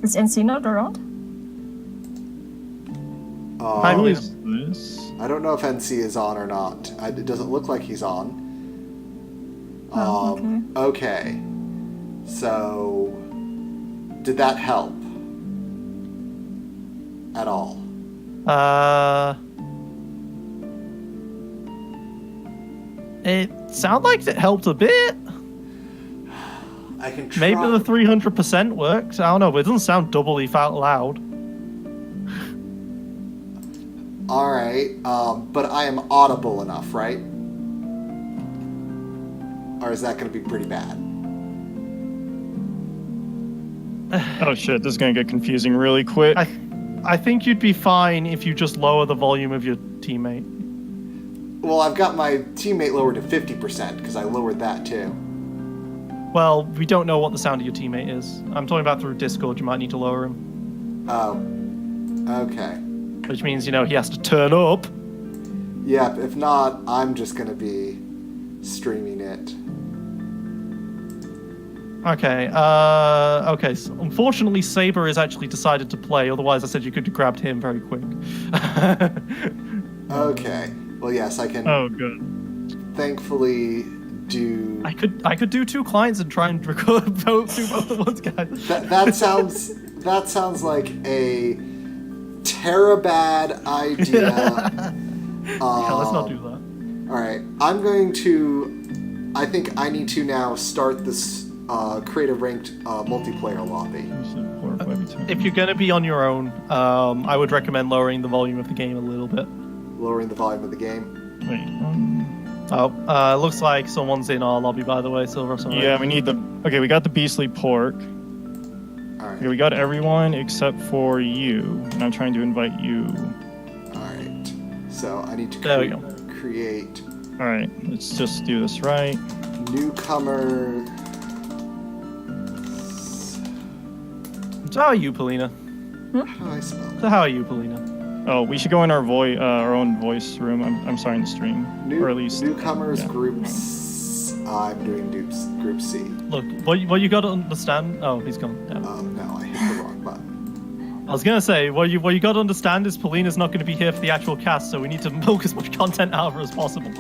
Is NC not around? Who is this? I don't know if NC is on or not. It doesn't look like he's on. Okay. So, did that help at all? It sounded like it helped a bit. I can try. Maybe the 300% works. I don't know, but it doesn't sound doubly loud. All right, but I am audible enough, right? Or is that going to be pretty bad? Oh shit, this is gonna get confusing really quick. I think you'd be fine if you just lower the volume of your teammate. Well, I've got my teammate lowered to 50% because I lowered that too. Well, we don't know what the sound of your teammate is. I'm talking about through Discord, you might need to lower him. Oh, okay. Which means, he has to turn up. Yep, if not, I'm just going to be streaming it. Okay, so unfortunately Saber has actually decided to play, otherwise I said you could have grabbed him very quick. Okay, well yes, I can Oh, good. thankfully do... I could do 2 clients and try and record both at once, guys. That sounds like a terabad idea. Yeah, let's not do that. Alright, I think I need to now start this create a ranked multiplayer lobby. If you're going to be on your own, I would recommend lowering the volume of the game a little bit. Lowering the volume of the game? Wait. Looks like someone's in our lobby, by the way, Silver. Yeah, we need the... Okay, we got the beastly pork. Alright. Okay, we got everyone except for you. And I'm trying to invite you. Alright. So I need to create... Alright, let's just do this right. Newcomer... So how are you, Polina? How do I spell So how are you, Polina? Oh, we should go in our own voice room. I'm starting to stream. Or at least... Newcomers groups... I'm doing group C. Look, what you got to understand... Oh, he's gone. Yeah. No, I hit the wrong button. I was going to say, what you got to understand is Polina's not going to be here for the actual cast, so we need to milk as much content out of her as possible.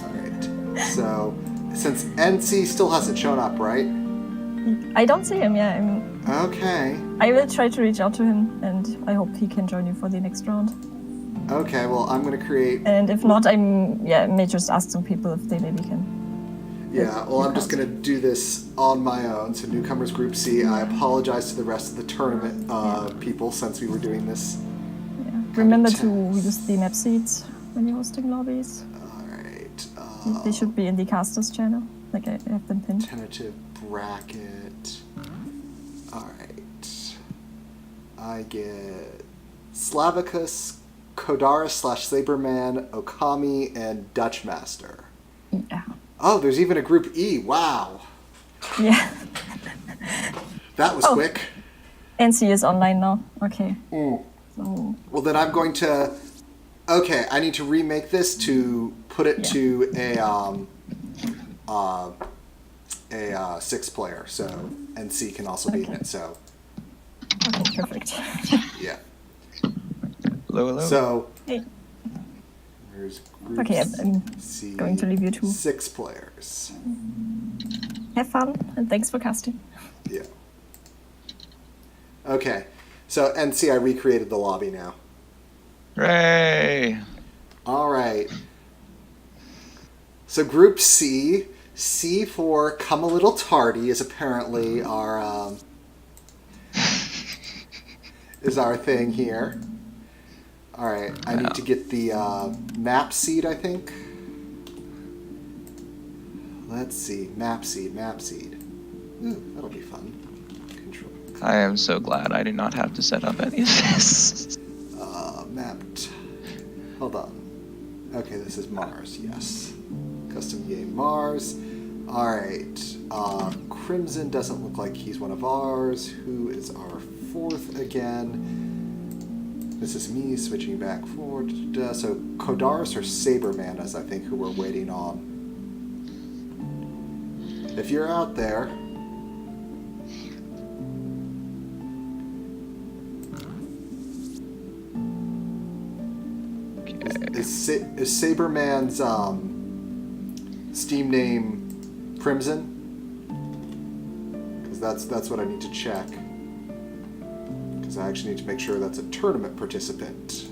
Alright. So, since NC still hasn't shown up, right? I don't see him, yeah. Okay. I will try to reach out to him, and I hope he can join you for the next round. Okay, well, I'm going to create... And if not, I may just ask some people if they maybe can. Yeah, well, I'm just going to do this on my own. So, Newcomers Group C, I apologize to the rest of the tournament people since we were doing this. Yeah. Remember to use the map seeds when you're hosting lobbies. Alright. They should be in the casters channel. Like, I have them pinned. Tentative bracket. Alright. I get Slavicus, Kodaris / Saberman, Okami, and Dutchmaster. Yeah. Oh, there's even a group E. Wow. Yeah. That was quick. NC is online now. Okay. Mm. So... Well, then I'm going to... Okay, I need to remake this to put it to a 6-player, so NC can also be in it, so... Okay, perfect. Yeah. Hello. So... Hey. There's Okay, I'm C, going to leave you two. 6 players. Have fun, and thanks for casting. Yeah. Okay, so NC, I recreated the lobby now. Hooray! All right. So Group C, C for Come a Little Tardy is apparently our thing here. All right, I need to get the map seed, I think. Let's see, map seed. Ooh, that'll be fun. Control. I am so glad I did not have to set up any of this. Mapped. Hold on. Okay, this is Mars, yes. Custom game Mars. Alright. Crimson doesn't look like he's one of ours. Who is our 4th again? This is me switching back forward. So Kodaris or Saberman is, I think, who we're waiting on. If you're out there, is Saberman's Steam name Crimson? Because that's what I need to check. Because I actually need to make sure that's a tournament participant.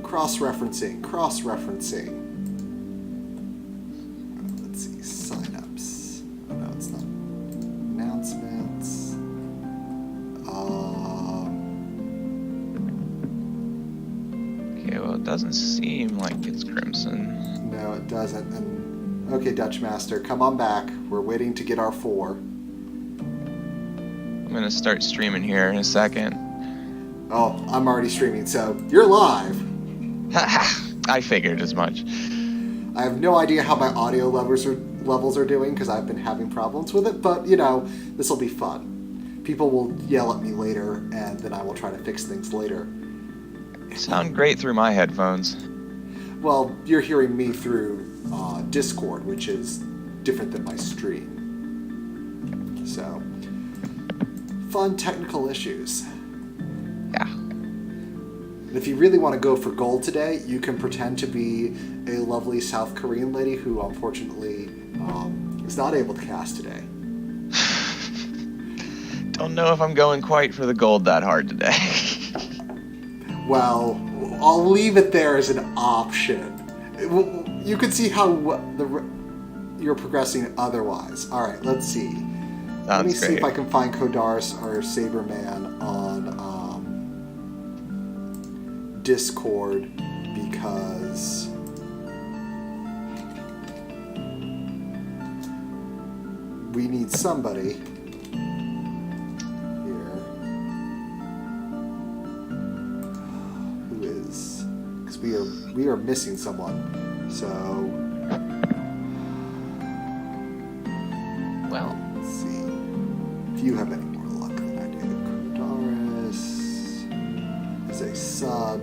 Cross-referencing. Let's see, sign-ups. Oh no, it's not. Announcements. Okay, well, it doesn't seem like it's Crimson. No, it doesn't. And okay, Dutch Master, come on back. We're waiting to get our 4. I'm gonna start streaming here in a second. Oh, I'm already streaming, so you're live. I figured as much. I have no idea how my audio levels are doing because I've been having problems with it, but you know, this will be fun. People will yell at me later, and then I will try to fix things later. You sound great through my headphones. Well, you're hearing me through Discord, which is different than my stream. So, fun technical issues. Yeah. And if you really want to go for gold today, you can pretend to be a lovely South Korean lady who unfortunately is not able to cast today. Don't know if I'm going quite for the gold that hard today. Well, I'll leave it there as an option. You can see how you're progressing otherwise. All right, let's see. Let me see if I can find Kodaris or Saberman on Discord, because we need somebody here who is, because we are missing someone. So Well, let's see if you have any more luck than I do. Kodaris is a sub.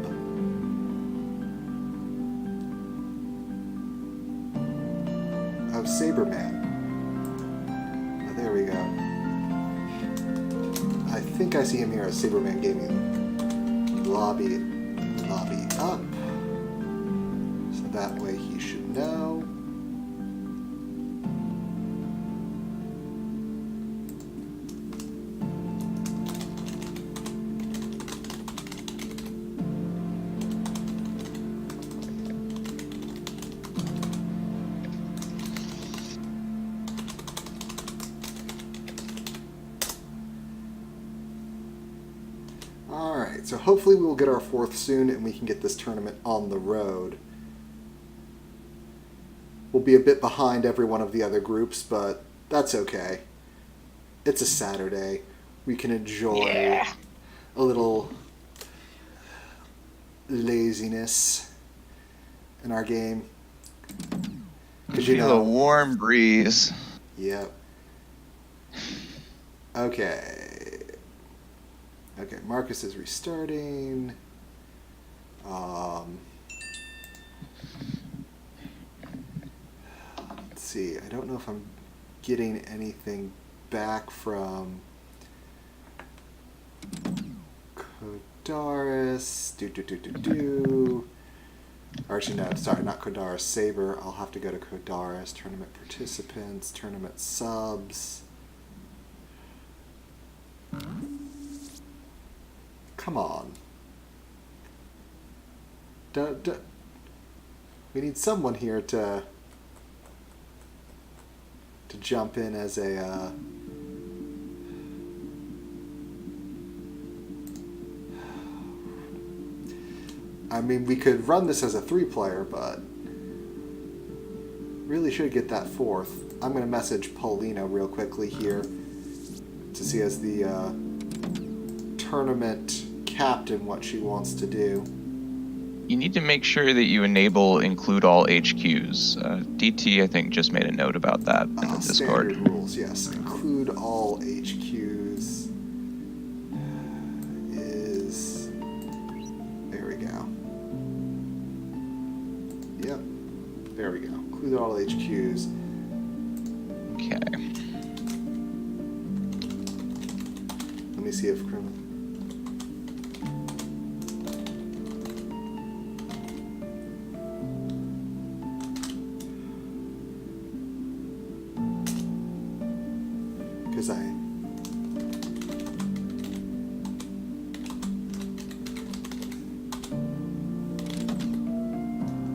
Oh, Saberman. Oh, there we go. I think I see him here as Saberman Gaming. Lobby up. So that way he should know. Alright, so hopefully we will get our 4th soon and we can get this tournament on the road. We'll be a bit behind every one of the other groups, but that's okay. It's a Saturday. We can enjoy a little laziness in our game. Because you feel a warm breeze. Yep. Okay. Okay, Marcus is restarting. Let's see. I don't know if I'm getting anything back from Kodaris. Or actually, no, sorry, not Kodaris. Saber. I'll have to go to Kodaris. Tournament participants, tournament subs. Come on. We need someone here to jump in as a I mean, we could run this as a 3-player, but really should get that 4th. I'm going to message Paulina real quickly here to see as the tournament captain what she wants to do. You need to make sure that you enable include all HQs. DT, I think, just made a note about that in the Discord. Standard rules, yes. Include all HQs is... There we go. Yep. There we go. Include all HQs. Okay. Let me see if... because I...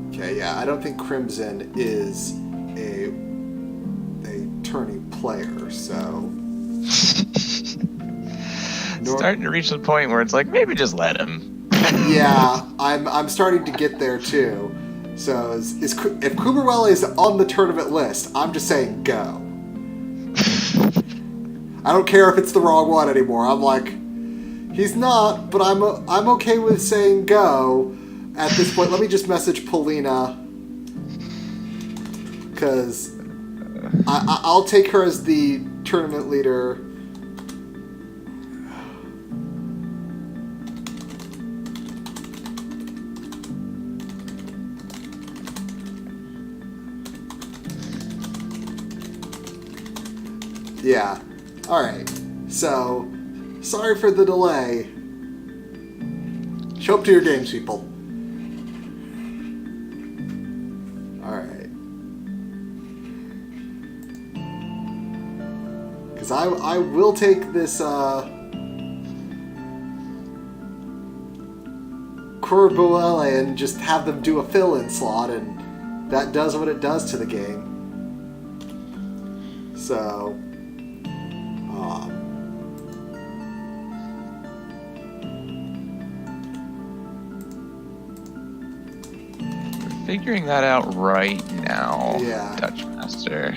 Okay, yeah, I don't think Crimson is a turning player, so... Starting to reach the point where it's like, maybe just let him. Yeah, I'm starting to get there too. So if Kuberwell is on the tournament list, I'm just saying go. I don't care if it's the wrong one anymore. I'm like, he's not, but I'm okay with saying go at this point. Let me just message Polina, because I'll take her as the tournament leader. Yeah. Alright. So, sorry for the delay. Show up to your games, people. Alright. Because I will take this, Corbuele and just have them do a fill-in slot, and that does what it does to the game. So... Figuring that out right now, Yeah. Dutch Master.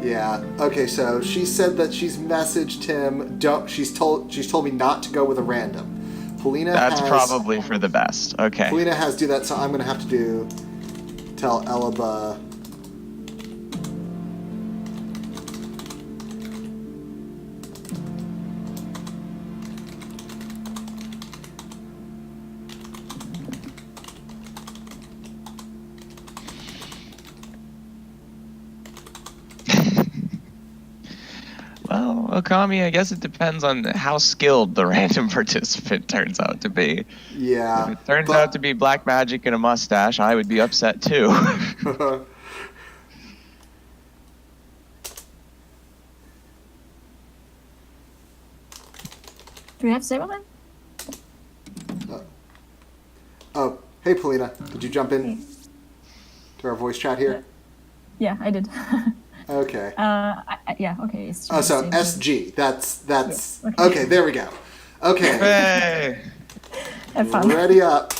Yeah. Okay. So she said that she's messaged him. She's told me not to go with a random. Polina. That's probably for the best. Okay. Polina has do that, so I'm gonna have to tell Elaba. Well, Okami, I guess it depends on how skilled the random participant turns out to be. Yeah. If it turns out to be black magic and a mustache, I would be upset too. Do we have Saberman? Oh, hey Polina, did you jump in to our voice chat here? Yeah, I did. Okay. Yeah, okay. It's Oh, so SG. That's yes, okay. There we go. Okay. Hey! Have fun. Ready up.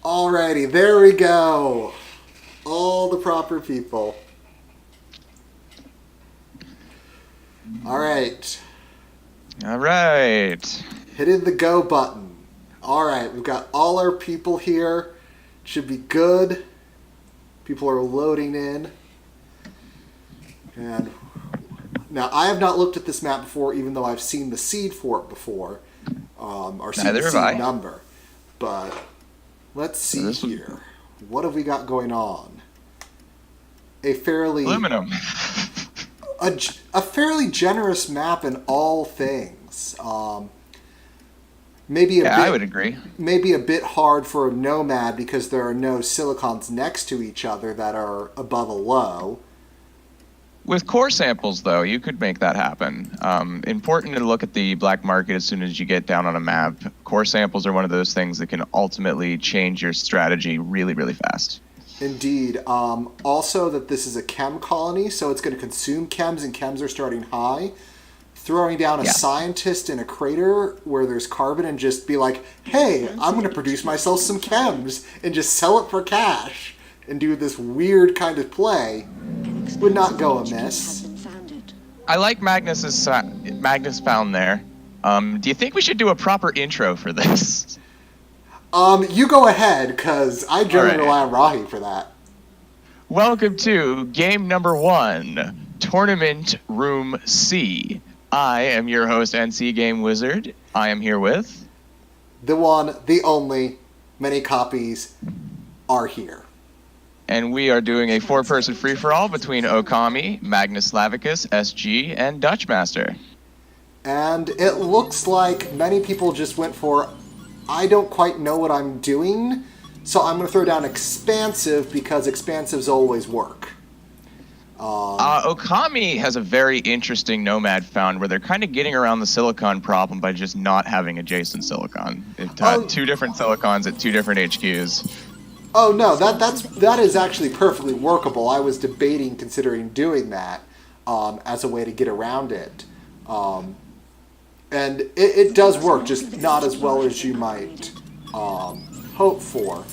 Alrighty, there we go. All the proper people. All right. All right. Hitting the go button. All right, we've got all our people here. Should be good. People are loading in. And now I have not looked at this map before, even though I've seen the seed for it before, or seen Neither the have seed I. number. But let's see here. What have we got going on? A fairly Aluminum. a fairly generous map in all things. Maybe a bit, I would agree. Maybe a bit hard for a nomad because there are no silicons next to each other that are above a low. With core samples, though, you could make that happen. Important to look at the black market as soon as you get down on a map. Core samples are one of those things that can ultimately change your strategy really, really fast. Indeed. Also that this is a chem colony, so it's going to consume chems, and chems are starting high. Throwing down a scientist in a crater where there's carbon and just be like, hey, I'm going to produce myself some chems and just sell it for cash and do this weird kind of play would not go amiss. I like Magnus found there. Do you think we should do a proper intro for this? You go ahead, because I generally rely on Rahi for that. Welcome to game number 1, Tournament Room C. I am your host, NC Game Wizard. I am here with... The one, the only, many copies are here. And we are doing a 4-person free-for-all between Okami, Magnus Slavicus, SG, and Dutchmaster. And it looks like many people just went for, I don't quite know what I'm doing, so I'm going to throw down Expansive because Expansives always work. Okami has a very interesting nomad found where they're kind of getting around the silicon problem by just not having adjacent silicon. It had 2 different silicons at 2 different HQs. Oh no, that is actually perfectly workable. I was debating considering doing that as a way to get around it. And it does work, just not as well as you might hope for.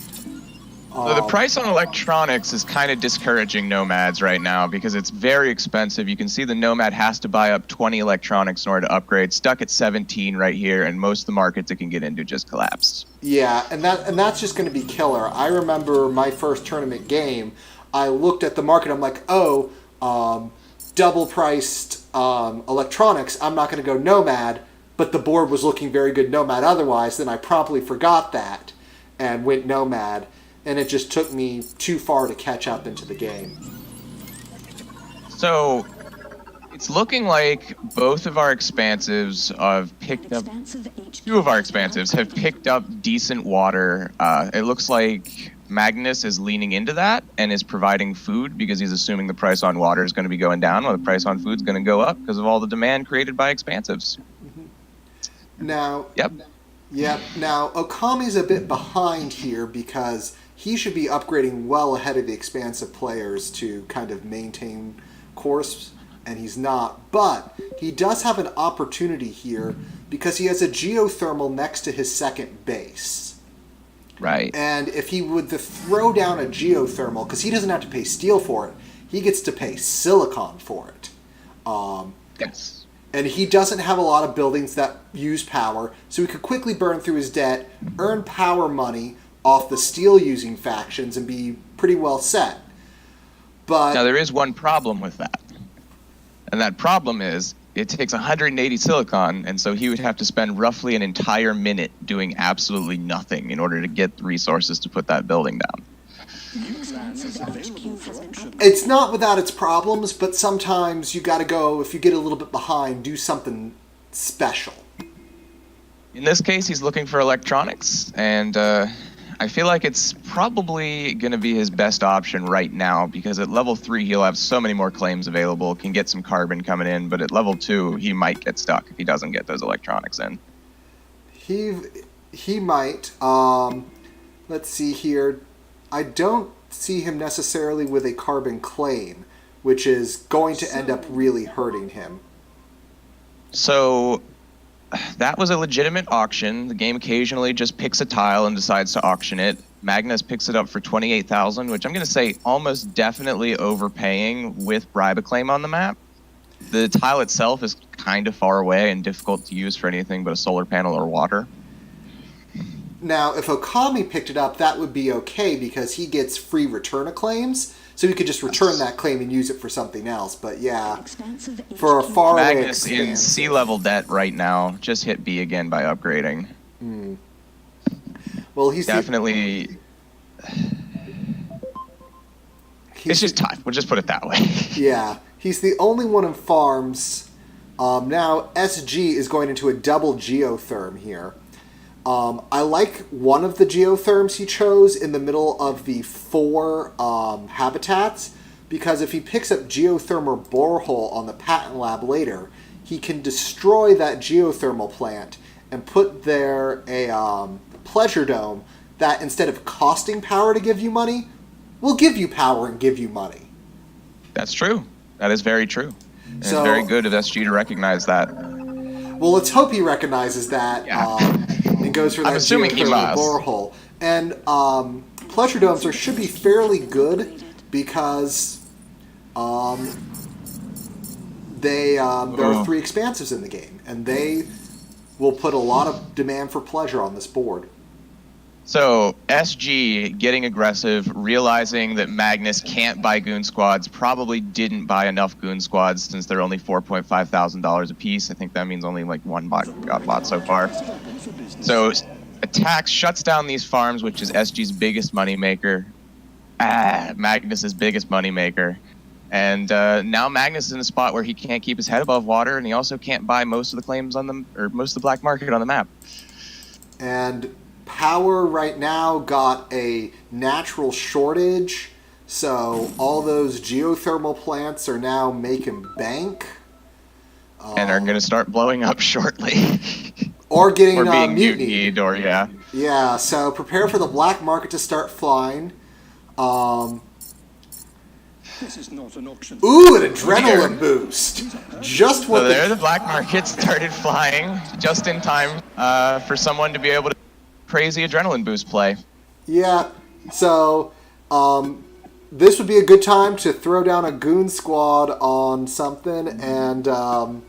So the price on electronics is kind of discouraging nomads right now because it's very expensive. You can see the nomad has to buy up 20 electronics in order to upgrade. Stuck at 17 right here, and most of the markets it can get into just collapsed. Yeah, and that's just going to be killer. I remember my first tournament game. I looked at the market. I'm like, double priced electronics. I'm not going to go nomad, but the board was looking very good nomad otherwise. Then I promptly forgot that and went nomad. And it just took me too far to catch up into the game. So, it's looking like both of our expansives have picked up... 2 of our expansives have picked up decent water. It looks like Magnus is leaning into that and is providing food because he's assuming the price on water is going to be going down while the price on food is going to go up because of all the demand created by expansives. Now... Yep. Now, Okami's a bit behind here because... he should be upgrading well ahead of the expansive players to kind of maintain course, and he's not. But he does have an opportunity here because he has a geothermal next to his second base. Right. And if he would throw down a geothermal, because he doesn't have to pay steel for it, he gets to pay silicon for it. Yes. And he doesn't have a lot of buildings that use power, so he could quickly burn through his debt, earn power money off the steel-using factions and be pretty well set. But now there is one problem with that. And that problem is it takes 180 silicon, and so he would have to spend roughly an entire minute doing absolutely nothing in order to get the resources to put that building down. It's not without its problems, but sometimes you gotta go, if you get a little bit behind, do something special. In this case, he's looking for electronics, and I feel like it's probably going to be his best option right now because at level 3 he'll have so many more claims available, can get some carbon coming in, but at level 2 he might get stuck if he doesn't get those electronics in. He might. Let's see here. I don't see him necessarily with a carbon claim, which is going to end up really hurting him. So... that was a legitimate auction. The game occasionally just picks a tile and decides to auction it. Magnus picks it up for 28,000, which I'm going to say almost definitely overpaying with bribe a claim on the map. The tile itself is kind of far away and difficult to use for anything but a solar panel or water. Now, if Okami picked it up, that would be okay because he gets free return of claims. So he could just return that claim and use it for something else. But yeah, for a far away Magnus in sea-level debt right now. Just hit B again by upgrading. Well, he's definitely... it's just tough. We'll just put it that way. Yeah, he's the only one in farms. Now SG is going into a double geotherm here. I like one of the geotherms he chose in the middle of the 4 habitats, because if he picks up geothermal borehole on the patent lab later, he can destroy that geothermal plant and put there a pleasure dome that, instead of costing power to give you money, will give you power and give you money. That's true. That is very true. And So, it's very good of SG to recognize that. Well, let's hope he recognizes that. Yeah. And goes for that assuming he geothermal must. borehole. And pleasure domes should be fairly good because there are 3 expansives in the game, and they will put a lot of demand for pleasure on this board. So SG getting aggressive, realizing that Magnus can't buy goon squads, probably didn't buy enough goon squads since they're only $4.5 thousand a piece. I think that means only like one bot got bought so far. So attacks, shuts down these farms, which is SG's biggest moneymaker. Magnus's biggest moneymaker. And now Magnus is in a spot where he can't keep his head above water, and he also can't buy most of the claims on them, or most of the black market on the map. And power right now got a natural shortage, so all those geothermal plants are now making bank. And are going to start blowing up shortly. Or getting or being mutinied. mutinied, or yeah. Yeah, so prepare for the black market to start flying. This is not an auction. Ooh, an adrenaline boost. Just what So there the black market started flying just in time for someone to be able to crazy adrenaline boost play. Yeah, so this would be a good time to throw down a goon squad on something and on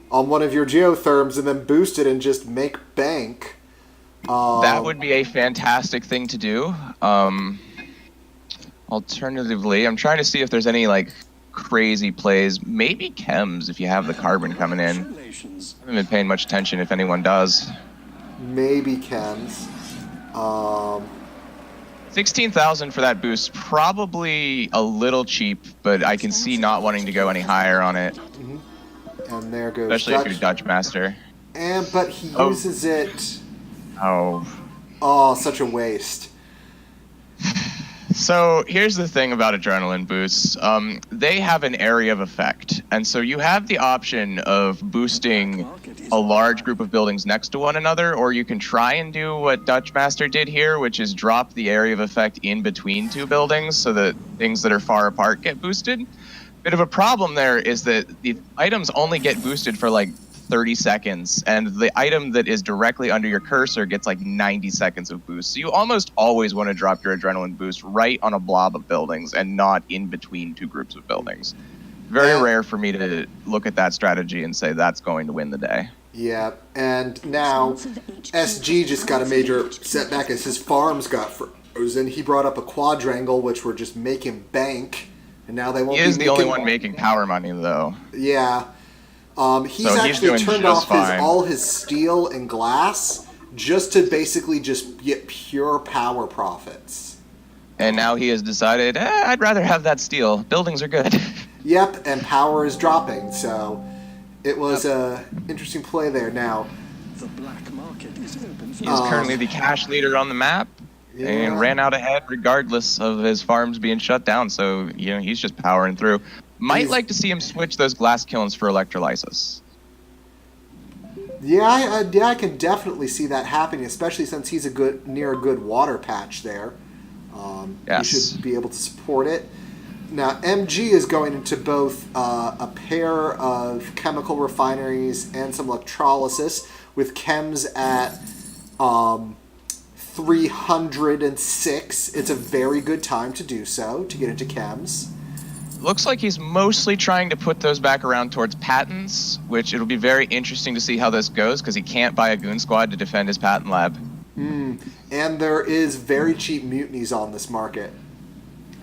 one of your geotherms and then boost it and just make bank. That would be a fantastic thing to do. Alternatively, I'm trying to see if there's any like crazy plays. Maybe chems if you have the carbon coming in. I haven't been paying much attention if anyone does. Maybe chems. 16,000 for that boost, probably a little cheap, but I can see not wanting to go any higher on it. Mm-hmm. And there goes especially if you're Dutch Master. But he uses it. Oh, such a waste. So here's the thing about adrenaline boosts. They have an area of effect. And so you have the option of boosting a large group of buildings next to one another, or you can try and do what Dutch Master did here, which is drop the area of effect in between two buildings so that things that are far apart get boosted. Bit of a problem there is that the items only get boosted for like 30 seconds, and the item that is directly under your cursor gets like 90 seconds of boost. So you almost always want to drop your adrenaline boost right on a blob of buildings and not in between two groups of buildings. Very rare for me to look at that strategy and say that's going to win the day. Yeah, and now SG just got a major setback as his farms got frozen. He brought up a quadrangle, which were just making bank, and now they won't be He is the only one making power money, though. Yeah. He's actually turned off all his steel and glass just to basically just get pure power profits. And now he has decided, I'd rather have that steel. Buildings are good. Yep, and power is dropping, so it was a interesting play there. Now, the black market is open. He is currently the cash leader on the map and ran out ahead regardless of his farms being shut down. So, you know, he's just powering through. Might like to see him switch those glass kilns for electrolysis. Yeah, I can definitely see that happening, especially since he's near a good water patch there. Yes. He should be able to support it. Now, MG is going into both a pair of chemical refineries and some electrolysis, with chems at 306. It's a very good time to do so, to get into chems. Looks like he's mostly trying to put those back around towards patents, which it'll be very interesting to see how this goes, because he can't buy a goon squad to defend his patent lab. And there is very cheap mutinies on this market.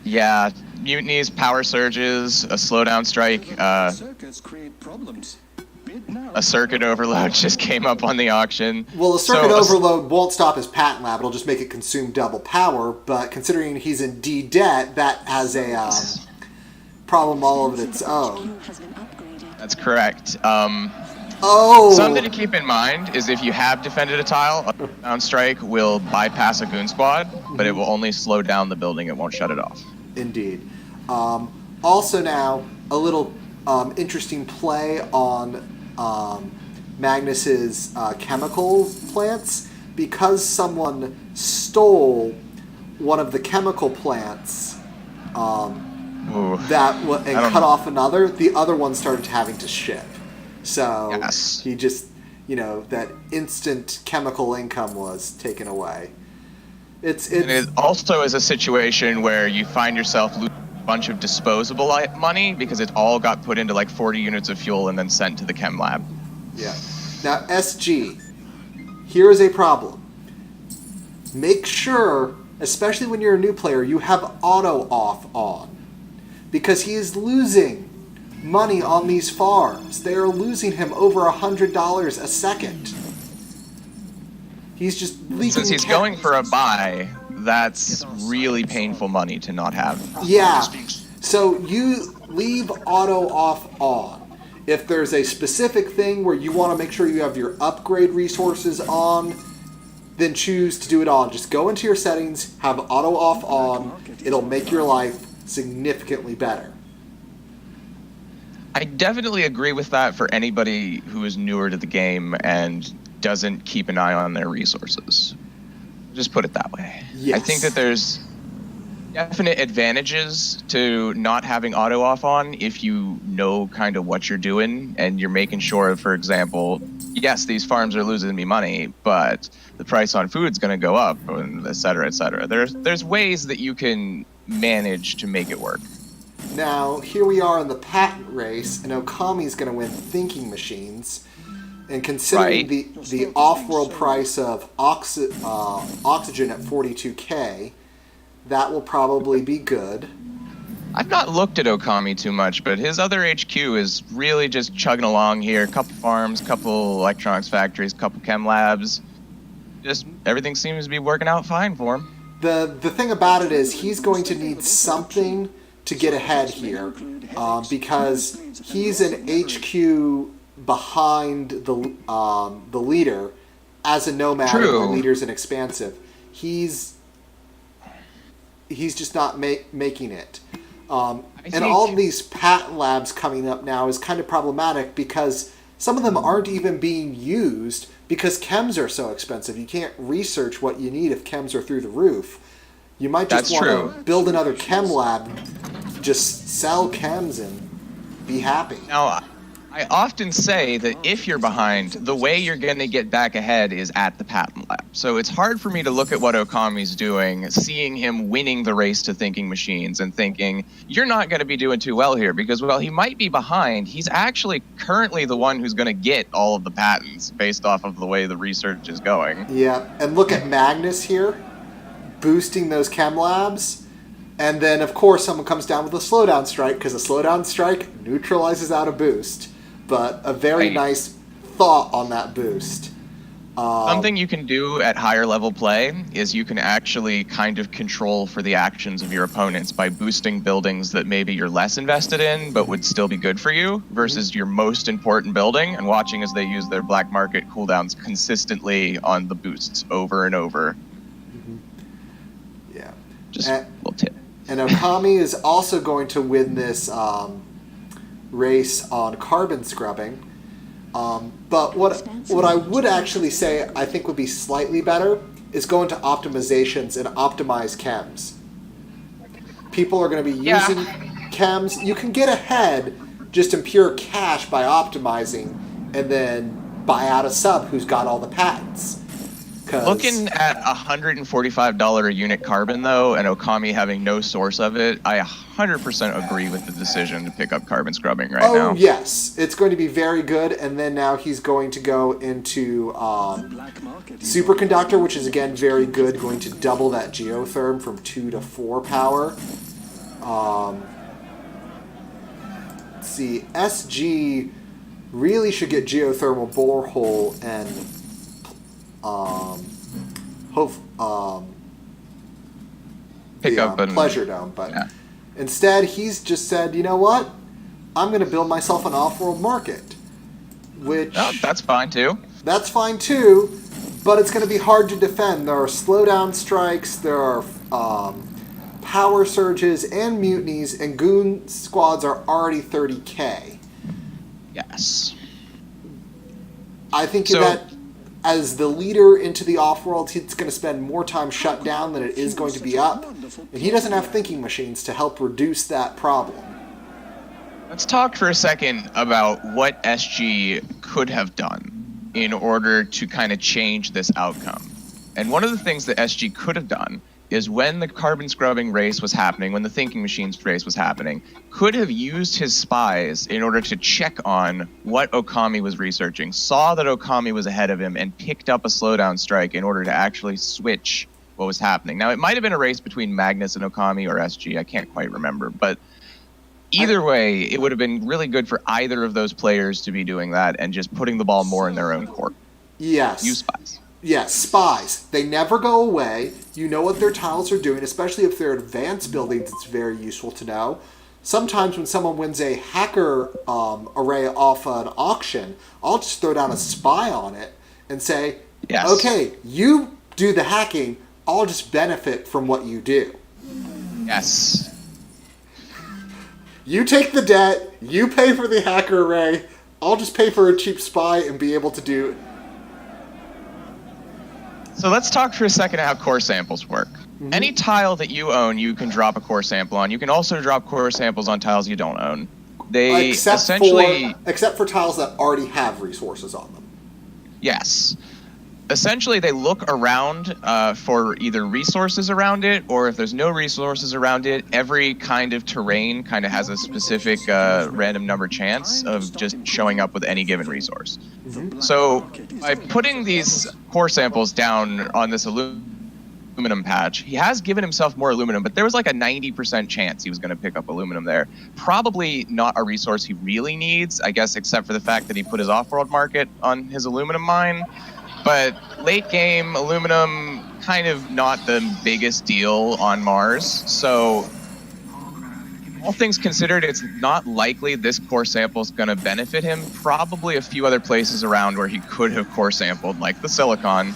Yeah, mutinies, power surges, a slowdown strike, Circuits create problems. Bid now. a circuit overload just came up on the auction. Well, a circuit overload won't stop his patent lab. It'll just make it consume double power, but considering he's in D debt, that has a problem all of its own. That's correct. Oh! Something to keep in mind is if you have defended a tile, a down strike will bypass a goon squad, but it will only slow down the building. It won't shut it off. Indeed. Also now, a little interesting play on Magnus's chemical plants. Because someone stole one of the chemical plants and cut off another, the other one started having to ship. So he just, that instant chemical income was taken away. And it also is a situation where you find yourself losing a bunch of disposable money because it all got put into like 40 units of fuel and then sent to the chem lab. Yeah. Now, SG, here is a problem. make sure, especially when you're a new player, you have auto off on. Because he is losing money on these farms. They are losing him over $100 a second. He's just leaking. Since he's going for a buy, that's really painful money to not have. Yeah. So you leave auto off on. If there's a specific thing where you want to make sure you have your upgrade resources on, then choose to do it on. Just go into your settings, have auto off on. It'll make your life significantly better. I definitely agree with that for anybody who is newer to the game and doesn't keep an eye on their resources. Just put it that way. Yes. I think that there's definite advantages to not having auto off on if you know kind of what you're doing and you're making sure, for example, yes, these farms are losing me money, but the price on food's going to go up, and et cetera, et cetera. There's ways that you can manage to make it work. Now, here we are in the patent race, and Okami's going to win thinking machines. And considering the off-world price of oxygen at 42k, that will probably be good. I've not looked at Okami too much, but his other HQ is really just chugging along here. A couple farms, couple electronics factories, couple chem labs. Just everything seems to be working out fine for him. The thing about it is he's going to need something to get ahead here, because he's an HQ behind the leader as a nomad. True. And the leader's an expansive. He's just not making it. And all of these patent labs coming up now is kind of problematic because some of them aren't even being used because chems are so expensive. You can't research what you need if chems are through the roof. You might just want to build another chem lab, just sell chems and be happy. Now, I often say that if you're behind, the way you're going to get back ahead is at the patent lab. So it's hard for me to look at what Okami's doing, seeing him winning the race to thinking machines and thinking, you're not going to be doing too well here because, well, he might be behind. He's actually currently the one who's going to get all of the patents based off of the way the research is going. Yeah, and look at Magnus here, boosting those chem labs. And then, of course, someone comes down with a slowdown strike because a slowdown strike neutralizes out a boost. But a very nice thought on that boost. Something you can do at higher level play is you can actually kind of control for the actions of your opponents by boosting buildings that maybe you're less invested in but would still be good for you versus your most important building and watching as they use their black market cooldowns consistently on the boosts over and over. Mm-hmm. Yeah. Just a little tip. And Okami is also going to win this race on carbon scrubbing. But what I would actually say I think would be slightly better is go into optimizations and optimize chems. People are going to be using chems. You can get ahead just in pure cash by optimizing and then buy out a sub who's got all the patents. Looking at $145 a unit carbon, though, and Okami having no source of it, I 100% agree with the decision to pick up carbon scrubbing now. Oh, yes. It's going to be very good, and then now he's going to go into superconductor, which is, again, very good, going to double that geotherm from 2 to 4 power. Let's see. SG really should get geothermal borehole and pick up a pleasure dome, but instead he's just said, you know what, I'm going to build myself an off-world market, which that's fine too. That's fine too, but it's going to be hard to defend. There are slowdown strikes, there are power surges and mutinies, and goon squads are already 30k. Yes. I think that as the leader into the off-world, he's going to spend more time shut down than it is going to be up. And he doesn't have thinking machines to help reduce that problem. Let's talk for a second about what SG could have done in order to kind of change this outcome. And one of the things that SG could have done is when the carbon scrubbing race was happening, when the thinking machines race was happening, could have used his spies in order to check on what Okami was researching, saw that Okami was ahead of him, and picked up a slowdown strike in order to actually switch what was happening. Now, it might have been a race between Magnus and Okami or SG. I can't quite remember. But either way, it would have been really good for either of those players to be doing that and just putting the ball more in their own court. Yes. Use spies. Yes, spies. They never go away. You know what their tiles are doing, especially if they're advanced buildings. It's very useful to know. Sometimes when someone wins a hacker array off an auction, I'll just throw down a spy on it and say, Yes. okay, you do the hacking, I'll just benefit from what you do. Yes. You take the debt, you pay for the hacker array, I'll just pay for a cheap spy and be able to do... So let's talk for a second how core samples work. Mm-hmm. Any tile that you own, you can drop a core sample on. You can also drop core samples on tiles you don't own. They essentially... Except for tiles that already have resources on them. Yes. Essentially, they look around for either resources around it, or if there's no resources around it, every kind of terrain kind of has a specific random number chance of just showing up with any given resource. Mm-hmm. So by putting these core samples down on this aluminum patch, he has given himself more aluminum, but there was like a 90% chance he was going to pick up aluminum there. Probably not a resource he really needs, I guess, except for the fact that he put his off-world market on his aluminum mine. But late game, aluminum, kind of not the biggest deal on Mars. So all things considered, it's not likely this core sample is going to benefit him. Probably a few other places around where he could have core sampled, like the Silicon,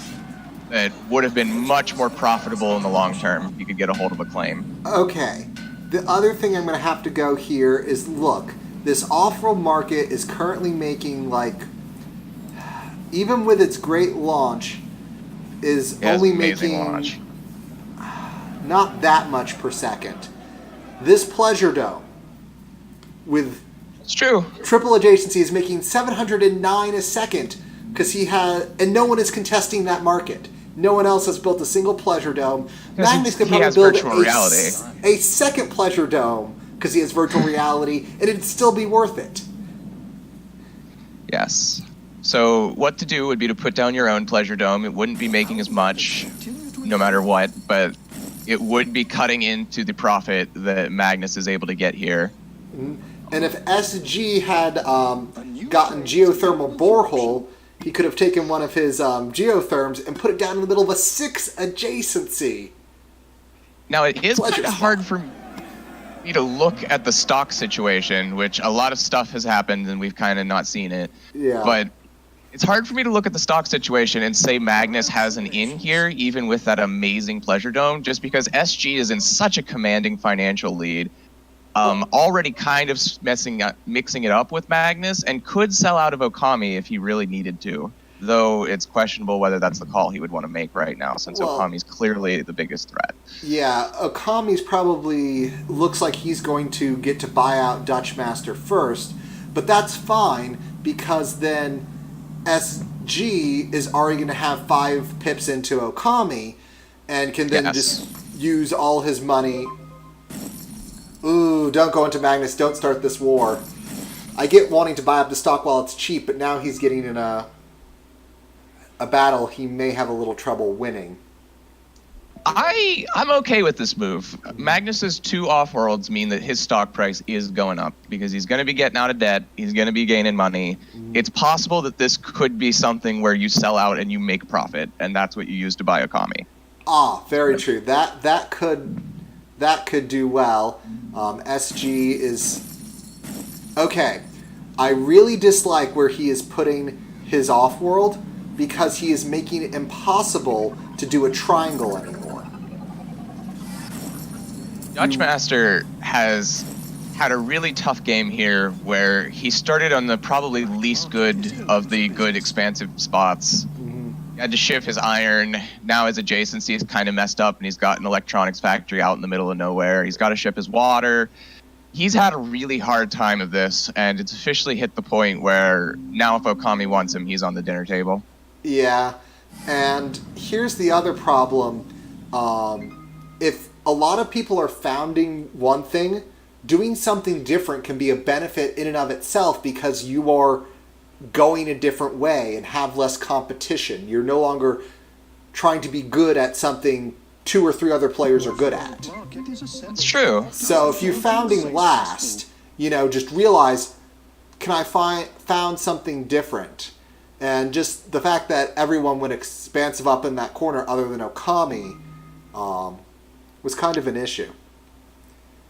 that would have been much more profitable in the long term if you could get a hold of a claim. Okay. The other thing I'm going to have to go here is, look, this off-world market is currently making, like... even with its great launch, is only making not that much per second. This Pleasure Dome, with It's true. triple adjacency, is making 709 a second because and no one is contesting that market. No one else has built a single Pleasure Dome. Magnus could probably build a second Pleasure Dome because he has virtual reality, and it'd still be worth it. Yes. So what to do would be to put down your own Pleasure Dome. It wouldn't be making as much, no matter what, but it would be cutting into the profit that Magnus is able to get here. And if SG had gotten geothermal borehole, he could have taken one of his geotherms and put it down in the middle of a 6 adjacency. Now, it is Pleasure kind of spot. hard for me to look at the stock situation, which a lot of stuff has happened and we've kind of not seen it. Yeah. But it's hard for me to look at the stock situation and say Magnus has an in here, even with that amazing Pleasure Dome, just because SG is in such a commanding financial lead, already kind of mixing it up with Magnus, and could sell out of Okami if he really needed to. Though it's questionable whether that's the call he would want to make right now, since Okami's clearly the biggest threat. Yeah, Okami's probably looks like he's going to get to buy out Dutch Master first, but that's fine because then SG is already going to have 5 pips into Okami and can then just use all his money. Ooh, don't go into Magnus. Don't start this war. I get wanting to buy up the stock while it's cheap, but now he's getting in a battle he may have a little trouble winning. I'm okay with this move. Magnus's 2 off-worlds mean that his stock price is going up because he's going to be getting out of debt. He's going to be gaining money. It's possible that this could be something where you sell out and you make profit, and that's what you use to buy Okami. Ah, very true. That could do well. SG is okay. I really dislike where he is putting his off-world because he is making it impossible to do a triangle anymore. Dutch Master has had a really tough game here where he started on the probably least good of the good expansive spots. He had to shift his iron. Now his adjacency is kind of messed up and he's got an electronics factory out in the middle of nowhere. He's got to ship his water. He's had a really hard time of this, and it's officially hit the point where now if Okami wants him, he's on the dinner table. Yeah, and here's the other problem. If a lot of people are founding one thing, doing something different can be a benefit in and of itself because you are going a different way and have less competition. You're no longer trying to be good at something 2 or 3 other players are good at. Market is essential. It's true. So if you're founding last, just realize, can I found something different? And just the fact that everyone went expansive up in that corner other than Okami was kind of an issue.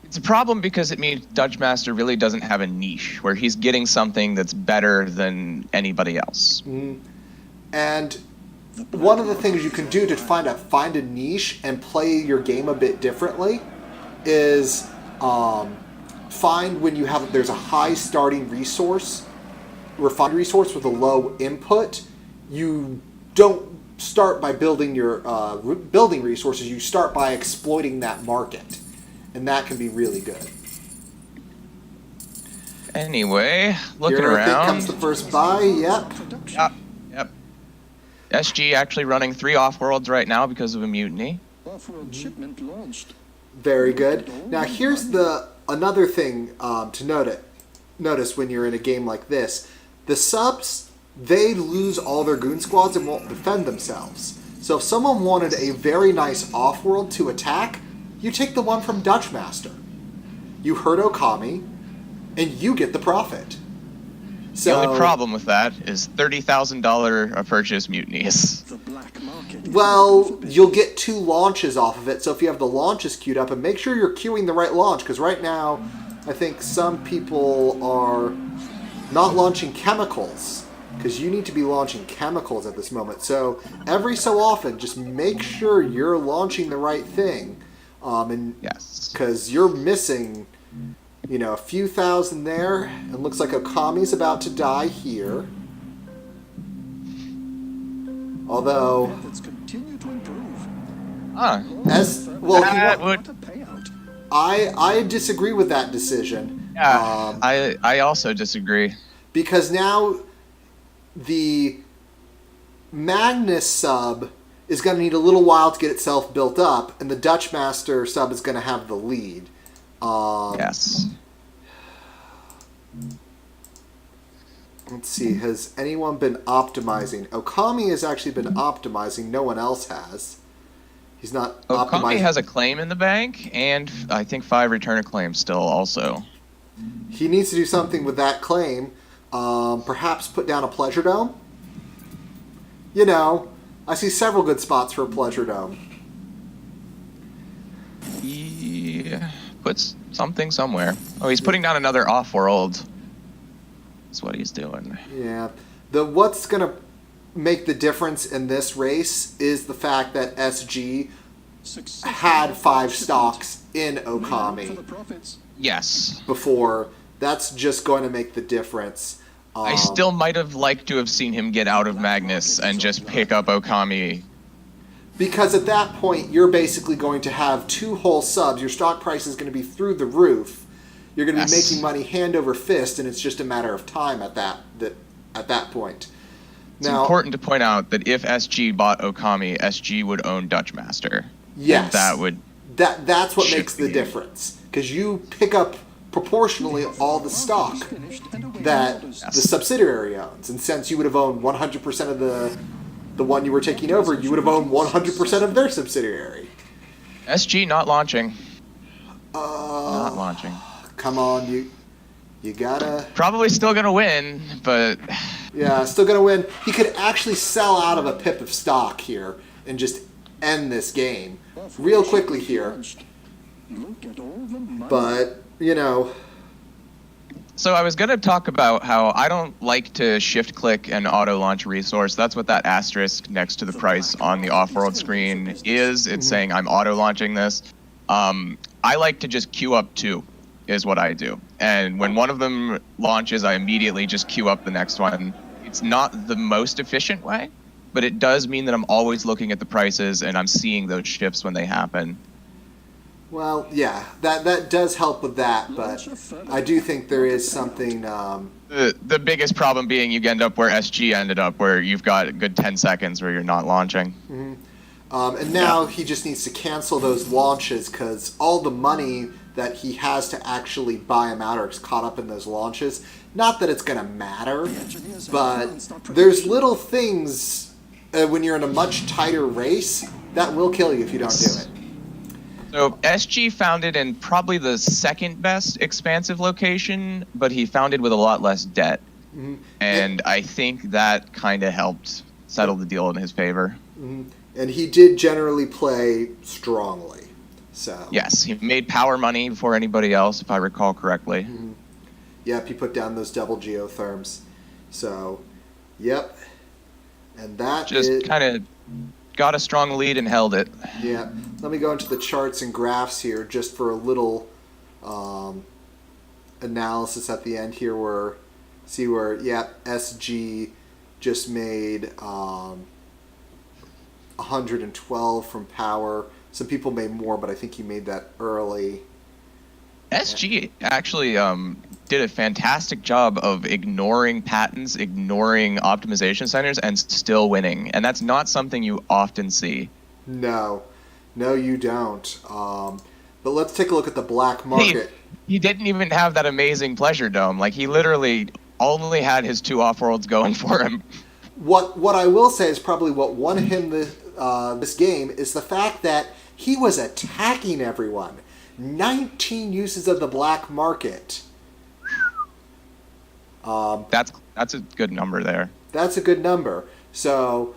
It's a problem because it means Dutch Master really doesn't have a niche where he's getting something that's better than anybody else. And one of the things you can do to find a niche and play your game a bit differently is find when there's a high starting resource, refined resource with a low input. You don't start by building your building resources. You start by exploiting that market, and that can be really good. Anyway, looking Here I think around. comes the first buy. Yep. Yep. SG actually running 3 off-worlds right now because of a mutiny. Offworld shipment launched. Very good. Now here's another thing to notice when you're in a game like this. The subs, they lose all their goon squads and won't defend themselves. So if someone wanted a very nice off-world to attack, you take the one from Dutch Master. You hurt Okami, and you get the profit. So, The only problem with that is $30,000 a purchase mutinies. The black market. well, you'll get 2 launches off of it. So if you have the launches queued up, and make sure you're queuing the right launch, because right now, I think some people are not launching chemicals, because you need to be launching chemicals at this moment. So every so often, just make sure you're launching the right thing, and Yes. because you're missing, a few thousand there. It looks like Okami's about to die here. Although, Methods continue to improve. Huh. well, Would- What a payout. I disagree with that decision. Yeah, I also disagree. Because now the Magnus sub is going to need a little while to get itself built up, and the Dutch Master sub is going to have the lead. Yes. Let's see, has anyone been optimizing? Okami has actually been optimizing, no one else has. He's not Okami optimizing. has a claim in the bank, and I think 5 return a claim still also. He needs to do something with that claim. Perhaps put down a pleasure dome? I see several good spots for a pleasure dome. He puts something somewhere. Oh, he's putting down another off-world. That's what he's doing. Yeah. What's going to make the difference in this race is the fact that SG had 5 stocks in For the Okami profits. Yes. before. That's just going to make the difference. I still might have liked to have seen him get out of Magnus and just pick up Okami. Because at that point, you're basically going to have 2 whole subs. Your stock price is going to be through the roof. You're going to be Yes. making money hand over fist, and it's just a matter of time at that point. It's important to point out that if SG bought Okami, SG would own Dutch Master. Yes. And that would... That's what should makes the be. difference. Because you pick up proportionally all the stock Finished and awaiting that orders. the subsidiary owns. And since you would have owned 100% of the one you were taking over, you would have owned 100% of their subsidiary. SG not launching. Not launching. Come on, you gotta... Probably still gonna win, but... Yeah, still gonna win. He could actually sell out of a pip of stock here and just end this game real quickly here. Look at all the money. But, So I was going to talk about how I don't like to shift click an auto launch resource. That's what that asterisk next to the price on the off-world screen is. It's saying I'm auto launching this. I like to just queue up 2 is what I do. And when one of them launches, I immediately just queue up the next one. It's not the most efficient way, but it does mean that I'm always looking at the prices and I'm seeing those shifts when they happen. well, yeah, that does help with that, but I do think there is something... The biggest problem being you end up where SG ended up, where you've got a good 10 seconds where you're not launching. and now he just needs to cancel those launches because all the money that he has to actually buy him out is caught up in those launches. Not that it's going to matter, but there's little things when you're in a much tighter race That will kill you if you don't do it. So SG founded in probably the second best expansive location, but he founded with a lot less debt. Mm-hmm. And I think that kind of helped settle the deal in his favor. Mm-hmm. And he did generally play strongly. So Yes, he made power money before anybody else, if I recall correctly. Mm-hmm. Yep, he put down those double geotherms. So, yep. And that Just kind of got a strong lead and held it. Yeah. Let me go into the charts and graphs here just for a little analysis at the end here where SG just made 112 from power. Some people made more, but I think he made that early. SG actually did a fantastic job of ignoring patents, ignoring optimization centers, and still winning. And that's not something you often see. No, you don't. But let's take a look at the black market. He didn't even have that amazing pleasure dome. Like, he literally only had his 2 off-worlds going for him. What I will say is probably what won him this game is the fact that he was attacking everyone. 19 uses of the black market. That's a good number there. That's a good number. So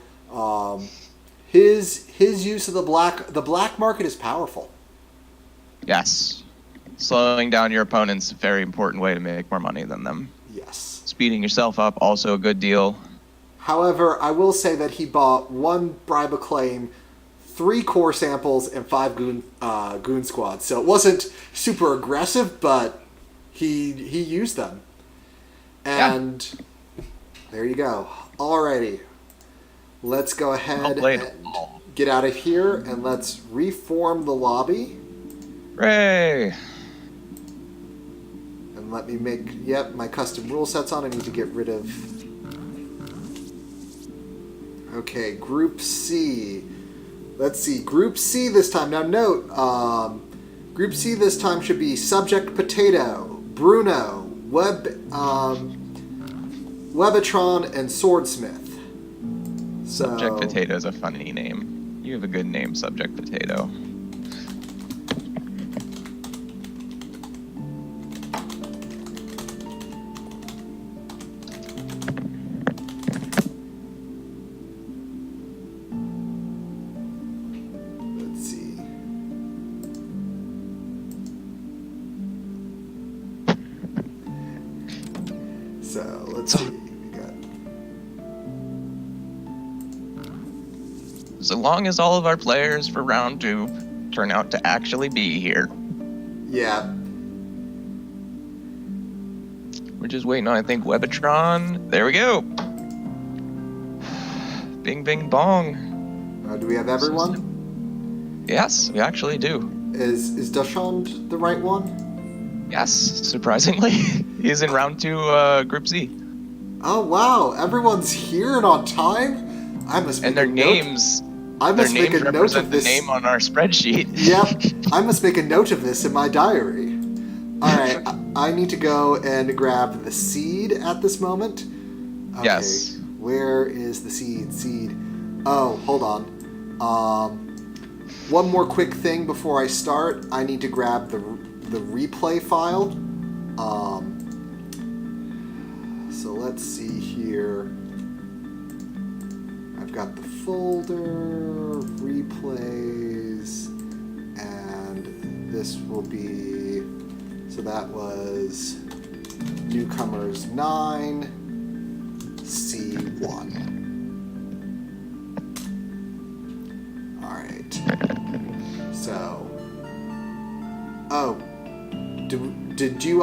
his use of the black market is powerful. Yes. Slowing down your opponent's a very important way to make more money than them. Yes. Speeding yourself up, also a good deal. However, I will say that he bought 1 bribe a claim, 3 core samples, and 5 goon squads. So it wasn't super aggressive, but he used them. And there you go. Alrighty. Let's go ahead and get out of here, and let's reform the lobby. Hooray! And let me make, my custom rule set's on. I need to get rid of... Okay, Group C. Let's see, Group C this time. Now note, Group C this time should be Subject Potato, Bruno, Webitron, and Swordsmith. So, Subject Potato is a funny name. You have a good name, Subject Potato. let's see. So, let's see. We got... So long as all of our players for round 2 turn out to actually be here. Yeah. We're just waiting on, I think, Webitron. There we go. Bing, bing, bong. Do we have everyone? Yes, we actually do. Is Dachshund the right one? Yes, surprisingly. He's in round 2, Group C. Oh, wow. Everyone's here and on time? I must make And their a note. names... I must Their make names a note represent of the this. name on our spreadsheet. Yep, I must make a note of this in my diary. All right, I need to go and grab the seed at this moment. Okay, Yes. Where is the seed? Seed. Oh, hold on. One more quick thing before I start. I need to grab the replay file. So let's see here. I've got the folder, replays, and this will be, so that was Newcomers 9, C1. Alright. So, oh, did you,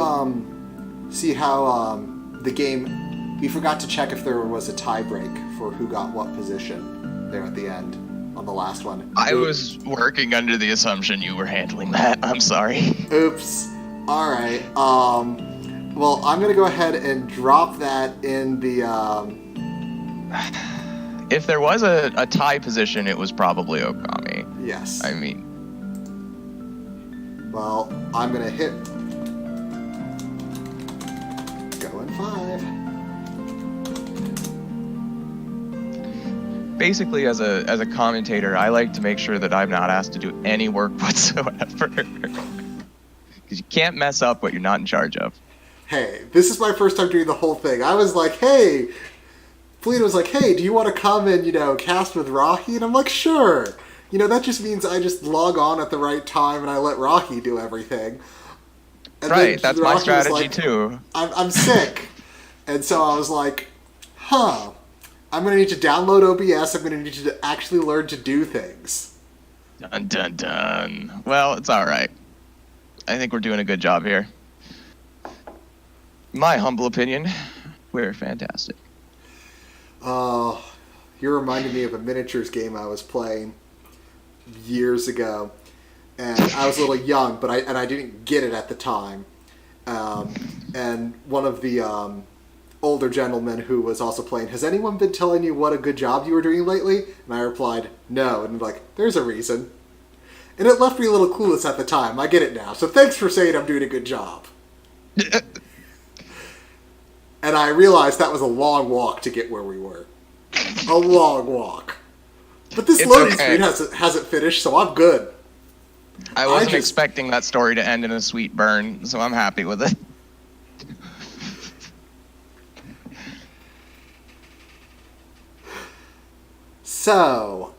see how, the game, we forgot to check if there was a tie break for who got what position there at the end on the last one. I was working under the assumption you were handling that. I'm sorry. Oops. All right. Well, I'm gonna go ahead and drop that in the. If there was a tie position, it was probably Okami. Yes. I mean, Well, I'm gonna hit. Go in 5. basically, as a commentator, I like to make sure that I'm not asked to do any work whatsoever. Because you can't mess up what you're not in charge of. Hey, this is my first time doing the whole thing. I was like, hey, Felina was like, hey, do you want to come and, cast with Rahi? And I'm like, sure. That just means I just log on at the right time and I let Rahi do everything. And right, that's my Rahi strategy was like, too. I'm sick. And so I was like, I'm going to need to download OBS. I'm going to need you to actually learn to do things. Dun, dun, dun. Well, it's all right. I think we're doing a good job here. My humble opinion, we're fantastic. Oh, you're reminding me of a miniatures game I was playing years ago. And I was a little young, but I didn't get it at the time. And one of the older gentlemen who was also playing, has anyone been telling you what a good job you were doing lately? And I replied, no. And like, there's a reason. And it left me a little clueless at the time. I get it now. So thanks for saying I'm doing a good job. And I realized that was a long walk to get where we were. A long walk. But this loading screen hasn't finished, so I'm good. I wasn't expecting that story to end in a sweet burn, so I'm happy with it. So,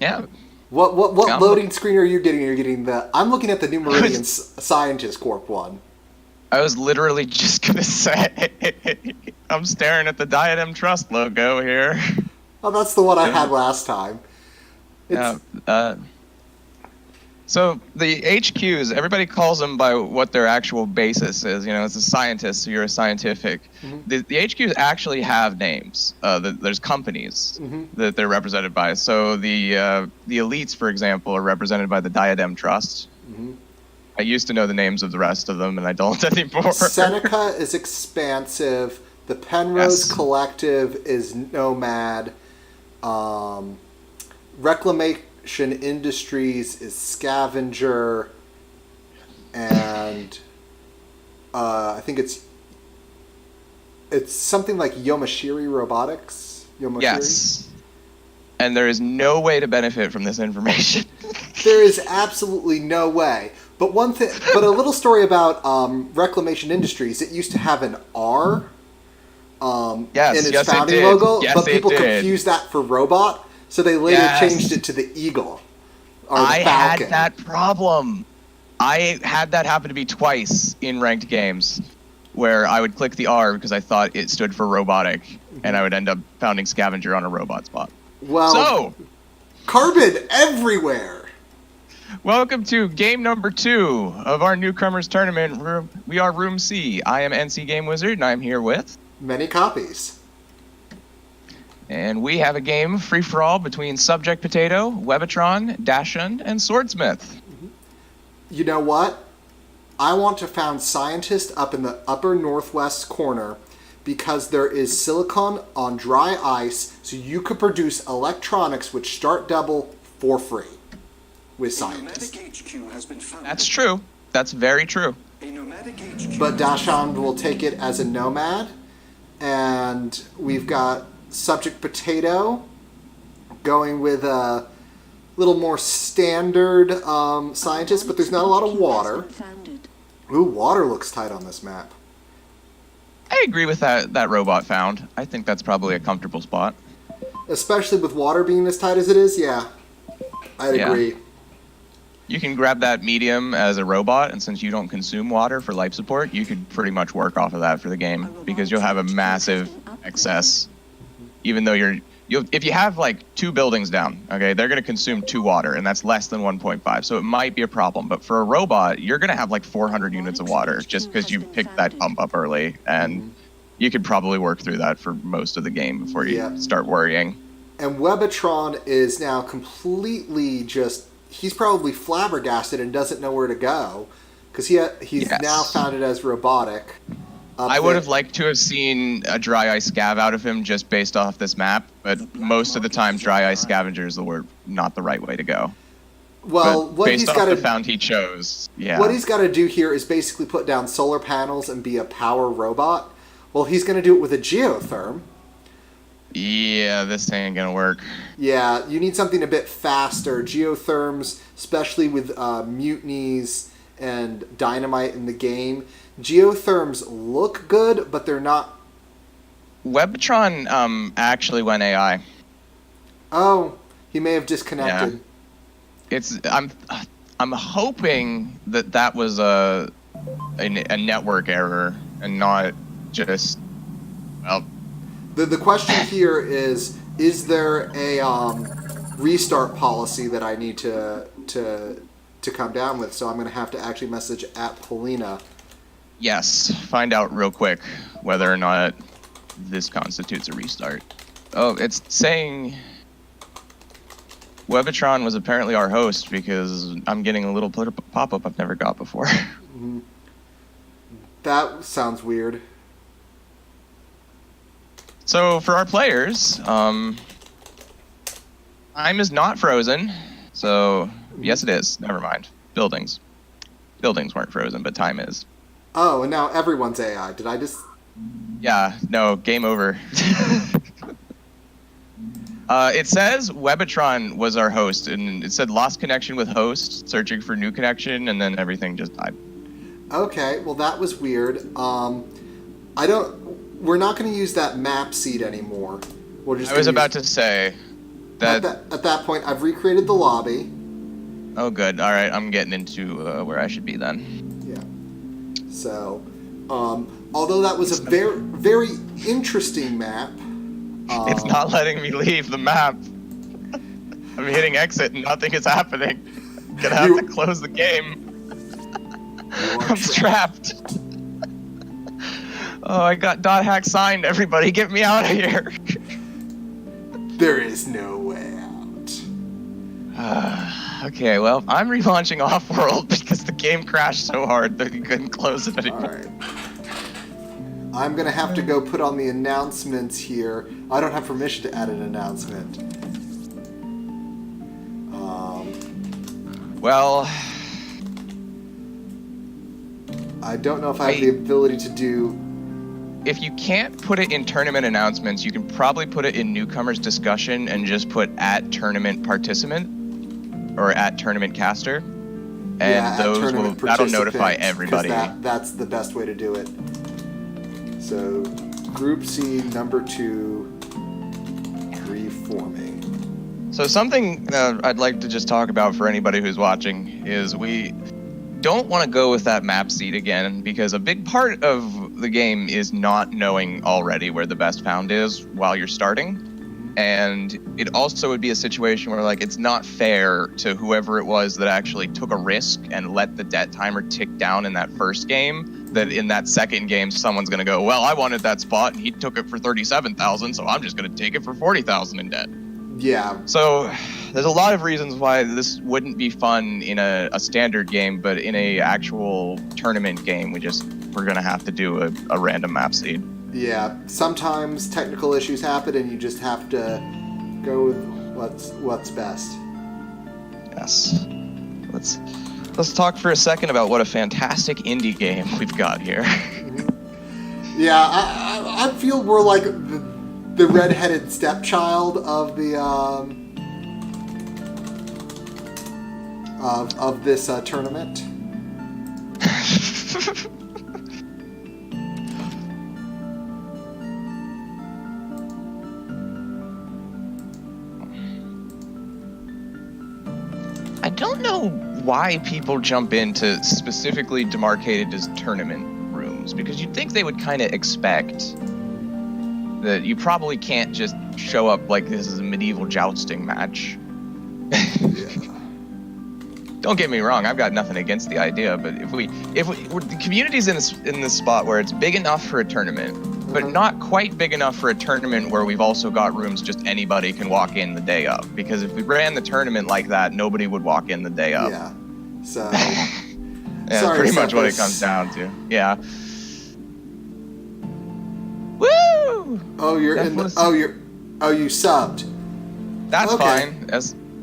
yeah. What loading screen are you getting? Are you getting the? I'm looking at the New Meridian Scientist Corp one. I was literally just gonna say, I'm staring at the Diadem Trust logo here. Oh, that's the one I had last time. So the HQs, everybody calls them by what their actual basis is. It's a scientist, so you're a scientific. Mm-hmm. The HQs actually have names. There's companies that they're represented by. So the elites, for example, are represented by the Diadem Trust. Mm-hmm. I used to know the names of the rest of them, and I don't anymore. Seneca is Expansive. The Penrose Collective is Nomad. Reclamation Industries is Scavenger, and I think it's something like Yomashiri Robotics. Yomashiri? Yes. And there is no way to benefit from this information. There is absolutely no way. But but a little story about Reclamation Industries. It used to have an R in its founding logo, but people confused that for robot. So they later changed it to the eagle. Or the Falcon. Had that problem. I had that happen to me twice in ranked games, where I would click the R because I thought it stood for robotic, and I would end up founding Scavenger on a robot spot. Well, carbon everywhere. Welcome to game number 2 of our Newcomers tournament. We are Room C. I am NC Game Wizard, and I'm here with... Many copies. And we have a game free-for-all between Subject Potato, Webitron, Dashun, and Swordsmith. You know what? I want to found Scientist up in the upper northwest corner because there is silicon on dry ice, so you could produce electronics which start double for free with Scientist. That's true. That's very true. But Dashun will take it as a nomad, and we've got Subject Potato going with a little more standard Scientist, but there's not a lot of water. Ooh, water looks tight on this map. I agree with that robot found. I think that's probably a comfortable spot. Especially with water being as tight as it is, yeah. I'd agree. You can grab that medium as a robot, and since you don't consume water for life support, you could pretty much work off of that for the game, because you'll have a massive excess. Even though if you have like 2 buildings down, okay, they're going to consume 2 water, and that's less than 1.5, so it might be a problem. But for a robot, you're going to have like 400 units of water just because you picked that pump up early, and you could probably work through that for most of the game before you start worrying. And Webitron is now completely he's probably flabbergasted and doesn't know where to go, because he's now found it as robotic. I would have liked to have seen a dry ice scav out of him just based off this map, but most of the time dry ice scavengers were not the right way to go. Well, but what he's got the found he chose, what he's got to do here is basically put down solar panels and be a power robot. Well, he's going to do it with a geotherm, Yeah, this ain't gonna work. Yeah, you need something a bit faster. Geotherms, especially with mutinies and dynamite in the game. Geotherms look good, but they're not. Webtron actually went AI. Oh, he may have disconnected. I'm hoping that was a network error and not just well. The question here is there a restart policy that I need to come down with? So I'm going to have to actually message at Polina. Yes, find out real quick whether or not this constitutes a restart. Oh, it's saying Webitron was apparently our host because I'm getting a little pop-up I've never got before. That sounds weird. So for our players, time is not frozen. So yes, it is. Never mind. Buildings weren't frozen, but time is. Oh, and now everyone's AI. Did I just... Yeah, no, game over. It says Webitron was our host, and it said lost connection with host, searching for new connection, and then everything just died. Okay, well that was weird. We're not going to use that map seed anymore. I was about to say that... At that point, I've recreated the lobby. Oh, good. All right, I'm getting into where I should be then. Yeah. So, although that was a very, very interesting map... it's not letting me leave the map. I'm hitting exit and nothing is happening. Gonna have to close the game. I'm trapped. Oh, I got .hack signed. Everybody get me out of here. There is no way out. Okay, well, I'm relaunching Offworld because the game crashed so hard that you couldn't close it anymore. Alright. I'm going to have to go put on the announcements here. I don't have permission to add an announcement. Well... I don't know if I have the ability to do... If you can't put it in tournament announcements, you can probably put it in newcomers discussion and just put at tournament participant or at tournament caster, and that'll notify everybody. That's the best way to do it. So, Group C, number 2, reforming. So something I'd like to just talk about for anybody who's watching is we don't want to go with that map seed again, because a big part of the game is not knowing already where the best found is while you're starting. And it also would be a situation where, like, it's not fair to whoever it was that actually took a risk and let the debt timer tick down in that first game, that in that second game someone's going to go, well, I wanted that spot and he took it for 37,000, so I'm just going to take it for 40,000 in debt. Yeah. So there's a lot of reasons why this wouldn't be fun in a standard game, but in a actual tournament game, we're going to have to do a random map seed. Yeah, sometimes technical issues happen and you just have to go with what's best. Yes. Let's talk for a second about what a fantastic indie game we've got here. Yeah, I feel we're like the redheaded stepchild of the of this tournament. I don't know why people jump into specifically demarcated as tournament rooms, because you'd think they would kind of expect that you probably can't just show up like this is a medieval jousting match. Don't get me wrong, I've got nothing against the idea, but if the community's in this spot where it's big enough for a tournament, but not quite big enough for a tournament where we've also got rooms just anybody can walk in the day of. Because if we ran the tournament like that, nobody would walk in the day of. Yeah. So. Yeah, that's pretty much what it comes down to. Yeah. Woo! Oh, you're in the. You subbed. That's okay. fine.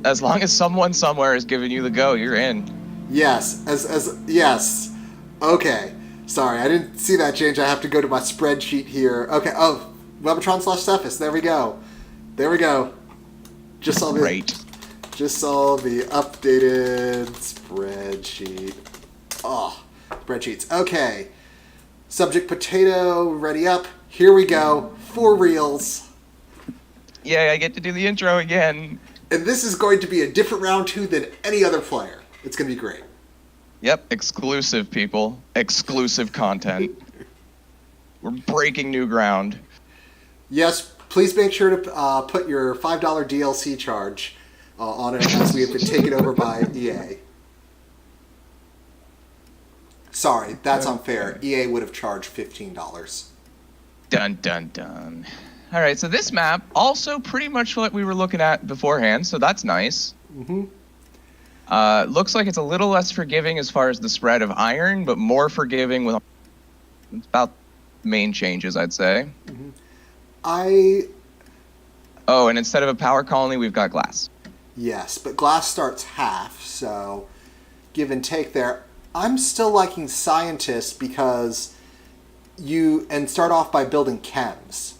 As long as someone somewhere is giving you the go, you're in. Yes. Yes. Okay. Sorry, I didn't see that change. I have to go to my spreadsheet here. Okay. Oh, Webtron/Cephas. There we go. Just saw Great. Just saw the updated spreadsheet. Oh, spreadsheets. Okay. Subject potato, ready up. Here we go. 4 reels. Yay, I get to do the intro again. And this is going to be a different round 2 than any other player. It's going to be great. Yep, exclusive, people. Exclusive content. We're breaking new ground. Yes, please make sure to put your $5 DLC charge on it as we have been taken over by EA. Sorry, that's unfair. EA would have charged $15. Dun, dun, dun. All right, so this map, also pretty much what we were looking at beforehand, so that's nice. Looks like it's a little less forgiving as far as the spread of iron, but more forgiving with about main changes, I'd say. Oh, and instead of a power colony, we've got glass. Yes, but glass starts half, so give and take there. I'm still liking scientists because and start off by building chems.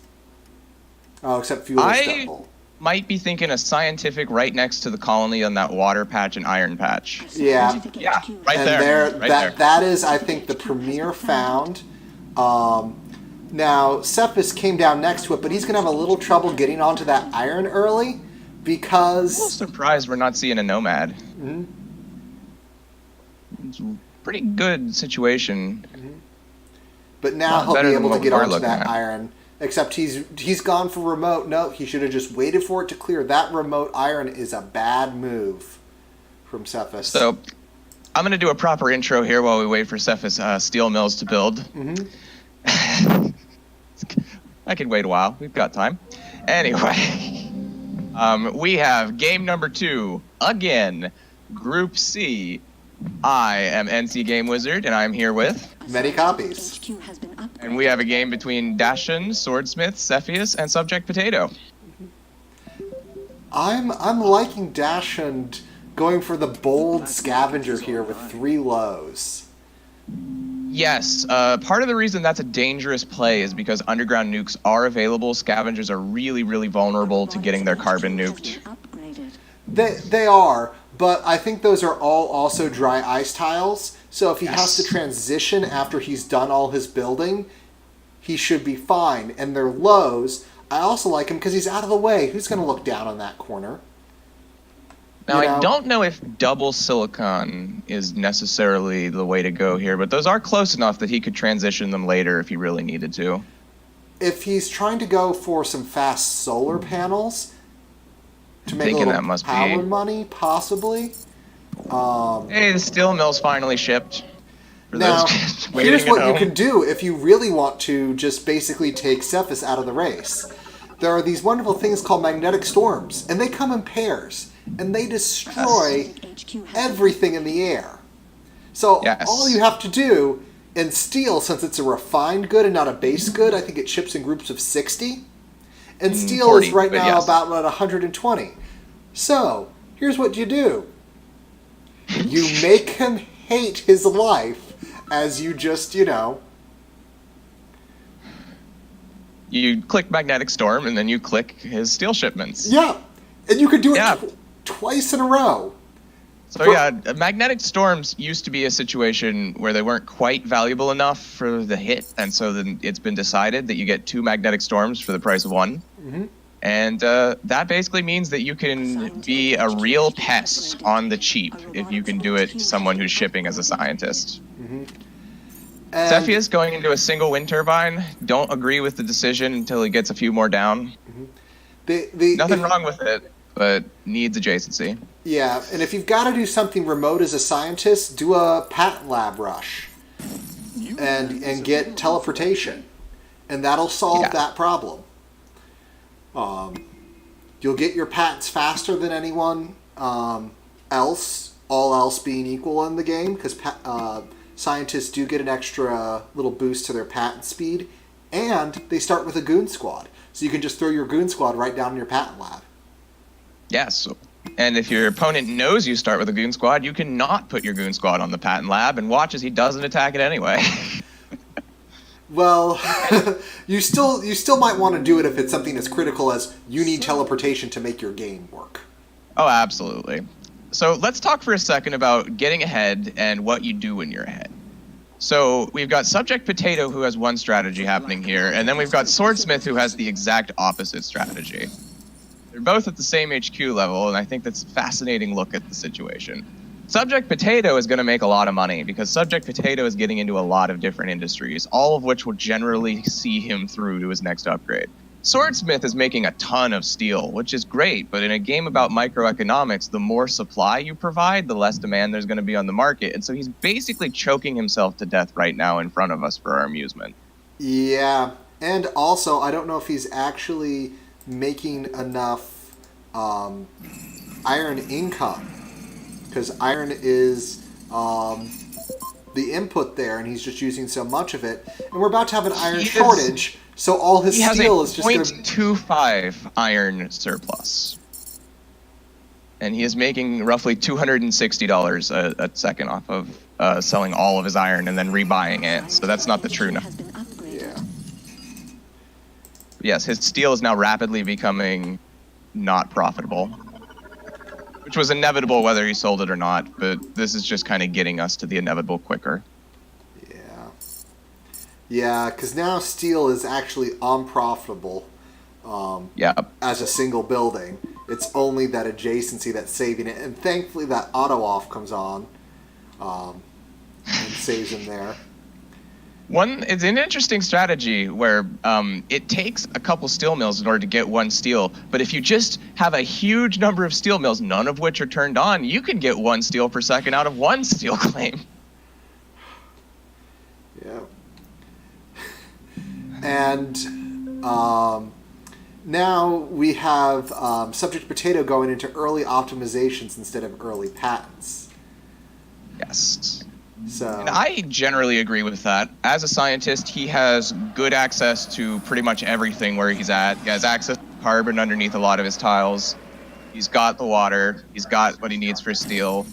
Oh, except fuel is double. Might be thinking a scientific right next to the colony on that water patch and iron patch. Yeah, right and there. That is, I think, the premier found. Now, Cephas came down next to it, but he's going to have a little trouble getting onto that iron early because... I'm a little surprised we're not seeing a nomad. It's a pretty good situation. But now he'll be able to get onto that at. iron. Except he's gone for remote. No, he should have just waited for it to clear. That remote iron is a bad move from Cephas. So, I'm going to do a proper intro here while we wait for Cephas steel mills to build. I can wait a while. We've got time. Anyway, we have game number 2, again, Group C. I am NC Game Wizard, and I'm here with... Many copies. And we have a game between Dashan, Swordsmith, Cepheus, and Subject Potato. I'm liking Dashan going for the bold scavenger here with 3 lows. Yes, part of the reason that's a dangerous play is because underground nukes are available. Scavengers are really, really vulnerable to getting their carbon nuked. They are, but I think those are all also dry ice tiles. So if he has to transition after he's done all his building, he should be fine. And they're lows. I also like him because he's out of the way. Who's going to look down on that corner? Now, I don't know if double silicon is necessarily the way to go here, but those are close enough that he could transition them later if he really needed to. If he's trying to go for some fast solar panels to make a little power money, possibly. Hey, the steel mill's finally shipped. Now, here's what you can do if you really want to just basically take Cephas out of the race. There are these wonderful things called magnetic storms, and they come in pairs, and they destroy everything in the air. So all you have to do, in steel, since it's a refined good and not a base good, I think it ships in groups of 60, and steel 40, is right now about 120. So, here's what you do. You make him hate his life as you just, You click magnetic storm, and then you click his steel shipments. Yeah, and you could do it twice in a row. So magnetic storms used to be a situation where they weren't quite valuable enough for the hit, and so then it's been decided that you get 2 magnetic storms for the price of 1. And that basically means that you can be a real pest on the cheap if you can do it to someone who's shipping as a scientist. Cepheus going into a single wind turbine, don't agree with the decision until he gets a few more down. Nothing wrong with it, but needs adjacency. Yeah, and if you've got to do something remote as a scientist, do a patent lab rush and get teleportation, and that'll solve that problem. You'll get your patents faster than anyone else, all else being equal in the game, because scientists do get an extra little boost to their patent speed, and they start with a goon squad. So you can just throw your goon squad right down in your patent lab. Yes, and if your opponent knows you start with a goon squad, you can not put your goon squad on the patent lab and watch as he doesn't attack it anyway. Well, you still might want to do it if it's something as critical as you need teleportation to make your game work. Oh, absolutely. So let's talk for a second about getting ahead and what you do when you're ahead. So we've got Subject Potato, who has one strategy happening here, and then we've got Swordsmith, who has the exact opposite strategy. They're both at the same HQ level, and I think that's a fascinating look at the situation. Subject Potato is going to make a lot of money because Subject Potato is getting into a lot of different industries, all of which will generally see him through to his next upgrade. Swordsmith is making a ton of steel, which is great, but in a game about microeconomics, the more supply you provide, the less demand there's going to be on the market. And so he's basically choking himself to death right now in front of us for our amusement. Yeah, and also, I don't know if he's actually making enough iron income, because iron is the input there, and he's just using so much of it. And we're about to have an iron shortage. So all his steel is just going to... He has a 0.25 iron surplus. And he is making roughly $260 a second off of selling all of his iron and then rebuying it. So that's not the true number. Yeah. Yes, his steel is now rapidly becoming not profitable. Which was inevitable whether he sold it or not, but this is just kind of getting us to the inevitable quicker. Yeah, because now steel is actually unprofitable as a single building. It's only that adjacency that's saving it. And thankfully that auto-off comes on and saves him there. It's an interesting strategy where it takes a couple steel mills in order to get one steel. But if you just have a huge number of steel mills, none of which are turned on, you can get 1 steel per second out of 1 steel claim. Yeah. And now we have Subject Potato going into early optimizations instead of early patents. Yes. So, and I generally agree with that. As a scientist, he has good access to pretty much everything where he's at. He has access to carbon underneath a lot of his tiles. He's got the water. He's got what he needs for steel.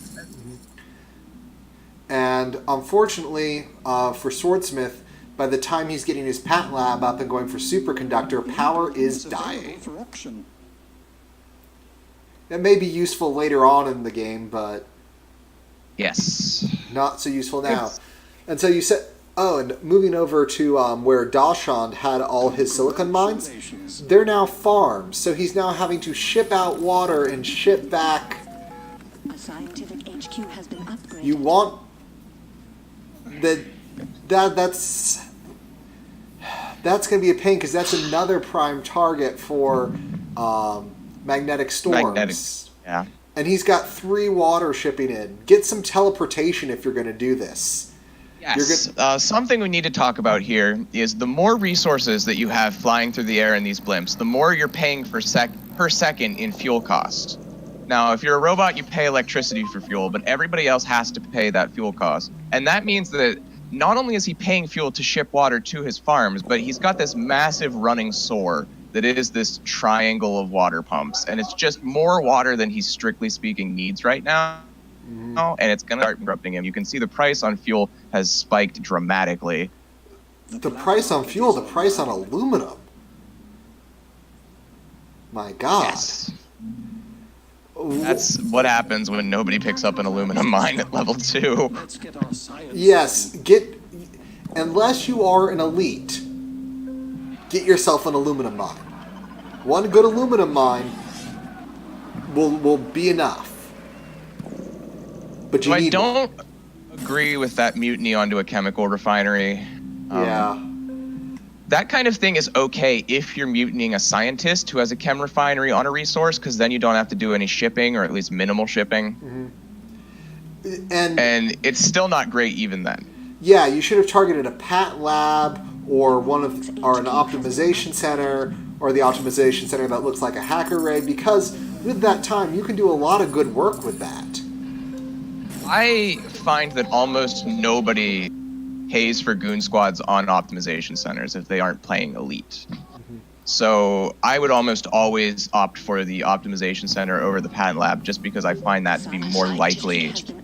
And unfortunately, for Swordsmith, by the time he's getting his patent lab up and going for superconductor, power is dying. It may be useful later on in the game, but yes, not so useful now. And so you said, and moving over to where Dachshund had all his silicon mines, they're now farms. So he's now having to ship out water and ship back. A scientific HQ has been upgraded. You want that's going to be a pain because that's another prime target for magnetic storms. Yeah. And he's got 3 water shipping in. Get some teleportation if you're going to do this. Yes. Something we need to talk about here is the more resources that you have flying through the air in these blimps, the more you're paying per second in fuel cost. Now, if you're a robot, you pay electricity for fuel, but everybody else has to pay that fuel cost. And that means that not only is he paying fuel to ship water to his farms, but he's got this massive running sewer that is this triangle of water pumps. And it's just more water than he strictly speaking needs right now. And it's going to start interrupting him. You can see the price on fuel has spiked dramatically. The price on fuel, the price on aluminum. My God. Yes. That's what happens when nobody picks up an aluminum mine at level 2. Let's get our science. Yes, unless you are an elite, get yourself an aluminum mine. One good aluminum mine will be enough. But I don't agree with that mutiny onto a chemical refinery. Yeah. That kind of thing is okay if you're mutinying a scientist who has a chem refinery on a resource, because then you don't have to do any shipping, or at least minimal shipping. And it's still not great even then. Yeah, you should have targeted a patent lab or an optimization center, or the optimization center that looks like a hacker raid, because with that time you can do a lot of good work with that. I find that almost nobody pays for goon squads on optimization centers if they aren't playing elite. So I would almost always opt for the optimization center over the patent lab, just because I find that to be more likely to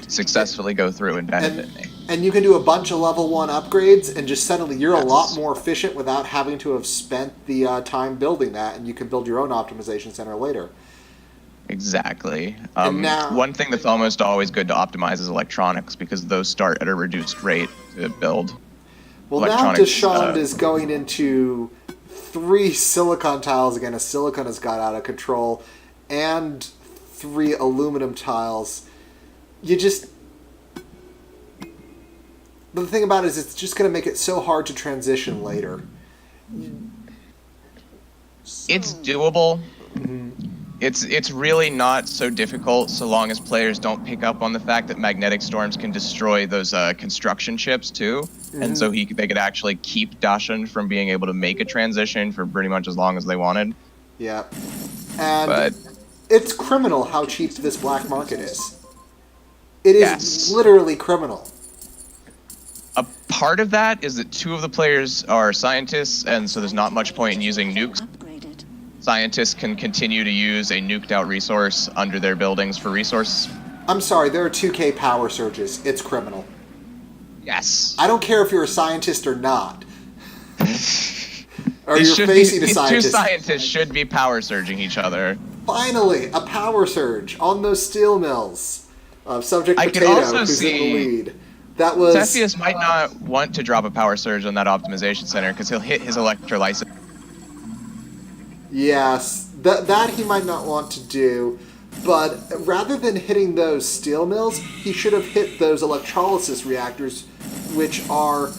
successfully go through and benefit me. And you can do a bunch of level 1 upgrades, and just suddenly you're a lot Yes. more efficient without having to have spent the time building that, and you can build your own optimization center later. Exactly. And now- One thing that's almost always good to optimize is electronics, because those start at a reduced rate to build. Well, now Electronics, Dachshund is going into 3 silicon tiles again, as silicon has got out of control, and 3 aluminum tiles. But the thing about it is it's just going to make it so hard to transition later. It's doable. It's really not so difficult so long as players don't pick up on the fact that magnetic storms can destroy those construction chips too. And so they could actually keep Dashan from being able to make a transition for pretty much as long as they wanted. Yeah. And But it's criminal how cheap this black market is. It is Yes. literally criminal. a part of that is that 2 of the players are scientists, and so there's not much point in using nukes. Upgraded. Scientists can continue to use a nuked out resource under their buildings for resource. I'm sorry, there are 2K power surges. It's criminal. Yes. I don't care if you're a scientist or not. Or These you're should be- facing a these 2 scientist. scientists should be power surging each other. Finally, a power surge on those steel mills. Subject I can Potato, also who's in the see- lead. That was... Cepheus might not want to drop a power surge on that optimization center because he'll hit his electrolysis. Yes, that he might not want to do. But rather than hitting those steel mills, he should have hit those electrolysis reactors, which are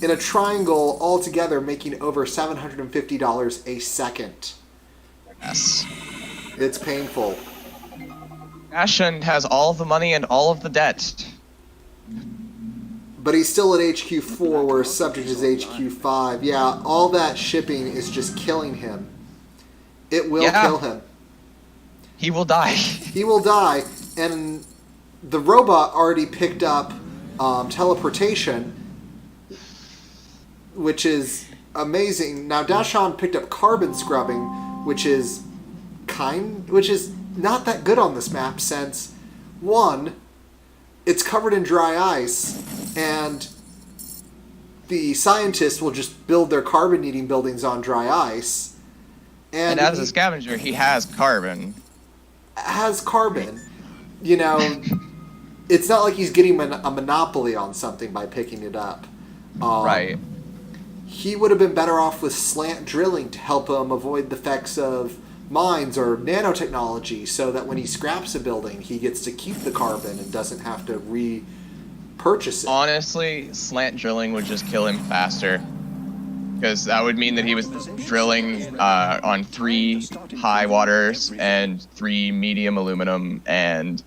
in a triangle altogether making over $750 a second. Yes. It's painful. Ashen has all of the money and all of the debt. But he's still at HQ4, where Subject is HQ5. Yeah, all that shipping is just killing him. It will Yeah. kill him. He will die. He will die, and the robot already picked up teleportation, which is amazing. Now Dashan picked up carbon scrubbing, which is not that good on this map, since 1, it's covered in dry ice, and the scientists will just build their carbon-eating buildings on dry ice. And as a scavenger, he has carbon. Has carbon. You know, it's not like he's getting a monopoly on something by picking it up. Right. He would have been better off with slant drilling to help him avoid the effects of mines or nanotechnology, so that when he scraps a building, he gets to keep the carbon and doesn't have to repurchase it. Honestly, slant drilling would just kill him faster. Because that would mean that he was drilling on 3 high waters and 3 medium aluminum, and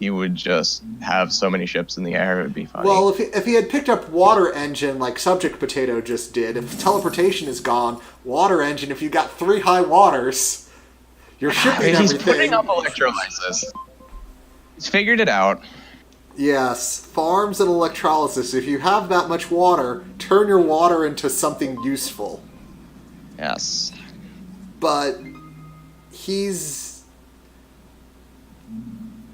he would just have so many ships in the air. It would be funny. Well, if he had picked up water engine like Subject Potato just did, if teleportation is gone, water engine, if you got 3 high waters, you're shipping He's everything. putting up electrolysis. He's figured it out. Yes, farms and electrolysis. If you have that much water, turn your water into something useful. Yes. But he's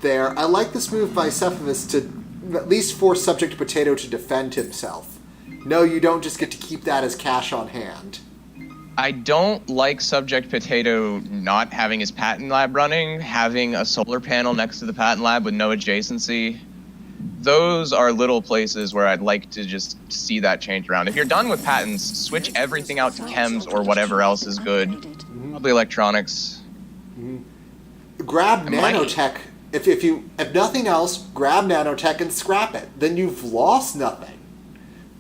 there. I like this move by Cephalus to at least force Subject Potato to defend himself. No, you don't just get to keep that as cash on hand. I don't like Subject Potato not having his patent lab running, having a solar panel next to the patent lab with no adjacency. Those are little places where I'd like to just see that change around. If you're done with patents, switch everything out to chems or whatever else is good. Probably electronics. Grab Am I- nanotech. If nothing else, grab nanotech and scrap it. Then you've lost nothing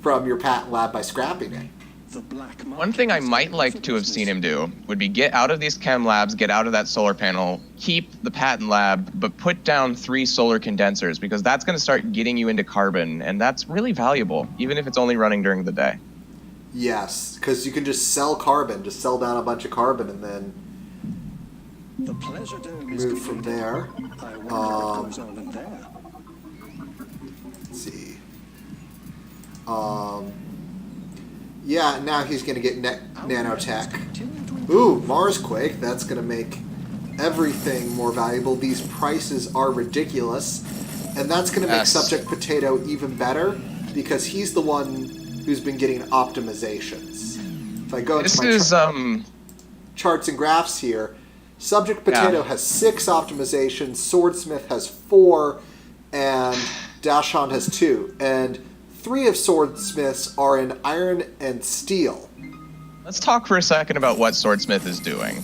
from your patent lab by scrapping it. The black One thing I might like to have seen him do would be get out of these chem labs, get out of that solar panel, keep the patent lab, but put down 3 solar condensers, because that's going to start getting you into carbon, and that's really valuable, even if it's only running during the day. Yes, because you can just sell carbon, just sell down a bunch of carbon, and then The pleasure dome is move from completed. there. I wonder what goes on in there. Let's see. Yeah, now he's going to get nanotech. Continue to improve. Ooh, Marsquake. That's going to make everything more valuable. These prices are ridiculous. And that's going to make Yes. Subject Potato even better because he's the one who's been getting optimizations. If I go into This my is charts and graphs here, Subject Potato Yeah. has 6 optimizations, Swordsmith has 4, and Dashon has 2. And 3 of Swordsmiths are in iron and steel. Let's talk for a second about what Swordsmith is doing.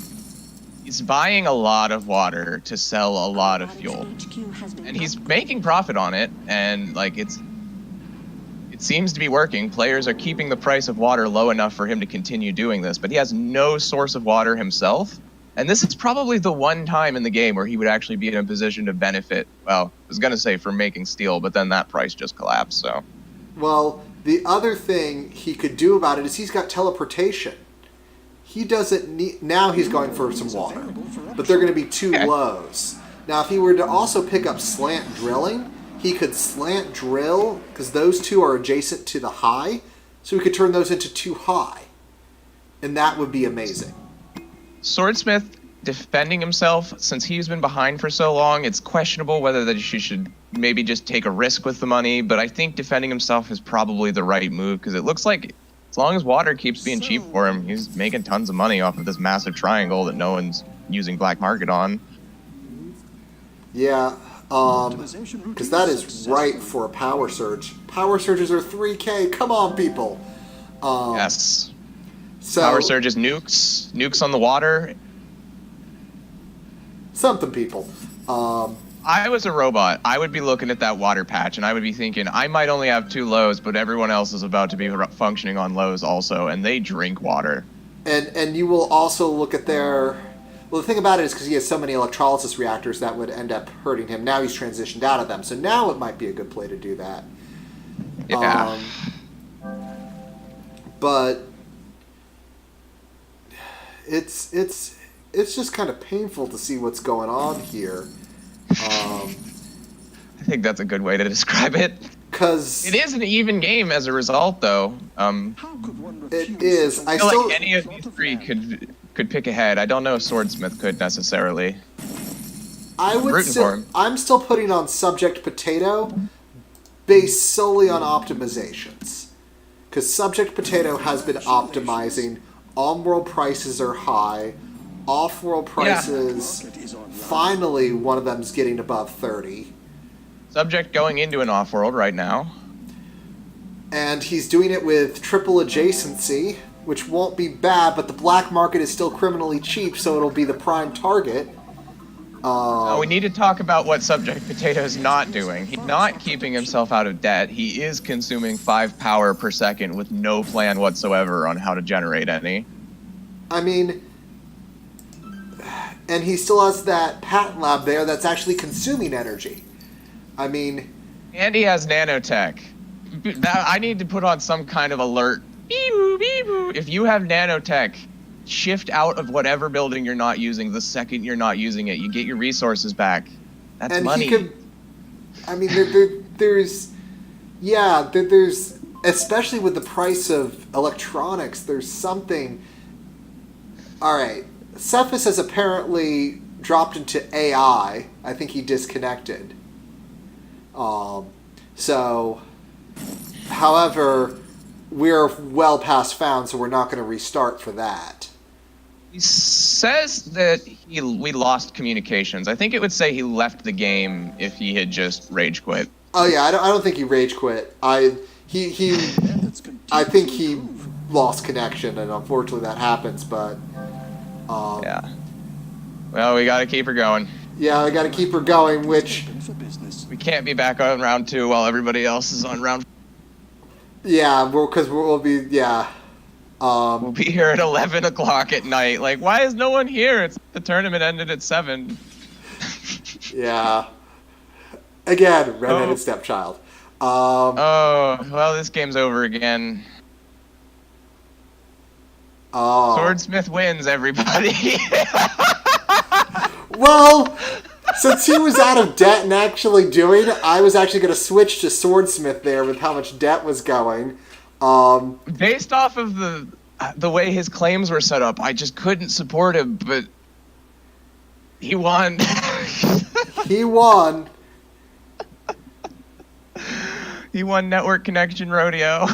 He's buying a lot of water to sell a lot of fuel. HQ has been And he's upgraded. making profit on it, and it seems to be working. Players are keeping the price of water low enough for him to continue doing this, but he has no source of water himself. And this is probably the one time in the game where he would actually be in a position to benefit. Well, I was going to say from making steel, but then that price just collapsed, so. Well, the other thing he could do about it is he's got teleportation. He doesn't need... Now he's going for some water. But they're going to be 2 Okay. lows. Now, if he were to also pick up slant drilling, he could slant drill, because those 2 are adjacent to the high, so he could turn those into 2 high. And that would be amazing. Swordsmith defending himself, since he's been behind for so long, it's questionable whether that she should maybe just take a risk with the money, but I think defending himself is probably the right move, because it looks like as long as water keeps being cheap for him, he's making tons of money off of this massive triangle that no one's using black market on. Yeah, because that is right for a power surge. Power surges are 3K. Come on, people. Yes. So, Power surges, nukes on the water. something, people. I was a robot. I would be looking at that water patch and I would be thinking, I might only have 2 lows, but everyone else is about to be functioning on lows also, and they drink water. And you will also look at their... Well, the thing about it is because he has so many electrolysis reactors that would end up hurting him. Now he's transitioned out of them, so now it might be a good play to do that. Yeah. But it's just kind of painful to see what's going on here. I think that's a good way to describe it. Because It is an even game as a result, though. How could one it refuse is. such I I feel still... like any of these 3 could pick ahead. I don't know if Swordsmith could necessarily. I would rooting say for him. I'm still putting on Subject Potato based solely on optimizations. Because Subject Potato has been optimizing. On-world prices are high. Off-world prices, finally one of them's getting above 30. Subject going into an off-world right now. And he's doing it with triple adjacency, which won't be bad, but the black market is still criminally cheap, so it'll be the prime target. We need to talk about what Subject Potato is not doing. He's not keeping himself out of debt. He is consuming 5 power per second with no plan whatsoever on how to generate any. I mean, and he still has that patent lab there that's actually consuming energy. I mean, And he has nanotech. I need to put on some kind of alert. Beep-boo, beep-boo. If you have nanotech, shift out of whatever building you're not using the second you're not using it. You get your resources back. That's and money. he could. I mean, there's especially with the price of electronics. There's something. All right, Cephas has apparently dropped into AI. I think he disconnected. So, however, we're well past found, so we're not going to restart for that. He says that we lost communications. I think it would say he left the game if he had just rage quit. Oh yeah, I don't think he rage quit. I think he lost connection, and unfortunately that happens. But Yeah. Well, we got to keep her going. yeah, I got to keep her going. Which for business. We can't be back on round 2 while everybody else is on round. yeah, because we'll be We'll be here at 11 o'clock at night. Like, why is no one here? The tournament ended at 7. yeah. Again, redheaded stepchild. Oh, well, this game's over again. Swordsmith wins, everybody. Well, since he was out of debt and actually doing it, I was actually going to switch to Swordsmith there with how much debt was going. Based off of the way his claims were set up, I just couldn't support him, but he won. He won. He won network connection rodeo.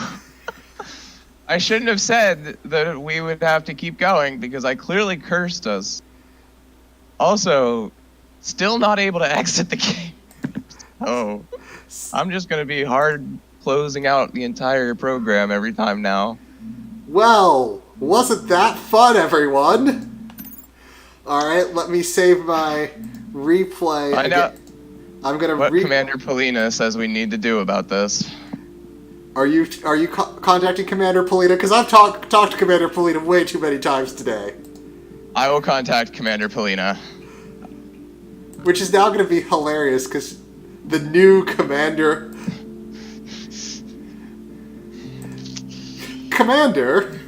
I shouldn't have said that we would have to keep going because I clearly cursed us. Also, still not able to exit the game. So I'm just going to be hard closing out the entire program every time now. Well, wasn't that fun, everyone? Alright, let me save my replay. Find out I'm gonna what Commander Polina says we need to do about this. Are you contacting Commander Polina? Because I've talked to Commander Polina way too many times today. I will contact Commander Polina. Which is now going to be hilarious because the new Commander... Commander...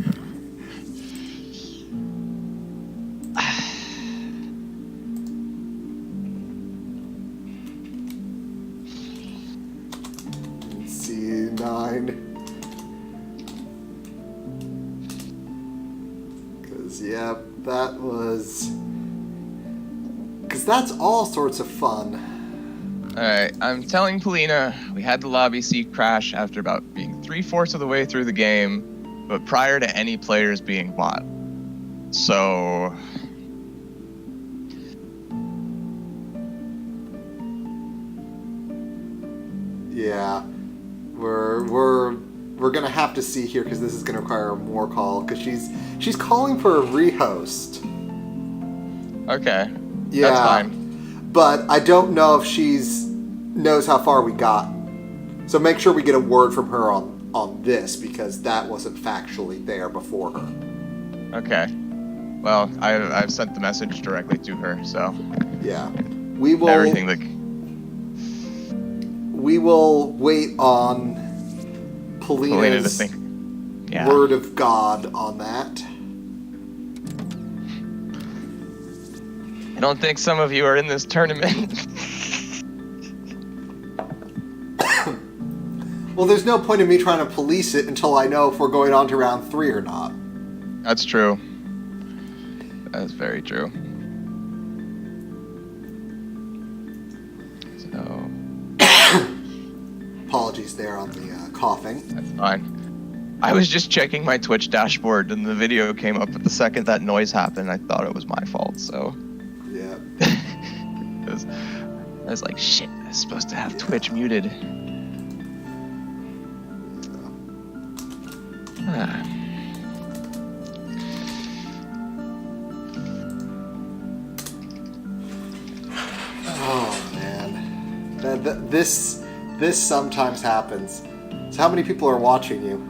C9... Because, yep, that was... Because that's all sorts of fun. Alright, I'm telling Polina we had the lobby seat crash after about being 3/4 of the way through the game, but prior to any players being bought. So... Yeah, we're gonna have to see here because this is gonna require more call because she's calling for a rehost. Okay. Yeah, that's fine. But I don't know if she's knows how far we got. So make sure we get a word from her on this because that wasn't factually there before her. Okay. Well, I've sent the message directly to her, so yeah, we will everything that. We will wait on Polina to Polina's think. Yeah. word of God on that. I don't think some of you are in this tournament. Well, there's no point in me trying to police it until I know if we're going on to round 3 or not. That's true. That's very true. So... Apologies there on the coughing. That's fine. I was just checking my Twitch dashboard and the video came up, but the second that noise happened, I thought it was my fault, so... Yeah. I was like, shit, I was supposed to have Twitch muted. Oh man, this sometimes happens. So how many people are watching you?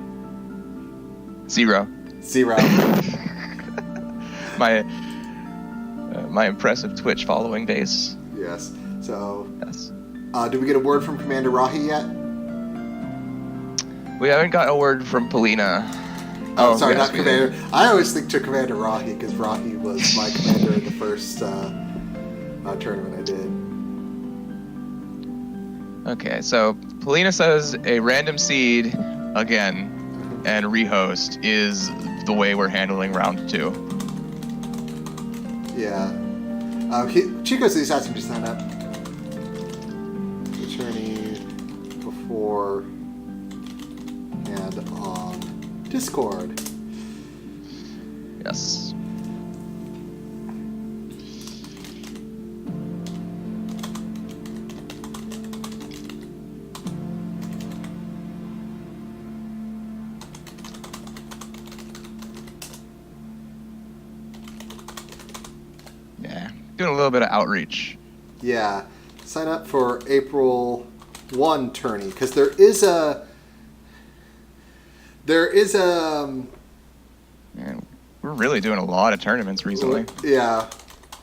0. 0. My impressive Twitch following base. Yes. So. Yes. Did we get a word from Commander Rahi yet? We haven't got a word from Polina. Oh, sorry, yes, not Commander. I always think to Commander Rahi because Rahi was my commander in the first tournament I did. Okay, so Polina says a random seed again and rehost is the way we're handling round 2. Yeah. Chico says he's asking to sign up. Attorney before and on Discord. Yes. Yeah, doing a little bit of outreach. Yeah. Sign up for April 1 tourney because there is a Man, we're really doing a lot of tournaments recently. Yeah.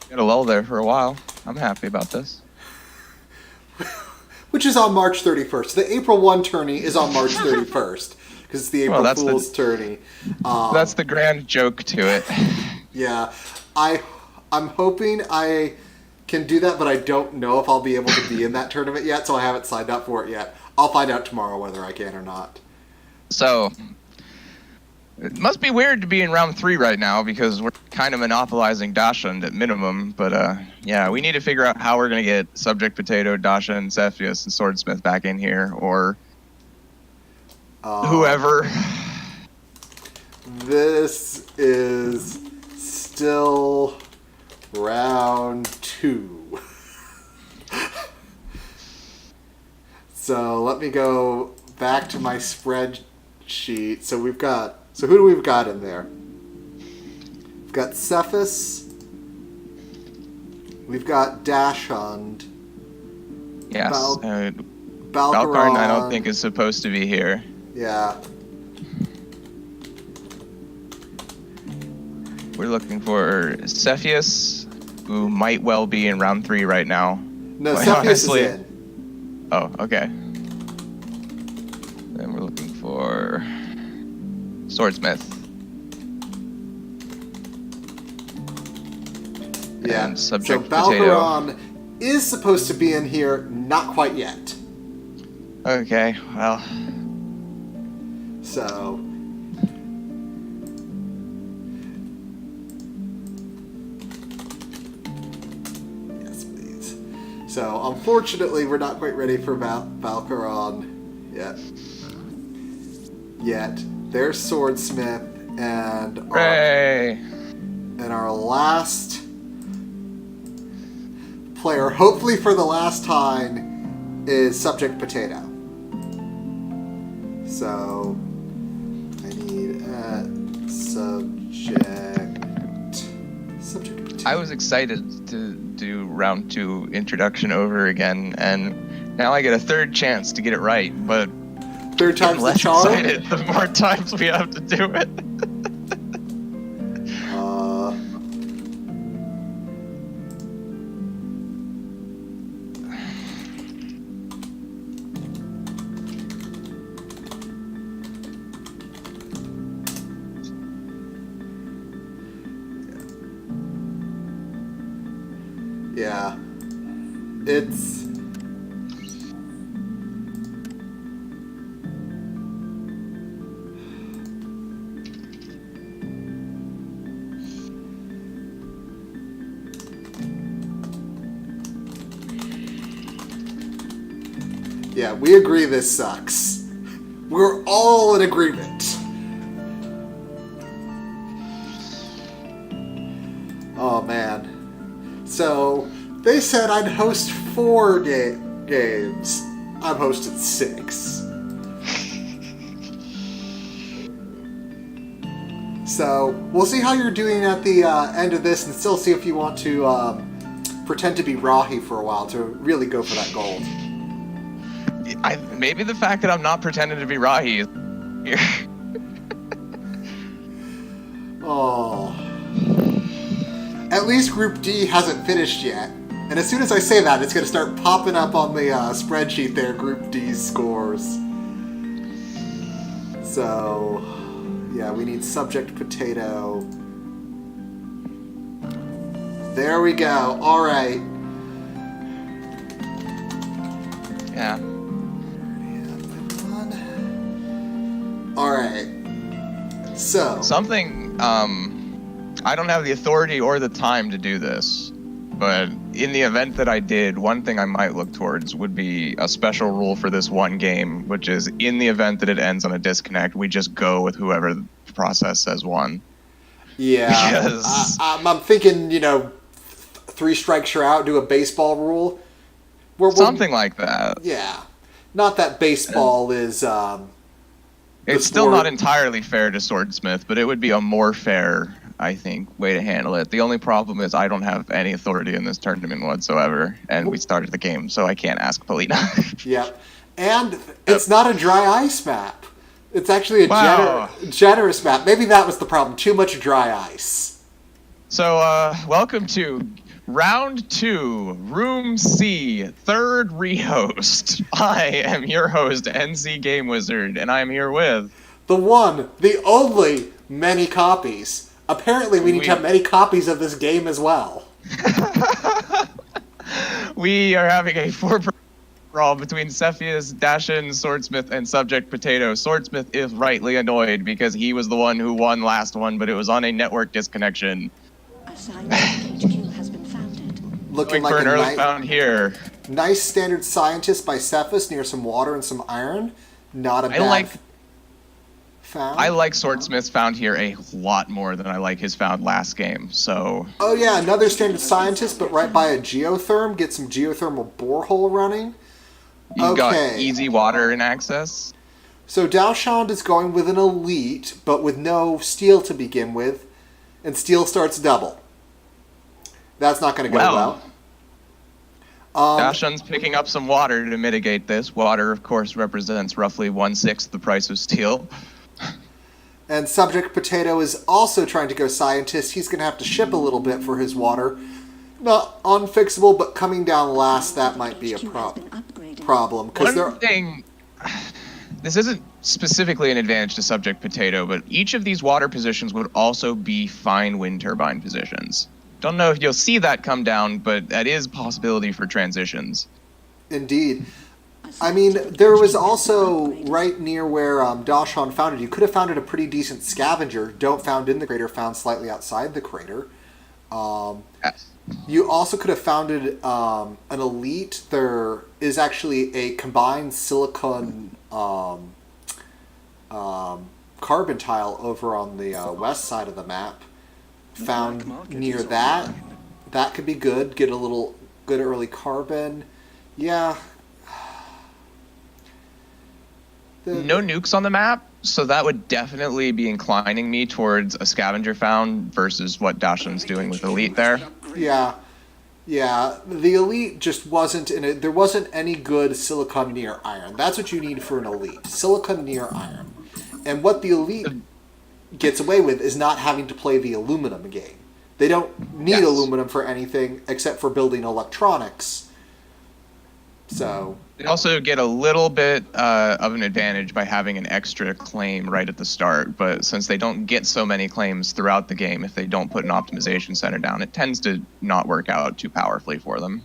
Got a lull there for a while. I'm happy about this. Which is on March 31st. The April 1 tourney is on March 31st because it's the April Fool's tourney. That's the grand joke to it. Yeah. I'm hoping I can do that, but I don't know if I'll be able to be in that tournament yet, so I haven't signed up for it yet. I'll find out tomorrow whether I can or not. So, it must be weird to be in round 3 right now because we're kind of monopolizing Dashund at minimum. But yeah, we need to figure out how we're going to get Subject Potato, Dashund, Cepheus, and Swordsmith back in here, or Whoever. This is still round 2. So let me go back to my spreadsheet. So who do we've got in there? We've got Cephas. We've got Dashund. Yes. Balcarn, Balcarn, I don't think is supposed to be here. Yeah. We're looking for Cepheus, who might well be in round 3 right now. No, Quite Cepheus honestly. is in. Oh, okay. Then we're looking for Swordsmith. Yeah. And So Subject Potato. Balcarn is supposed to be in here, not quite yet. Okay, well, So yes, please. So unfortunately, we're not quite ready for Balcarn yet. There's Swordsmith hooray! and our last player, hopefully for the last time, is Subject Potato. So I need subject potato. I was excited to do round 2 introduction over again, and now I get a third chance to get it right, but Third I'm time's the less charm. excited the more times we have to do it. Yeah. It's... Yeah, we agree this sucks. We're all in agreement. Oh, man. So, they said I'd host 4 games. I've hosted 6. So, we'll see how you're doing at the end of this and still see if you want to pretend to be Rahi for a while to really go for that gold. Maybe the fact that I'm not pretending to be Rahi is here. Oh. At least Group D hasn't finished yet. And as soon as I say that, it's going to start popping up on the spreadsheet there, Group D's scores. So, yeah, we need Subject Potato. There we go. All right. Yeah. All right. So. Something, I don't have the authority or the time to do this, but in the event that I did, one thing I might look towards would be a special rule for this one game, which is in the event that it ends on a disconnect, we just go with whoever the process says won. Yeah. Because... I'm thinking, 3 strikes you're out, do a baseball rule. Something like that. Yeah. Not that baseball is... It's still not entirely fair to Swordsmith, but it would be a more fair, I think, way to handle it. The only problem is I don't have any authority in this tournament whatsoever, and we started the game, so I can't ask Polina. Yep. And it's not a dry ice map. It's actually a Wow. generous map. Maybe that was the problem. Too much dry ice. So, welcome to Round 2, Room C, 3rd rehost. I am your host, NC Game Wizard, and I am here with... The one, the only, many copies. Apparently we need to have many copies of this game as well. We are having a 4-person brawl between Cepheus, Dashin, Swordsmith, and Subject Potato. Swordsmith is rightly annoyed because he was the one who won last one, but it was on a network disconnection. A scientific HQ has been founded. Looking Going for like an a early found here. nice standard scientist by Cephas near some water and some iron. Not a I like found. I like Swordsmith found here a lot more than I like his found last game. So Oh yeah, another standard scientist, but right by a geotherm. Get some geothermal borehole running. you've got Okay. easy water and access. So Dalshond is going with an elite, but with no steel to begin with, and steel starts double. That's not going to go well. Dashun's picking up some water to mitigate this. Water, of course, represents roughly 1/6 the price of steel. And Subject Potato is also trying to go scientist. He's going to have to ship a little bit for his water. Not unfixable, but coming down last, that might be a problem. Because One thing, this isn't specifically an advantage to Subject Potato, but each of these water positions would also be fine wind turbine positions. Don't know if you'll see that come down, but that is a possibility for transitions. Indeed. I mean, there was also right near where Dalshon founded. You could have founded a pretty decent scavenger. Don't found in the crater, found slightly outside the crater. Yes. You also could have founded an elite. There is actually a combined silicon carbon tile over on the west side of the map. Found near that. That could be good. Get a little good early carbon. Yeah. No nukes on the map, so that would definitely be inclining me towards a scavenger found versus what Dashun's doing with Elite there. Yeah. Yeah. The elite just wasn't in it. There wasn't any good silicon near iron. That's what you need for an elite. Silicon near iron. And what the elite gets away with is not having to play the aluminum game. They don't need aluminum for anything except for building electronics. So They also get a little bit of an advantage by having an extra claim right at the start, but since they don't get so many claims throughout the game, if they don't put an optimization center down, it tends to not work out too powerfully for them.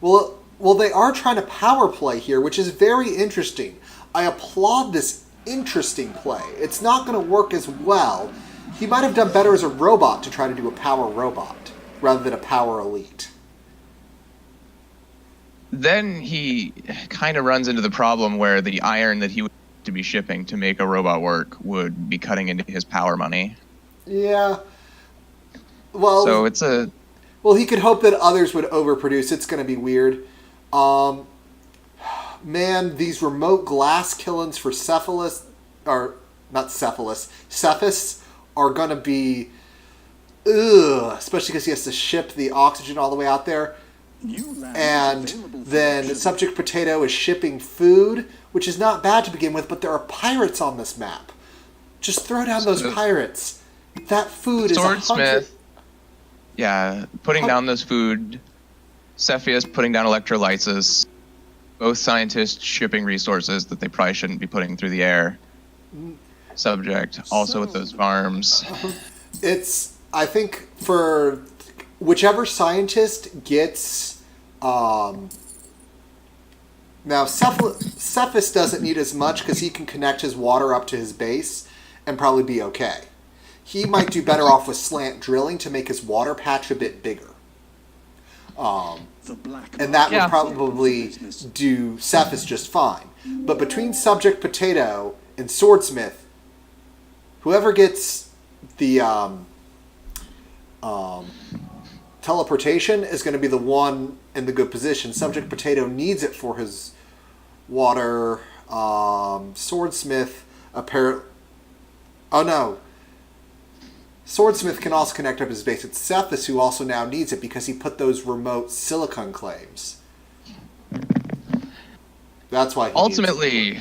Well, they are trying to power play here, which is very interesting. I applaud this interesting play. It's not going to work as well. He might have done better as a robot to try to do a power robot rather than a power elite. Then he kind of runs into the problem where the iron that he would have to be shipping to make a robot work would be cutting into his power money. Yeah. Well, So it's a... Well, he could hope that others would overproduce. It's going to be weird. Man, these remote glass killings for Cephas are going to be, especially because he has to ship the oxygen all the way out there. And then Subject Potato is shipping food, which is not bad to begin with, but there are pirates on this map. Just throw down those pirates. That food is Swordsmith. Yeah, putting down those food. Cepheus putting down electrolysis. Both scientists shipping resources that they probably shouldn't be putting through the air. Subject also with those farms. I think for whichever scientist gets now Cephas doesn't need as much because he can connect his water up to his base and probably be okay. He might do better off with slant drilling to make his water patch a bit bigger. And that would probably do Cephas just fine. But between Subject Potato and Swordsmith, whoever gets the teleportation is going to be the one in the good position. Subject Potato needs it for his water. Swordsmith apparently... Oh no. Swordsmith can also connect up his base. It's Cephas who also now needs it because he put those remote silicon claims. That's why he Ultimately,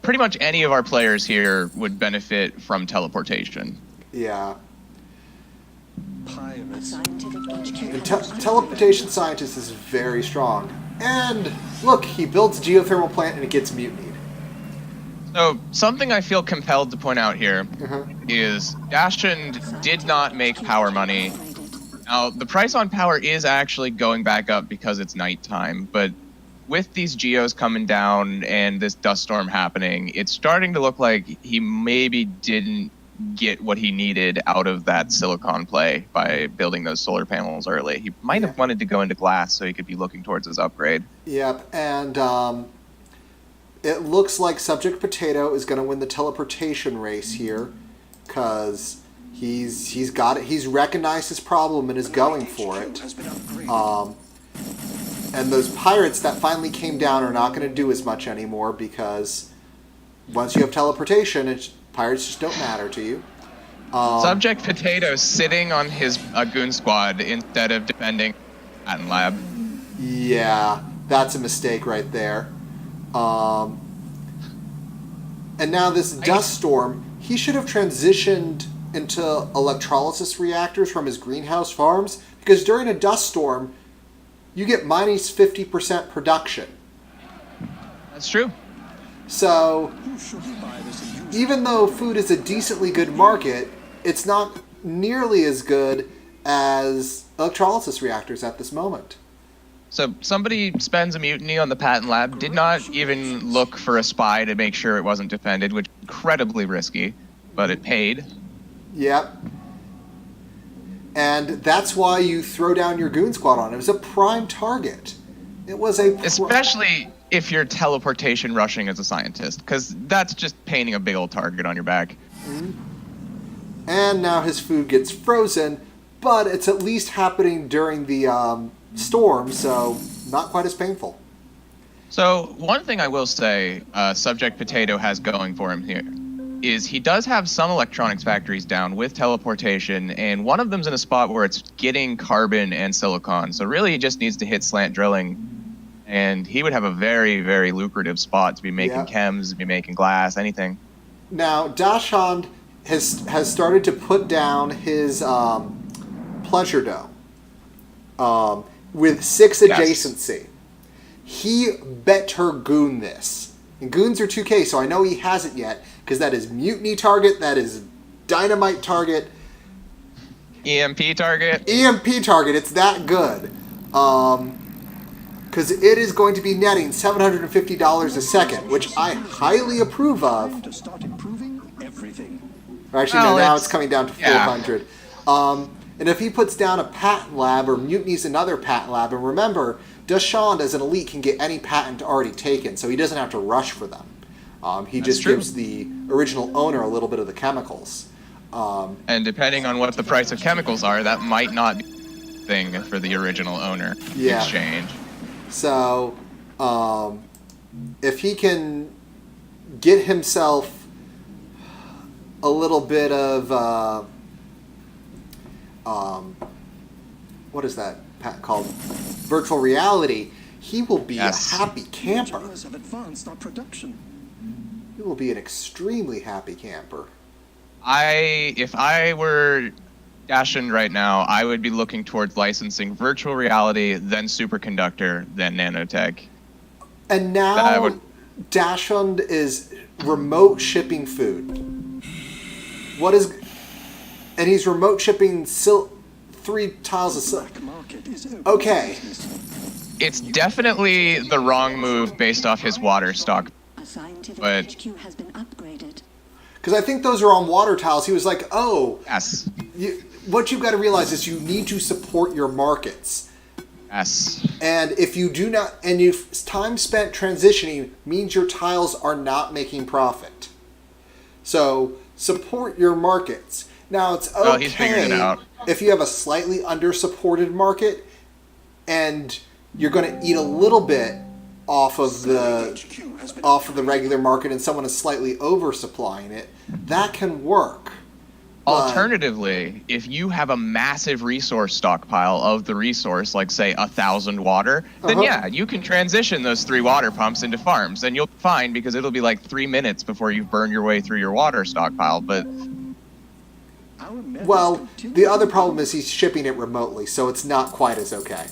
pretty much any of our players here would benefit from teleportation. Yeah. Pirates. And teleportation scientist is very strong. And look, he builds a geothermal plant and it gets mutinied. So, something I feel compelled to point out here is Dashund did not make power money. Now, the price on power is actually going back up because it's nighttime, but with these geos coming down and this dust storm happening, it's starting to look like he maybe didn't get what he needed out of that silicon play by building those solar panels early. He might have wanted to go into glass so he could be looking towards his upgrade. Yep, and it looks like Subject Potato is going to win the teleportation race here, because he's got it. He's recognized his problem and is going for it. And those pirates that finally came down are not going to do as much anymore, because once you have teleportation, pirates just don't matter to you. Subject Potato sitting on his goon squad instead of defending Patent Lab. Yeah, that's a mistake right there. And now this dust storm, he should have transitioned into electrolysis reactors from his greenhouse farms, because during a dust storm, you get minus 50% production. That's true. So, even though food is a decently good market, it's not nearly as good as electrolysis reactors at this moment. So somebody spends a mutiny on the Patent Lab, did not even look for a spy to make sure it wasn't defended, which is incredibly risky, but it paid. Yep. And that's why you throw down your goon squad on it. It was a prime target. It was a... Especially if you're teleportation rushing as a scientist, because that's just painting a big old target on your back. Mm-hmm. And now his food gets frozen, but it's at least happening during the storm, so not quite as painful. So one thing I will say Subject Potato has going for him here is he does have some electronics factories down with teleportation, and one of them's in a spot where it's getting carbon and silicon. So really he just needs to hit slant drilling, and he would have a very, very lucrative spot to be making chems, to be making glass, anything. Now, Dachshund has started to put down his pleasure dome with 6 adjacency. He bet her goon this. And goons are 2K, so I know he hasn't yet, because that is mutiny target, that is dynamite target. EMP target? EMP target, it's that good. Because it is going to be netting $750 a second, which I highly approve of. To start improving everything. Or actually, no, now it's coming down to 400. And if he puts down a patent lab or mutinies another patent lab, and remember, Dachshund as an elite can get any patent already taken, so he doesn't have to rush for them. He just gives the original owner a little bit of the chemicals. And depending on what the price of chemicals are, that might not be a thing for the original owner exchange. So, if he can get himself a little bit of, what is that called? Virtual reality, he will be a happy camper. Have advanced our production. He will be an extremely happy camper. If I were Dachshund right now, I would be looking towards licensing virtual reality, then superconductor, then nanotech. And now Dachshund is remote shipping food. And he's remote shipping 3 tiles of silk. Okay. It's definitely the wrong move based off his water stock. A scientific HQ has been upgraded. Because I think those are on water tiles. He was like, oh. Yes. What you've got to realize is you need to support your markets. Yes. And if you do not, and if time spent transitioning means your tiles are not making profit. So support your markets. Now it's okay well, he's figured it out. If you have a slightly under-supported market and you're going to eat a little bit off of the regular market and someone is slightly oversupplying it, that can work. Alternatively, if you have a massive resource stockpile of the resource, like say 1,000 water, then yeah, you can transition those 3 water pumps into farms, and you'll be fine because it'll be like 3 minutes before you've burned your way through your water stockpile. But well, the other problem is he's shipping it remotely, so it's not quite as okay.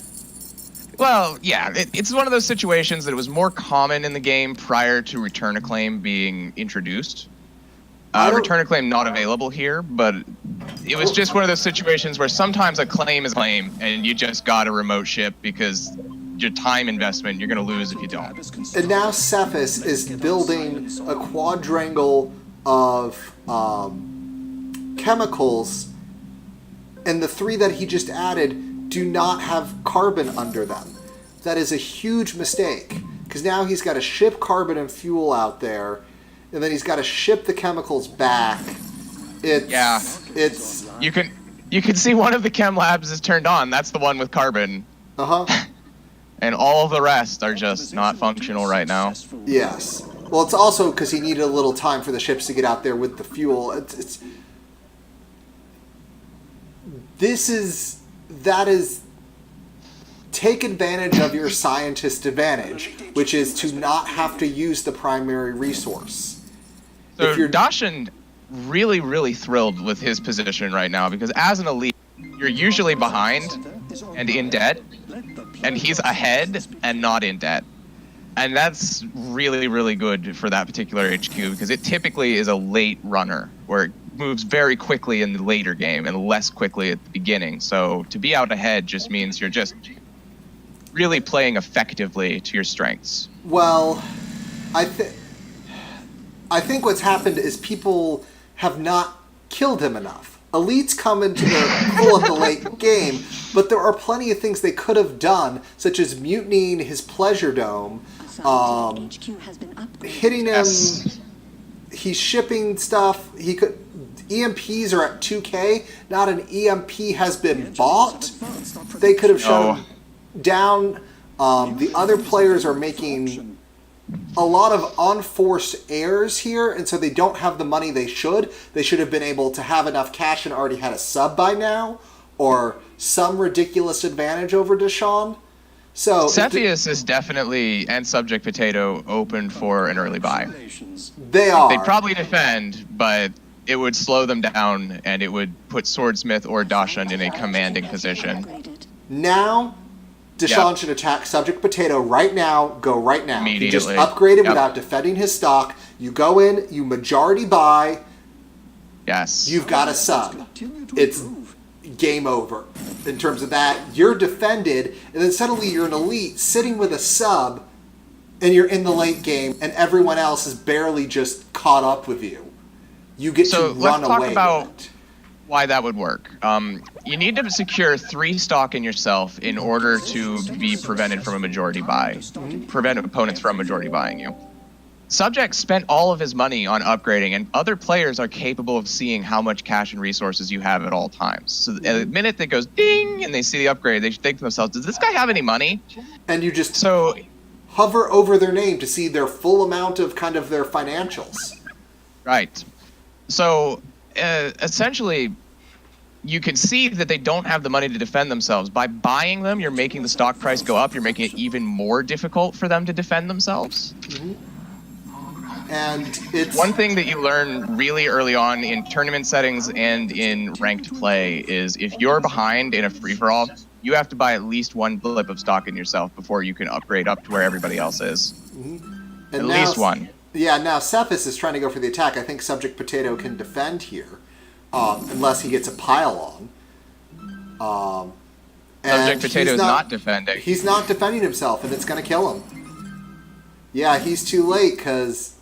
Well, yeah, it's one of those situations that it was more common in the game prior to Return to Claim being introduced. Return to Claim not available here, but it was just one of those situations where sometimes a claim is a claim, and you just got a remote ship because your time investment you're going to lose if you don't. And now Cephas is building a quadrangle of chemicals, and the 3 that he just added do not have carbon under them. That is a huge mistake, because now he's got to ship carbon and fuel out there, and then he's got to ship the chemicals back. It's You can see one of the chem labs is turned on. That's the one with carbon. And all of the rest are just not functional right now. Yes. Well, it's also because he needed a little time for the ships to get out there with the fuel. That is take advantage of your scientist advantage, which is to not have to use the primary resource. So Dashan really, really thrilled with his position right now, because as an elite, you're usually behind and in debt, and he's ahead and not in debt. And that's really, really good for that particular HQ, because it typically is a late runner, where it moves very quickly in the later game and less quickly at the beginning. So to be out ahead just means you're just really playing effectively to your strengths. Well, I think what's happened is people have not killed him enough. Elites come into the pull of the late game, but there are plenty of things they could have done, such as mutinying his pleasure dome, hitting him. He's shipping stuff. He could. EMPs are at 2K. Not an EMP has been bought. They could have shut him down. The other players are making a lot of unforced errors here, and so they don't have the money they should. They should have been able to have enough cash and already had a sub by now, or some ridiculous advantage over Deshawn. So Cepheus is definitely, and Subject Potato, open for an early buy. They are. They'd probably defend, but it would slow them down, and it would put Swordsmith or Dashan in a commanding position. Now, Deshawn should attack Subject Potato right now, go right now. Immediately. He just upgraded without defending his stock. You go in, you majority buy. Yes. You've got a sub. It's game over. In terms of that, you're defended, and then suddenly you're an elite sitting with a sub, and you're in the late game, and everyone else is barely just caught up with you. You get to run away. So let's talk about why that would work. You need to secure 3 stock in yourself in order to be prevented from a majority buy, prevent opponents from majority buying you. Subject spent all of his money on upgrading, and other players are capable of seeing how much cash and resources you have at all times. So the minute that goes ding and they see the upgrade, they think to themselves, does this guy have any money? And you just hover over their name to see their full amount of kind of their financials. Right. So essentially, you can see that they don't have the money to defend themselves. By buying them, you're making the stock price go up. You're making it even more difficult for them to defend themselves. And it's one thing that you learn really early on in tournament settings and in ranked play is if you're behind in a free-for-all, you have to buy at least 1 blip of stock in yourself before you can upgrade up to where everybody else is. At least 1. Yeah, now Cephas is trying to go for the attack. I think Subject Potato can defend here, unless he gets a pile on. Subject Potato is not defending. He's not defending himself, and it's going to kill him. Yeah, he's too late, because...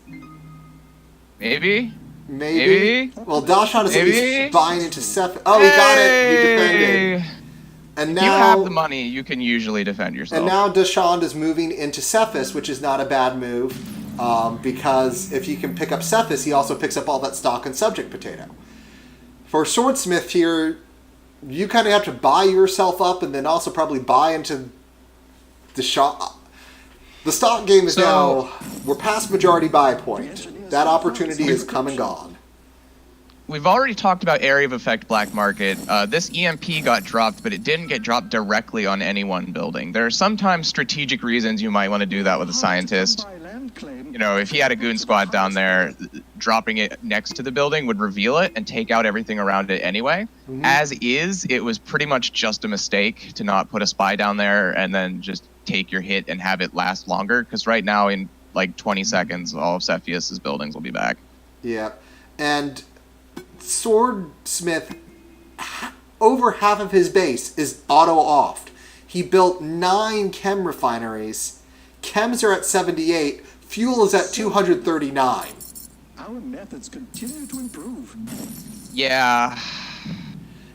Maybe? Well, Dashan is at least buying into Cephas. Oh, he got it! He defended. And now, if you have the money, you can usually defend yourself. And now Deshawn is moving into Cephas, which is not a bad move, because if he can pick up Cephas, he also picks up all that stock in Subject Potato. For Swordsmith here, you kind of have to buy yourself up and then also probably buy into Deshawn. The stock game is now, we're past majority buy point. That opportunity is come and gone. We've already talked about area of effect black market. This EMP got dropped, but it didn't get dropped directly on any one building. There are sometimes strategic reasons you might want to do that with a scientist. You know, if he had a goon squad down there, dropping it next to the building would reveal it and take out everything around it anyway. As is, it was pretty much just a mistake to not put a spy down there and then just take your hit and have it last longer, because right now in like 20 seconds, all of Cepheus's buildings will be back. Yeah, and Swordsmith, over half of his base is auto-offed. He built 9 chem refineries. Chems are at 78. Fuel is at 239. Our methods continue to improve. Yeah.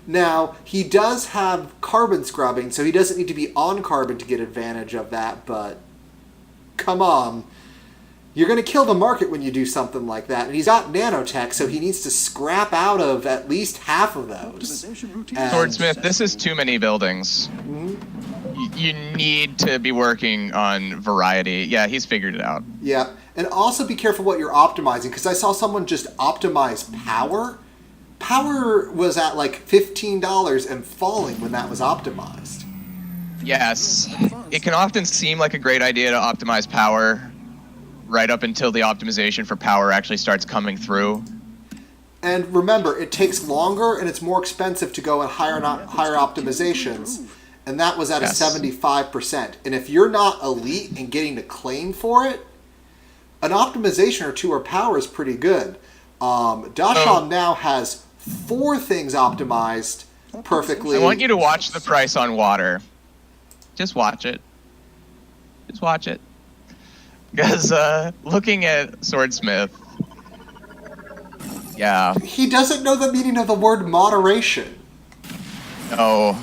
Now, he does have carbon scrubbing, so he doesn't need to be on carbon to get advantage of that, but come on. You're going to kill the market when you do something like that. And he's got nanotech, so he needs to scrap out of at least half of those. And Swordsmith, this is too many buildings. You need to be working on variety. Yeah, he's figured it out. yeah, and also be careful what you're optimizing, because I saw someone just optimize power. Power was at like $15 and falling when that was optimized. Yes, it can often seem like a great idea to optimize power right up until the optimization for power actually starts coming through. And remember, it takes longer and it's more expensive to go in higher optimizations, and that was at a 75%. And if you're not elite and getting to claim for it, an optimization or two or power is pretty good. Dashan now has 4 things optimized perfectly. I want you to watch the price on water. Just watch it. Just watch it. Because looking at Swordsmith, yeah. He doesn't know the meaning of the word moderation. No.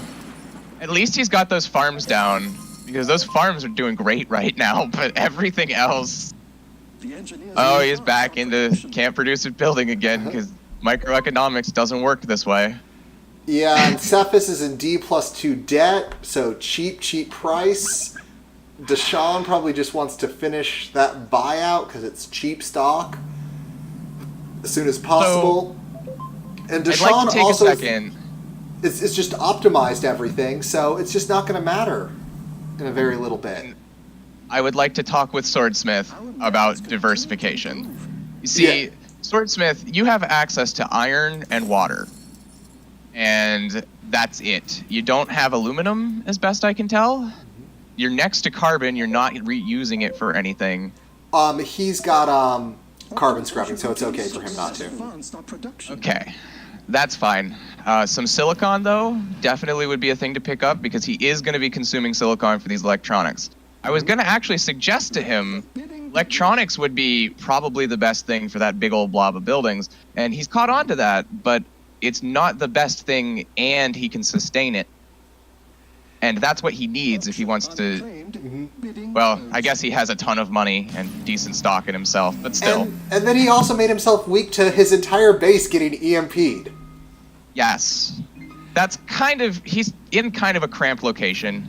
At least he's got those farms down, because those farms are doing great right now, but everything else... Oh, he's back into can't produce a building again, because microeconomics doesn't work this way. Yeah, and Cephas is in D+2 debt, so cheap price. Deshaun probably just wants to finish that buyout because it's cheap stock as soon as possible. And Deshaun I'd like to take also a second. It's just optimized everything, so it's just not going to matter in a very little bit. I would like to talk with Swordsmith about diversification. You see, Swordsmith, you have access to iron and water. And that's it. You don't have aluminum, as best I can tell. You're next to carbon, you're not reusing it for anything. He's got carbon scrubbing, so it's okay for him not to. Okay, that's fine. Some silicon, though, definitely would be a thing to pick up, because he is going to be consuming silicon for these electronics. I was going to actually suggest to him electronics would be probably the best thing for that big old blob of buildings, and he's caught on to that, but it's not the best thing, and he can sustain it. And that's what he needs if he wants to... Well, I guess he has a ton of money and decent stock in himself, but still. And then he also made himself weak to his entire base getting EMP'd. Yes. That's kind of... He's in kind of a cramped location.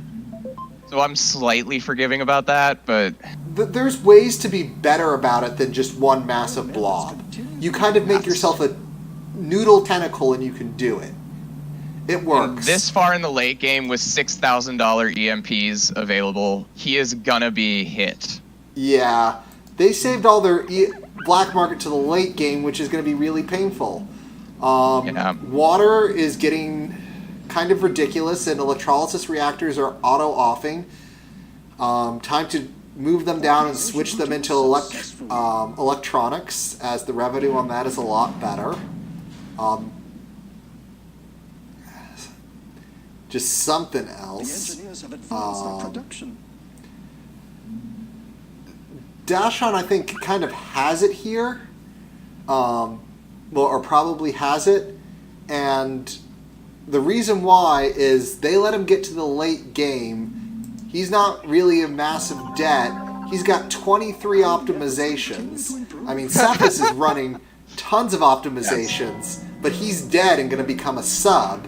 So I'm slightly forgiving about that, but... There's ways to be better about it than just one massive blob. You kind of make yourself a noodle tentacle and you can do it. It works. And this far in the late game with $6,000 EMPs available, he is gonna be hit. Yeah. They saved all their black market to the late game, which is going to be really painful. Water is getting kind of ridiculous, and electrolysis reactors are auto-offing. Time to move them down and switch them into electronics, as the revenue on that is a lot better. Just something else. Dashan, I think, kind of has it here. Or probably has it. And the reason why is they let him get to the late game. He's not really in massive debt. He's got 23 optimizations. I mean, Cephas is running tons of optimizations, but he's dead and going to become a sub.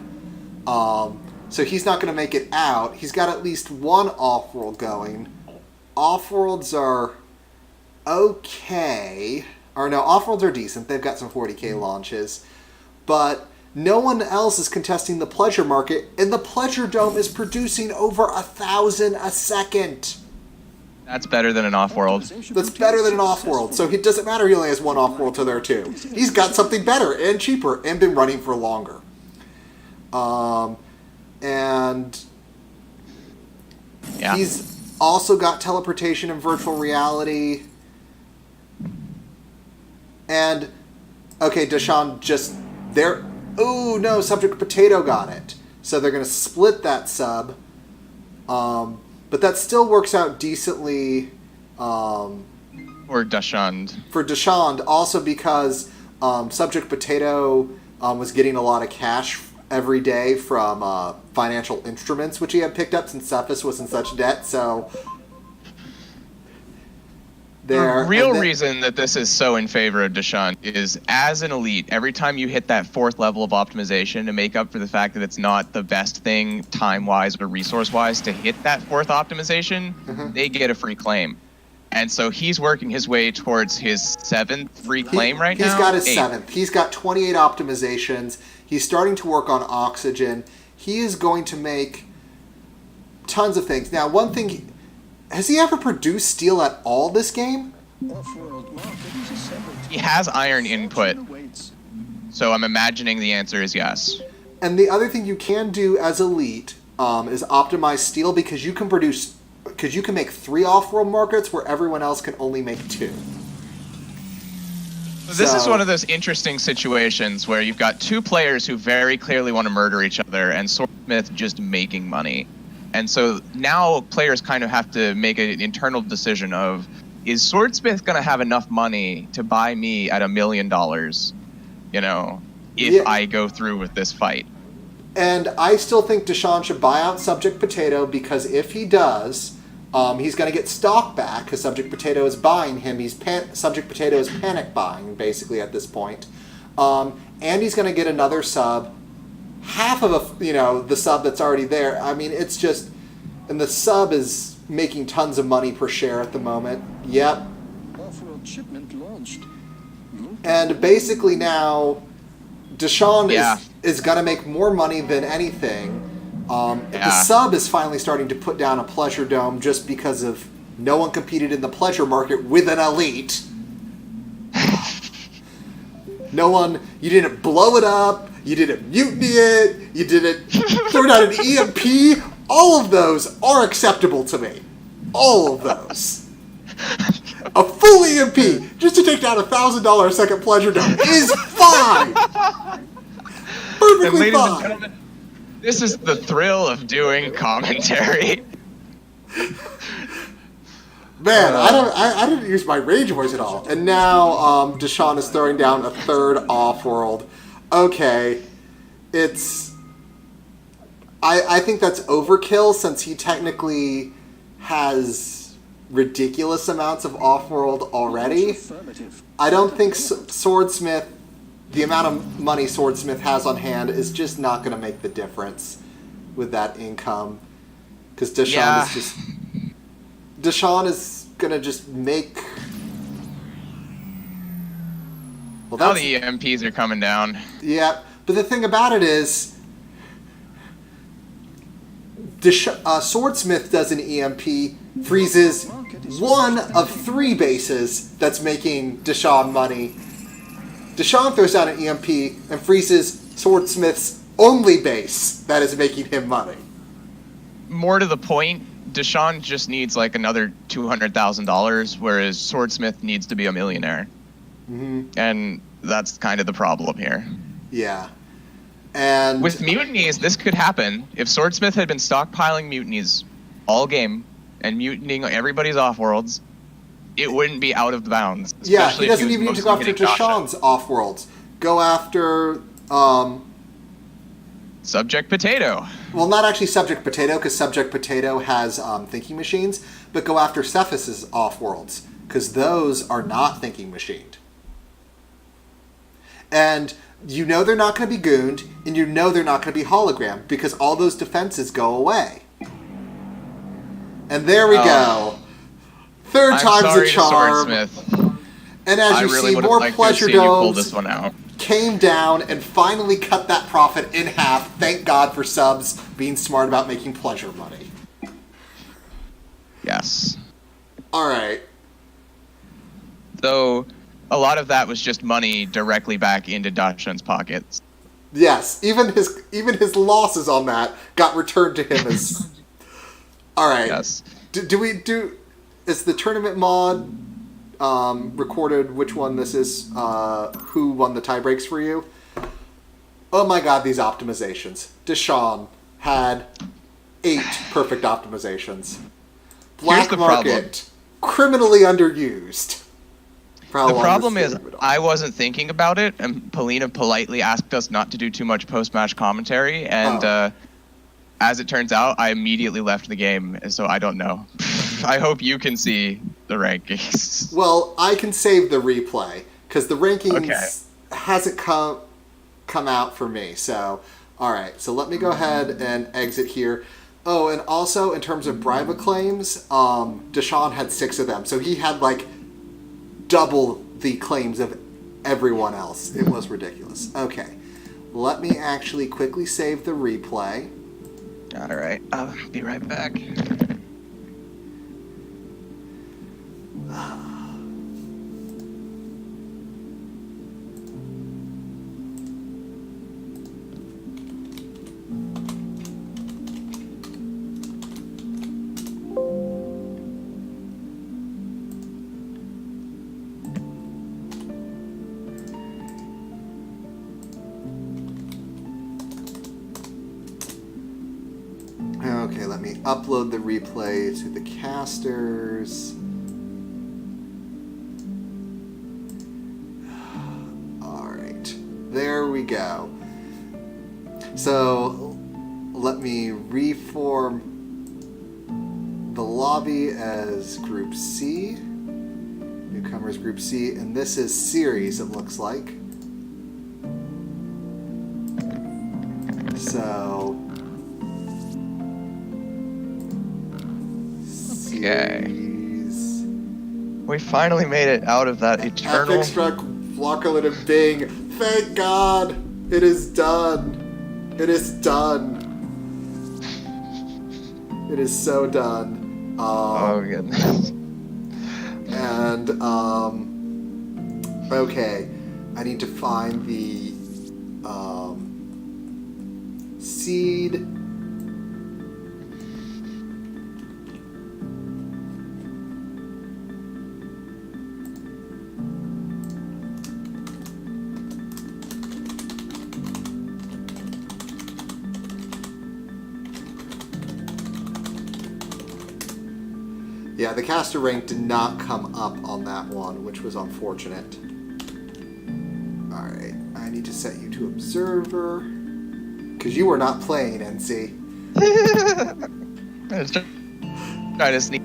So he's not going to make it out. He's got at least one Offworld going. Offworlds are okay. Or no, Offworlds are decent. They've got some 40k launches. But no one else is contesting the Pleasure Market, and the Pleasure Dome is producing over 1,000 a second. That's better than an Offworld. That's better than an Offworld. So it doesn't matter he only has one Offworld to there too. He's got something better and cheaper and been running for longer. And he's also got teleportation and virtual reality. And, okay, Deshaun just... there. Oh, no, Subject Potato got it. So they're going to split that sub. But that still works out decently... or Dashand. For Dashand, also because Subject Potato was getting a lot of cash every day from financial instruments, which he had picked up since Cephas was in such debt, so there. The real reason that this is so in favor of Deshaun is, as an elite, every time you hit that 4th level of optimization to make up for the fact that it's not the best thing time-wise or resource-wise to hit that 4th optimization, they get a free claim. And so he's working his way towards his 7th free claim right now. He's got his 7th. He's got 28 optimizations. He's starting to work on oxygen. He is going to make tons of things. Now, one thing... Has he ever produced steel at all this game? He has iron input. So I'm imagining the answer is yes. And the other thing you can do as elite is optimize steel, because you can make 3 off-world markets where everyone else can only make 2. This is one of those interesting situations where you've got 2 players who very clearly want to murder each other, and Swordsmith just making money. And so now players kind of have to make an internal decision of, is Swordsmith going to have enough money to buy me at $1 million, if I go through with this fight? And I still think Deshaun should buy out Subject Potato, because if he does, he's going to get stock back, because Subject Potato is buying him. Subject Potato is panic buying, basically, at this point. And he's going to get another sub. Half of the sub that's already there. I mean, it's just, and the sub is making tons of money per share at the moment. Yep. Offworld shipment launched. And basically now, Deshaun is going to make more money than anything. The sub is finally starting to put down a pleasure dome, just because of no one competed in the pleasure market with an elite. No one, you didn't blow it up. You didn't mutiny it. You didn't throw down an EMP. All of those are acceptable to me. All of those. A full EMP just to take down $1,000 a second pleasure dome is fine. Perfectly ladies and fine. gentlemen, this is the thrill of doing commentary. Man, I didn't use my rage voice at all. And now Deshaun is throwing down a 3rd off-world. Okay, I think that's overkill, since he technically has ridiculous amounts of off-world already. I don't think Swordsmith, the amount of money Swordsmith has on hand, is just not going to make the difference with that income. Because Deshaun is going to just make... Well, now the EMPs are coming down. Yeah, but the thing about it is, Swordsmith does an EMP, freezes 1 of 3 bases that's making Deshaun money. Deshaun throws down an EMP and freezes Swordsmith's only base that is making him money. More to the point, Deshaun just needs like another $200,000, whereas Swordsmith needs to be a millionaire. Mm-hmm. And that's kind of the problem here. Yeah. And with mutinies, this could happen. If Swordsmith had been stockpiling mutinies all game and mutinying everybody's off-worlds, it wouldn't be out of bounds. Yeah, he doesn't even need to go after Deshaun's off-worlds. Go after... Subject Potato. Well, not actually Subject Potato, because Subject Potato has thinking machines, but go after Cephas's off-worlds, because those are not thinking machined. And you know they're not going to be gooned, and you know they're not going to be hologram, because all those defenses go away. And there we go. 3rd time's a charm. And as you see, more pleasure domes came down and finally cut that profit in half. Thank God for subs being smart about making pleasure money. Yes. All right. So a lot of that was just money directly back into Dashan's pockets. Yes, even his losses on that got returned to him as. All right. Yes. Is the tournament mod recorded which one this is? Who won the tie breaks for you? Oh my God, these optimizations. Deshaun had 8 perfect optimizations. Black market, criminally underused. The problem is, I wasn't thinking about it, and Polina politely asked us not to do too much post-match commentary, and as it turns out, I immediately left the game, so I don't know. I hope you can see the rankings. Well, I can save the replay because the rankings Okay. hasn't come out for me. So, all right. So let me go ahead and exit here. Oh, and also in terms of bribe claims, Deshaun had 6 of them, so he had like double the claims of everyone else. It was ridiculous. Okay, let me actually quickly save the replay. All right, I'll be right back. Okay, let me upload the replay to the casters. Alright, there we go. So, let me reform the lobby as Group C. Newcomers Group C, and this is Series, it looks like. So... Okay. Series. We finally made it out of that eternal. Epic struck Flockerland and Bing. Thank God! It is done. It is done. It is so done. Oh goodness. And okay, I need to find the seed. Yeah, the caster rank did not come up on that one, which was unfortunate. Alright, I need to set you to observer. Because you were not playing, NC. I was trying to sneak.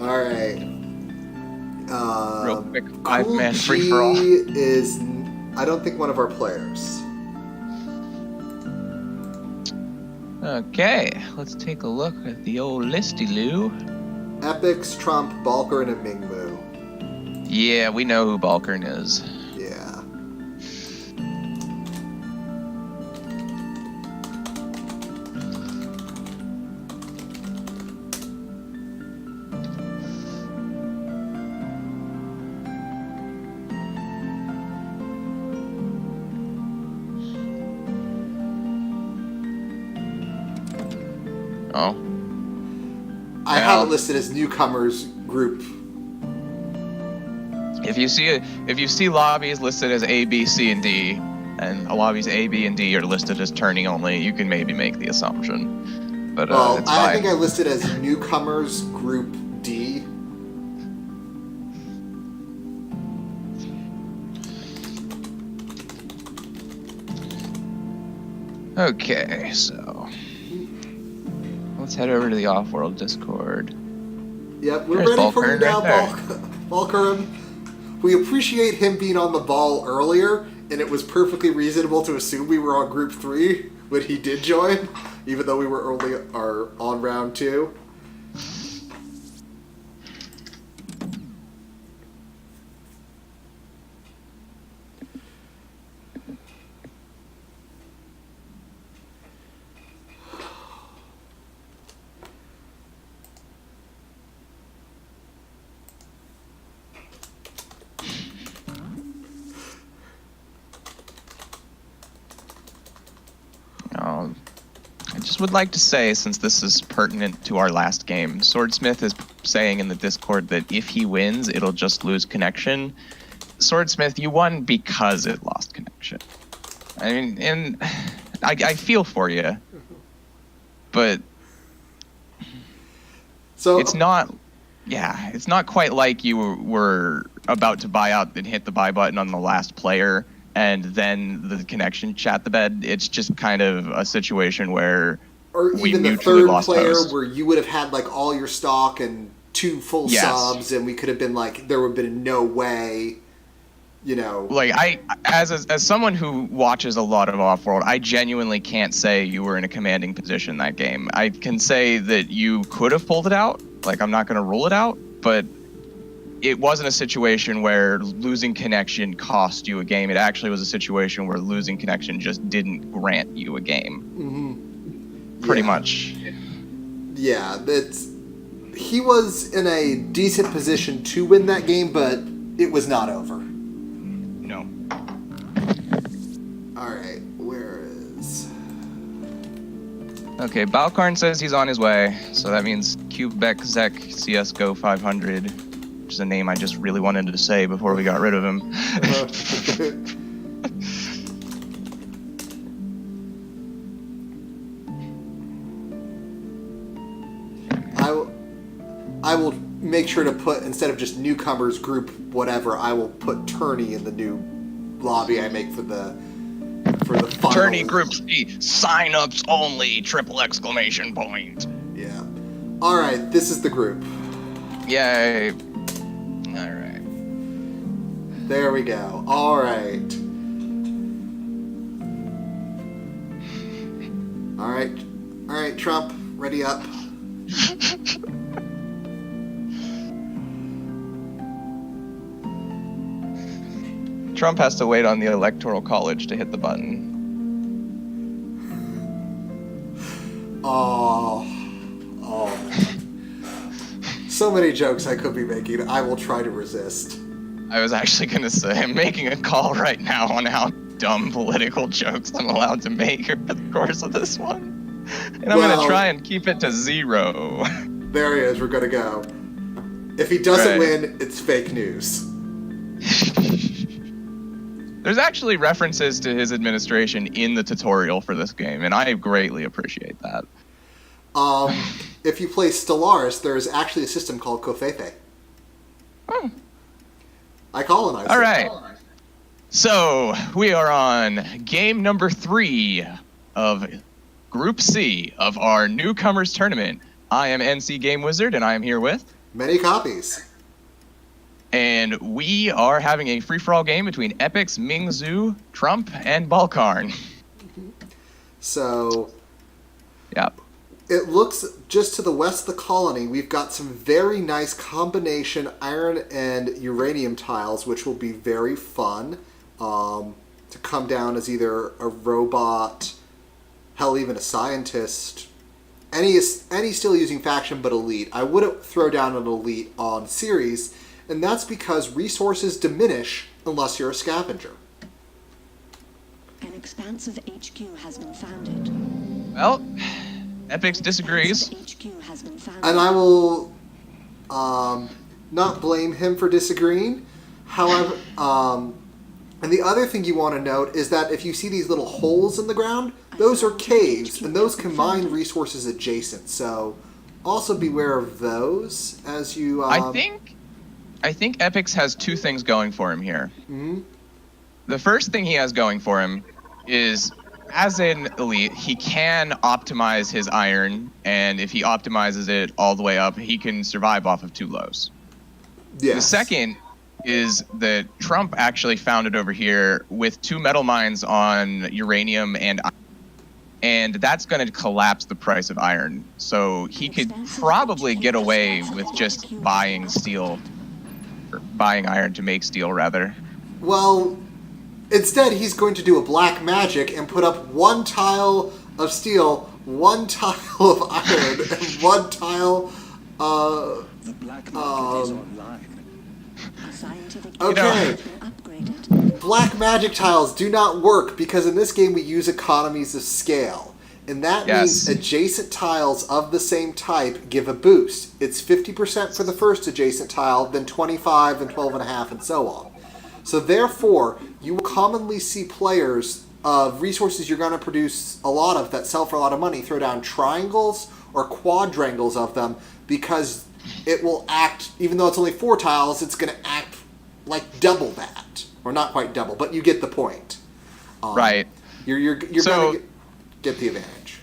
Alright. Real quick, 5-man Cool free for all. G is, I don't think, one of our players. Okay, let's take a look at the old listy-loo. Epics, Trump, Balkern, and Mingmu. Yeah, we know who Balkern is. Yeah. Oh. I have it listed as Newcomers Group. If you see lobbies listed as A, B, C, and D, and lobbies A, B, and D are listed as turning only, you can maybe make the assumption. But Well, it's I fine. think I listed as Newcomers Group D. Okay, so let's head over to the Offworld Discord. Yep, we're There's ready for you Balkern now, right there. Balkern. We appreciate him being on the ball earlier, and it was perfectly reasonable to assume we were on Group 3 when he did join, even though we were only on round 2. I just would like to say, since this is pertinent to our last game, Swordsmith is saying in the Discord that if he wins, it'll just lose connection. Swordsmith, you won because it lost connection. I mean, and I feel for you, but So it's not quite like you were about to buy out and hit the buy button on the last player and then the connection chat the bed. It's just kind of a situation where or we even the mutually third lost player host. where you would have had like all your stock and 2 full Yes. subs, and we could have been like, there would have been no way, you know. Like as someone who watches a lot of Offworld, I genuinely can't say you were in a commanding position that game. I can say that you could have pulled it out. Like, I'm not going to rule it out, but it wasn't a situation where losing connection cost you a game. It actually was a situation where losing connection just didn't grant you a game. Pretty much. Yeah, he was in a decent position to win that game, but it was not over. No. Alright, where is... Okay, Balkarn says he's on his way, so that means Quebec Zek CSGO 500, which is a name I just really wanted to say before we got rid of him. I will make sure to put, instead of just newcomers group whatever, I will put tourney in the new lobby I make for the final. Tourney Group C, sign-ups only, triple exclamation point. Yeah. Alright, this is the group. Yay. Alright. There we go. Alright. Alright, Trump, ready up. Trump has to wait on the Electoral College to hit the button. Oh. So many jokes I could be making. I will try to resist. I was actually going to say, I'm making a call right now on how dumb political jokes I'm allowed to make over the course of this one. And I'm going to try and keep it to 0. There he is. We're going to go. If he doesn't Right. win, it's fake news. There's actually references to his administration in the tutorial for this game, and I greatly appreciate that. If you play Stellaris, there's actually a system called Covfefe. Oh. I colonized All it. right. So, we are on game number 3 of Group C of our Newcomers Tournament. I am NC Game Wizard, and I am here with... Many copies. And we are having a free-for-all game between Epics, Mingzhu, Trump, and Balkarn. So, Yep. it looks just to the west of the colony, we've got some very nice combination iron and uranium tiles, which will be very fun to come down as either a robot, hell, even a scientist. Any still using faction but elite. I wouldn't throw down an elite on series, and that's because resources diminish unless you're a scavenger. An expansive HQ has been founded. Well, Epics disagrees. HQ has been founded. And I will not blame him for disagreeing. However, and the other thing you want to note is that if you see these little holes in the ground, those are caves, and those can mine resources adjacent. So also beware of those as you... I think Epics has 2 things going for him here. Mhm. The first thing he has going for him is, as an elite, he can optimize his iron, and if he optimizes it all the way up, he can survive off of 2 lows. Yes. The second is that Trump actually found it over here with 2 metal mines on uranium and iron. And that's going to collapse the price of iron. So he could probably get away with just buying steel, or buying iron to make steel, rather. Well, instead he's going to do a black magic and put up 1 tile of steel, 1 tile of iron, and 1 tile The black market is online. A scientific Okay. has been upgraded. Black magic tiles do not work because in this game we use economies of scale. And that means Yes. adjacent tiles of the same type give a boost. It's 50% for the first adjacent tile, then 25 and 12.5 and so on. So therefore, you will commonly see players of resources you're going to produce a lot of that sell for a lot of money throw down triangles or quadrangles of them because it will act, even though it's only 4 tiles, it's going to act like double that. Or not quite double, but you get the point. Right. You're So- going to get the advantage.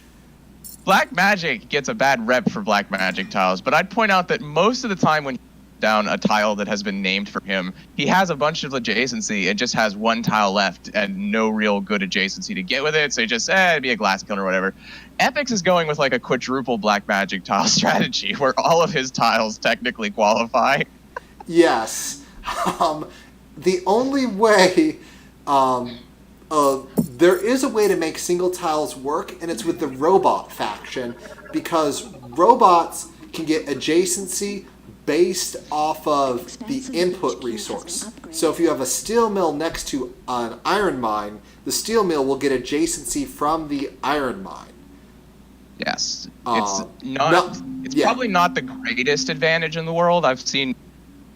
Black Magic gets a bad rep for Black Magic tiles, but I'd point out that most of the time when down a tile that has been named for him, he has a bunch of adjacency and just has one tile left and no real good adjacency to get with it, so he just, it'd be a glass kiln or whatever. Epix is going with like a quadruple Black Magic tile strategy where all of his tiles technically qualify. Yes. The only way... there is a way to make single tiles work, and it's with the robot faction, because robots can get adjacency based off of the input resource. So if you have a steel mill next to an iron mine, the steel mill will get adjacency from the iron mine. Yes. It's probably not the greatest advantage in the world. I've seen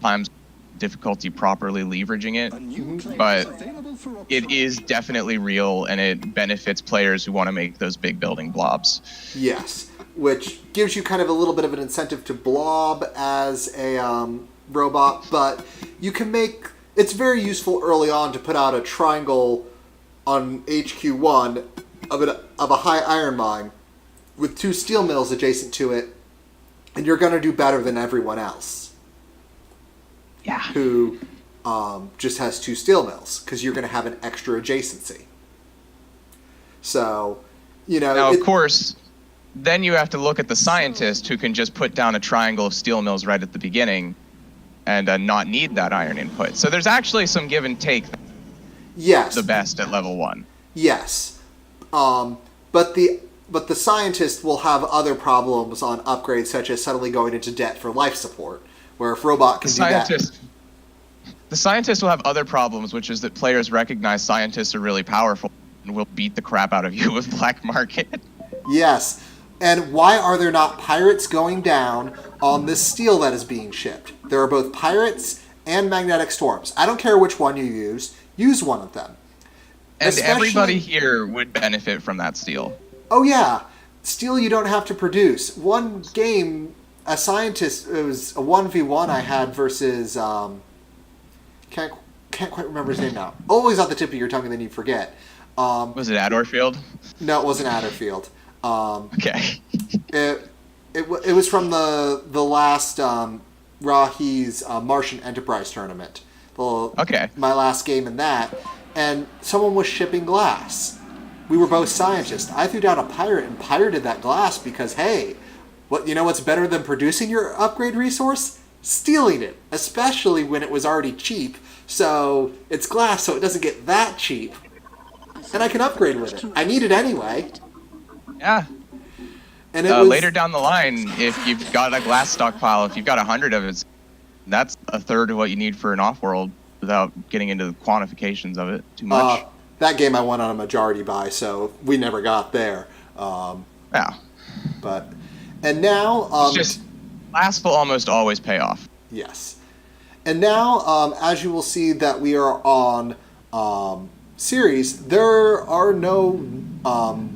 times difficulty properly leveraging it, but it is definitely real, and it benefits players who want to make those big building blobs. Yes, which gives you kind of a little bit of an incentive to blob as a robot, but you can make... It's very useful early on to put out a triangle on HQ1 of a high iron mine with 2 steel mills adjacent to it, and you're going to do better than everyone else. Yeah. Who just has 2 steel mills, because you're going to have an extra adjacency. So, Now, of course, then you have to look at the scientist who can just put down a triangle of steel mills right at the beginning and not need that iron input. So there's actually some give and take. Yes. The best at level 1. Yes. But the scientist will have other problems on upgrades, such as suddenly going into debt for life support, where if robot can do that... The scientist will have other problems, which is that players recognize scientists are really powerful and will beat the crap out of you with black market. Yes. And why are there not pirates going down on this steel that is being shipped? There are both pirates and magnetic storms. I don't care which one you use one of them. And everybody here would benefit from that steel. Oh yeah. Steel you don't have to produce. One game, a scientist, it was a 1v1 I had versus... Can't quite remember his name now. Always on the tip of your tongue and then you forget. Was it Adorfield? No, it wasn't Adorfield. Okay. It was from the last Rahi's Martian Enterprise tournament. Okay. My last game in that. And someone was shipping glass. We were both scientists. I threw down a pirate and pirated that glass because, hey, what's better than producing your upgrade resource? Stealing it, especially when it was already cheap. So it's glass, so it doesn't get that cheap. And I can upgrade with it. I need it anyway. Yeah. And it was... Later down the line, if you've got a glass stockpile, if you've got 100 of it, that's a third of what you need for an Offworld without getting into the quantifications of it too much. That game I won on a majority buy, so we never got there. Yeah. And now... it's just... Glass will almost always pay off. Yes. And now, as you will see that we are on series, there are no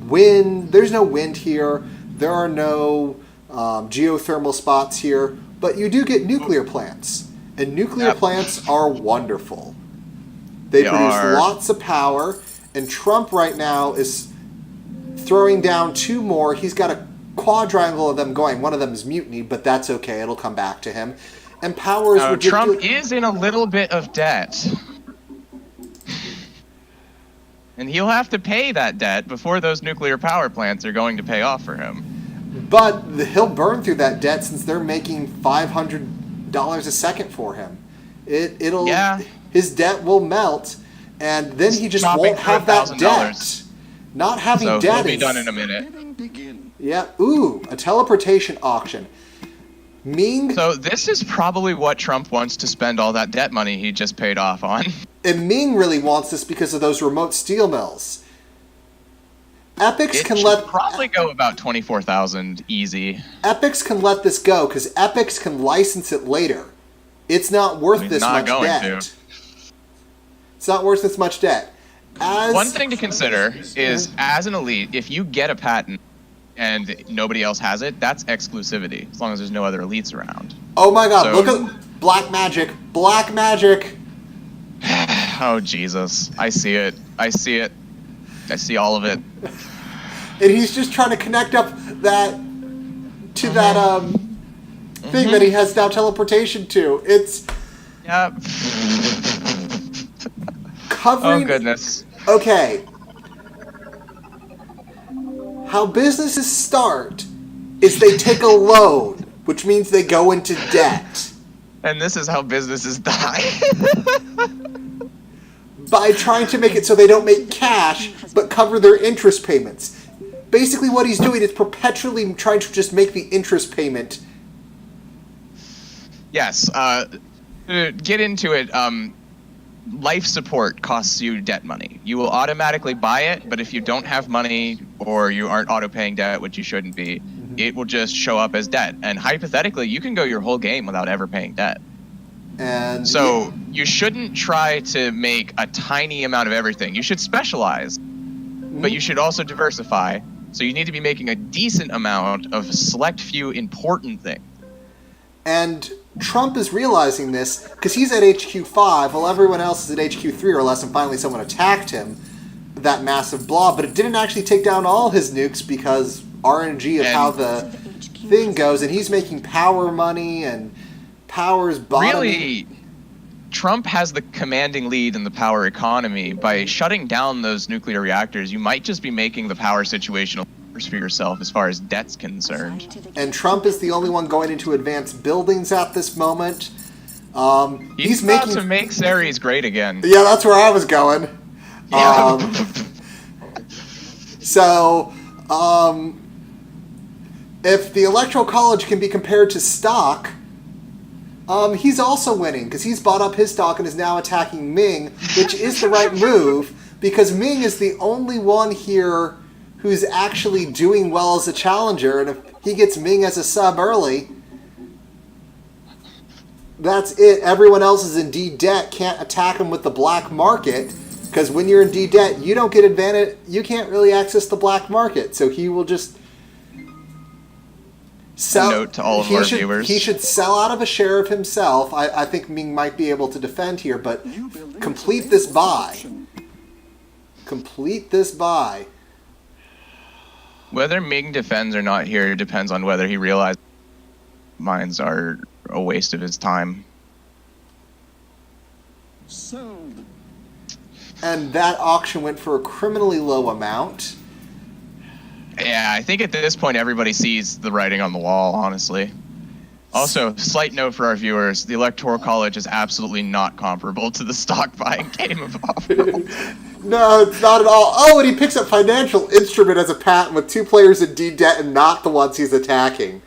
wind. There's no wind here. There are no geothermal spots here. But you do get nuclear plants. And nuclear plants are wonderful. They produce lots of power. And Trump right now is throwing down 2 more. He's got a quadrangle of them going. One of them is mutiny, but that's okay. It'll come back to him. And power is ridiculous. Trump is in a little bit of debt. And he'll have to pay that debt before those nuclear power plants are going to pay off for him. But he'll burn through that debt since they're making $500 a second for him. His debt will melt, and then he just won't have that debt. Not having debt he'll be done in a minute. Yeah. Ooh, a teleportation auction. Ming. So this is probably what Trump wants to spend all that debt money he just paid off on. And Ming really wants this because of those remote steel mills. Epix can probably go about 24,000 easy. Epix can let this go because Epix can license it later. It's not worth this much debt. It's not worth this much debt. One thing to consider is, as an elite, if you get a patent and nobody else has it, that's exclusivity, as long as there's no other elites around. Oh my god, look at Black Magic. Black Magic! Oh, Jesus. I see it. I see all of it. and he's just trying to connect up that to that thing that he has now teleportation to. It's Yep. covering. Oh goodness. Okay. How businesses start is they take a loan, which means they go into debt. And this is how businesses die. By trying to make it so they don't make cash, but cover their interest payments. Basically what he's doing is perpetually trying to just make the interest payment. Yes. Get into it. Life support costs you debt money. You will automatically buy it, but if you don't have money or you aren't auto-paying debt, which you shouldn't be, it will just show up as debt. And hypothetically, you can go your whole game without ever paying debt. And So you shouldn't try to make a tiny amount of everything. You should specialize, but you should also diversify. So you need to be making a decent amount of a select few important things. And Trump is realizing this because he's at HQ 5 while everyone else is at HQ 3 or less, and finally someone attacked him, that massive blob, but it didn't actually take down all his nukes because RNG of how the thing goes, and he's making power money, and power's bottoming. Really, Trump has the commanding lead in the power economy. By shutting down those nuclear reactors, you might just be making the power situation worse for yourself as far as debt's concerned. And Trump is the only one going into advanced buildings at this moment. He's about to make Ceres great again. Yeah, that's where I was going. Yeah. If the Electoral College can be compared to stock, he's also winning because he's bought up his stock and is now attacking Ming, which is the right move because Ming is the only one here who's actually doing well as a challenger, and if he gets Ming as a sub early, that's it. Everyone else is in D debt, can't attack him with the black market, because when you're in D debt, you don't get advantage. You can't really access the black market, so he will just sell. A note to all of our viewers. He should sell out of a share of himself. I think Ming might be able to defend here, but complete this buy. Complete this buy. Whether Ming defends or not here depends on whether he realizes mines are a waste of his time. And that auction went for a criminally low amount. Yeah, I think at this point everybody sees the writing on the wall, honestly. Also, slight note for our viewers, the Electoral College is absolutely not comparable to the stock buying game of Offworld. No, it's not at all. Oh, and he picks up Financial Instrument as a patent with 2 players in D debt and not the ones he's attacking.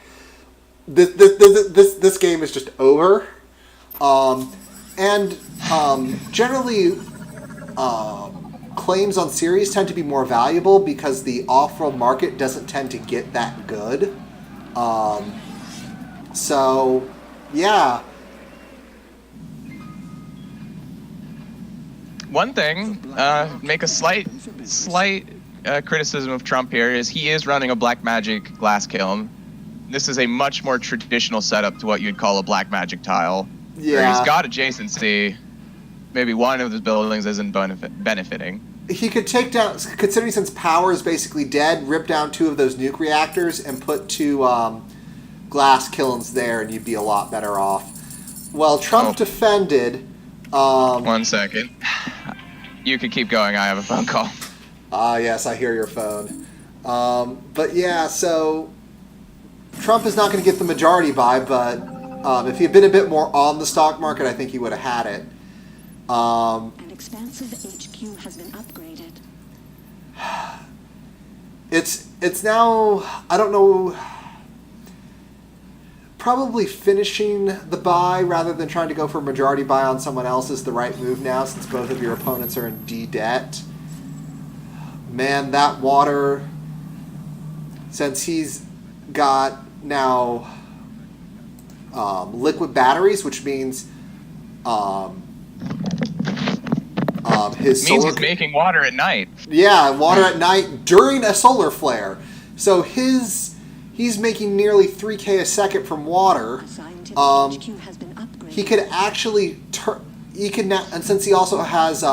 This game is just over. Generally, claims on series tend to be more valuable because the off-world market doesn't tend to get that good. So, yeah. One thing, make a slight criticism of Trump here is he is running a black magic glass kiln. This is a much more traditional setup to what you'd call a black magic tile. Yeah. Where he's got adjacency. Maybe one of his buildings isn't benefiting. He could take down, considering since power is basically dead, rip down 2 of those nuke reactors and put 2 glass kilns there, and you'd be a lot better off. Well, Trump defended. 1 second. You can keep going. I have a phone call. Yes, I hear your phone. But yeah, so Trump is not going to get the majority buy, but if he had been a bit more on the stock market, I think he would have had it. An expansive HQ has been upgraded. It's now, I don't know, probably finishing the buy rather than trying to go for a majority buy on someone else is the right move now, since both of your opponents are in D debt. Man, that water, since he's got now liquid batteries, which means his Means solar he's making water at night. Yeah, water at night during a solar flare. So he's making nearly 3K a second from water. A scientific HQ has been upgraded. He could actually and since he also has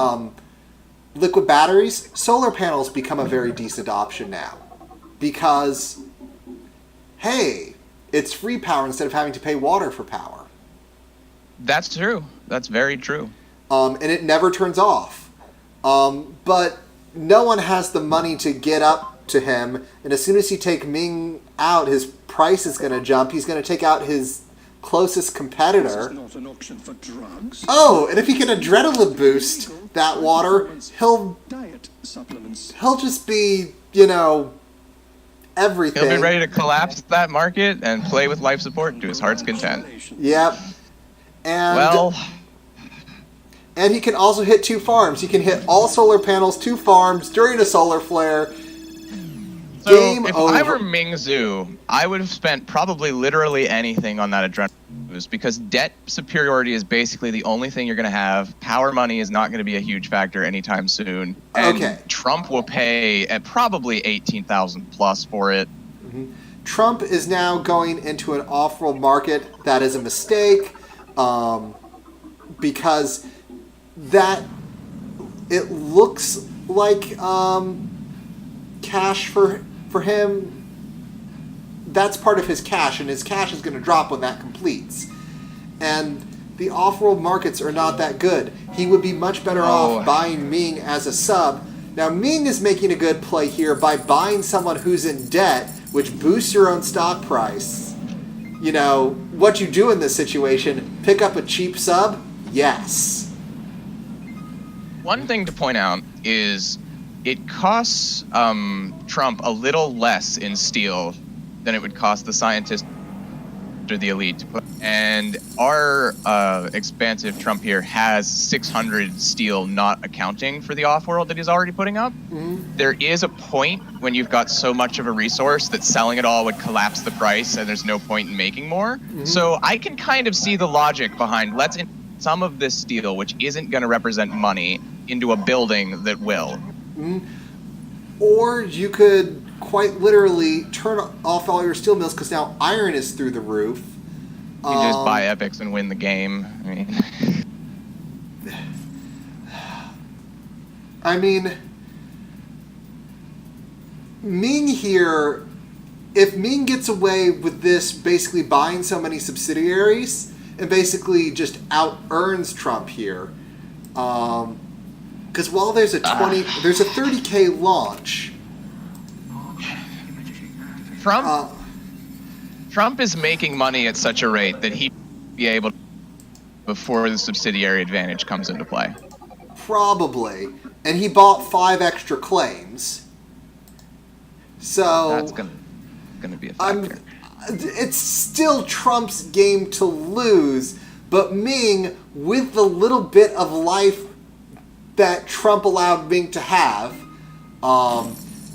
liquid batteries, solar panels become a very decent option now. because, hey, it's free power instead of having to pay water for power. That's true. That's very true. And it never turns off. But no one has the money to get up to him, and as soon as you take Ming out, his price is going to jump. He's going to take out his closest competitor. This is not an auction for drugs. Oh, and if he can adrenaline boost that water, he'll Diet supplements. just be, everything. He'll be ready to collapse that market and play with life support to his heart's content. Yep. And Well, and he can also hit 2 farms. He can hit all solar panels, 2 farms during a solar flare. so Game if over. I were Ming Zhu, I would have spent probably literally anything on that adrenaline boost because debt superiority is basically the only thing you're going to have. Power money is not going to be a huge factor anytime soon. And Okay. Trump will pay at probably 18,000 plus for it. Trump is now going into an off-world market. That is a mistake, because that it looks like cash for him. That's part of his cash, and his cash is going to drop when that completes. And the off-world markets are not that good. He would be much better off buying Ming as a sub. Now, Ming is making a good play here by buying someone who's in debt, which boosts your own stock price. What you do in this situation, pick up a cheap sub? Yes. One thing to point out is it costs Trump a little less in steel than it would cost the scientist or the elite to put. And our expansive Trump here has 600 steel, not accounting for the off-world that he's already putting up. Mm-hmm. There is a point when you've got so much of a resource that selling it all would collapse the price and there's no point in making more. Mm-hmm. So I can kind of see the logic behind let's in some of this steel, which isn't going to represent money, into a building that will. Mm-hmm. Or you could quite literally turn off all your steel mills because now iron is through the roof. You can just buy epics and win the game. I mean, Ming here, if Ming gets away with this basically buying so many subsidiaries and basically just out-earns Trump here, because while there's a 30K launch, Trump is making money at such a rate that he'd be able to before the subsidiary advantage comes into play. probably, and he bought 5 extra claims. So That's gonna be a factor. it's still Trump's game to lose, but Ming, with the little bit of life that Trump allowed Ming to have,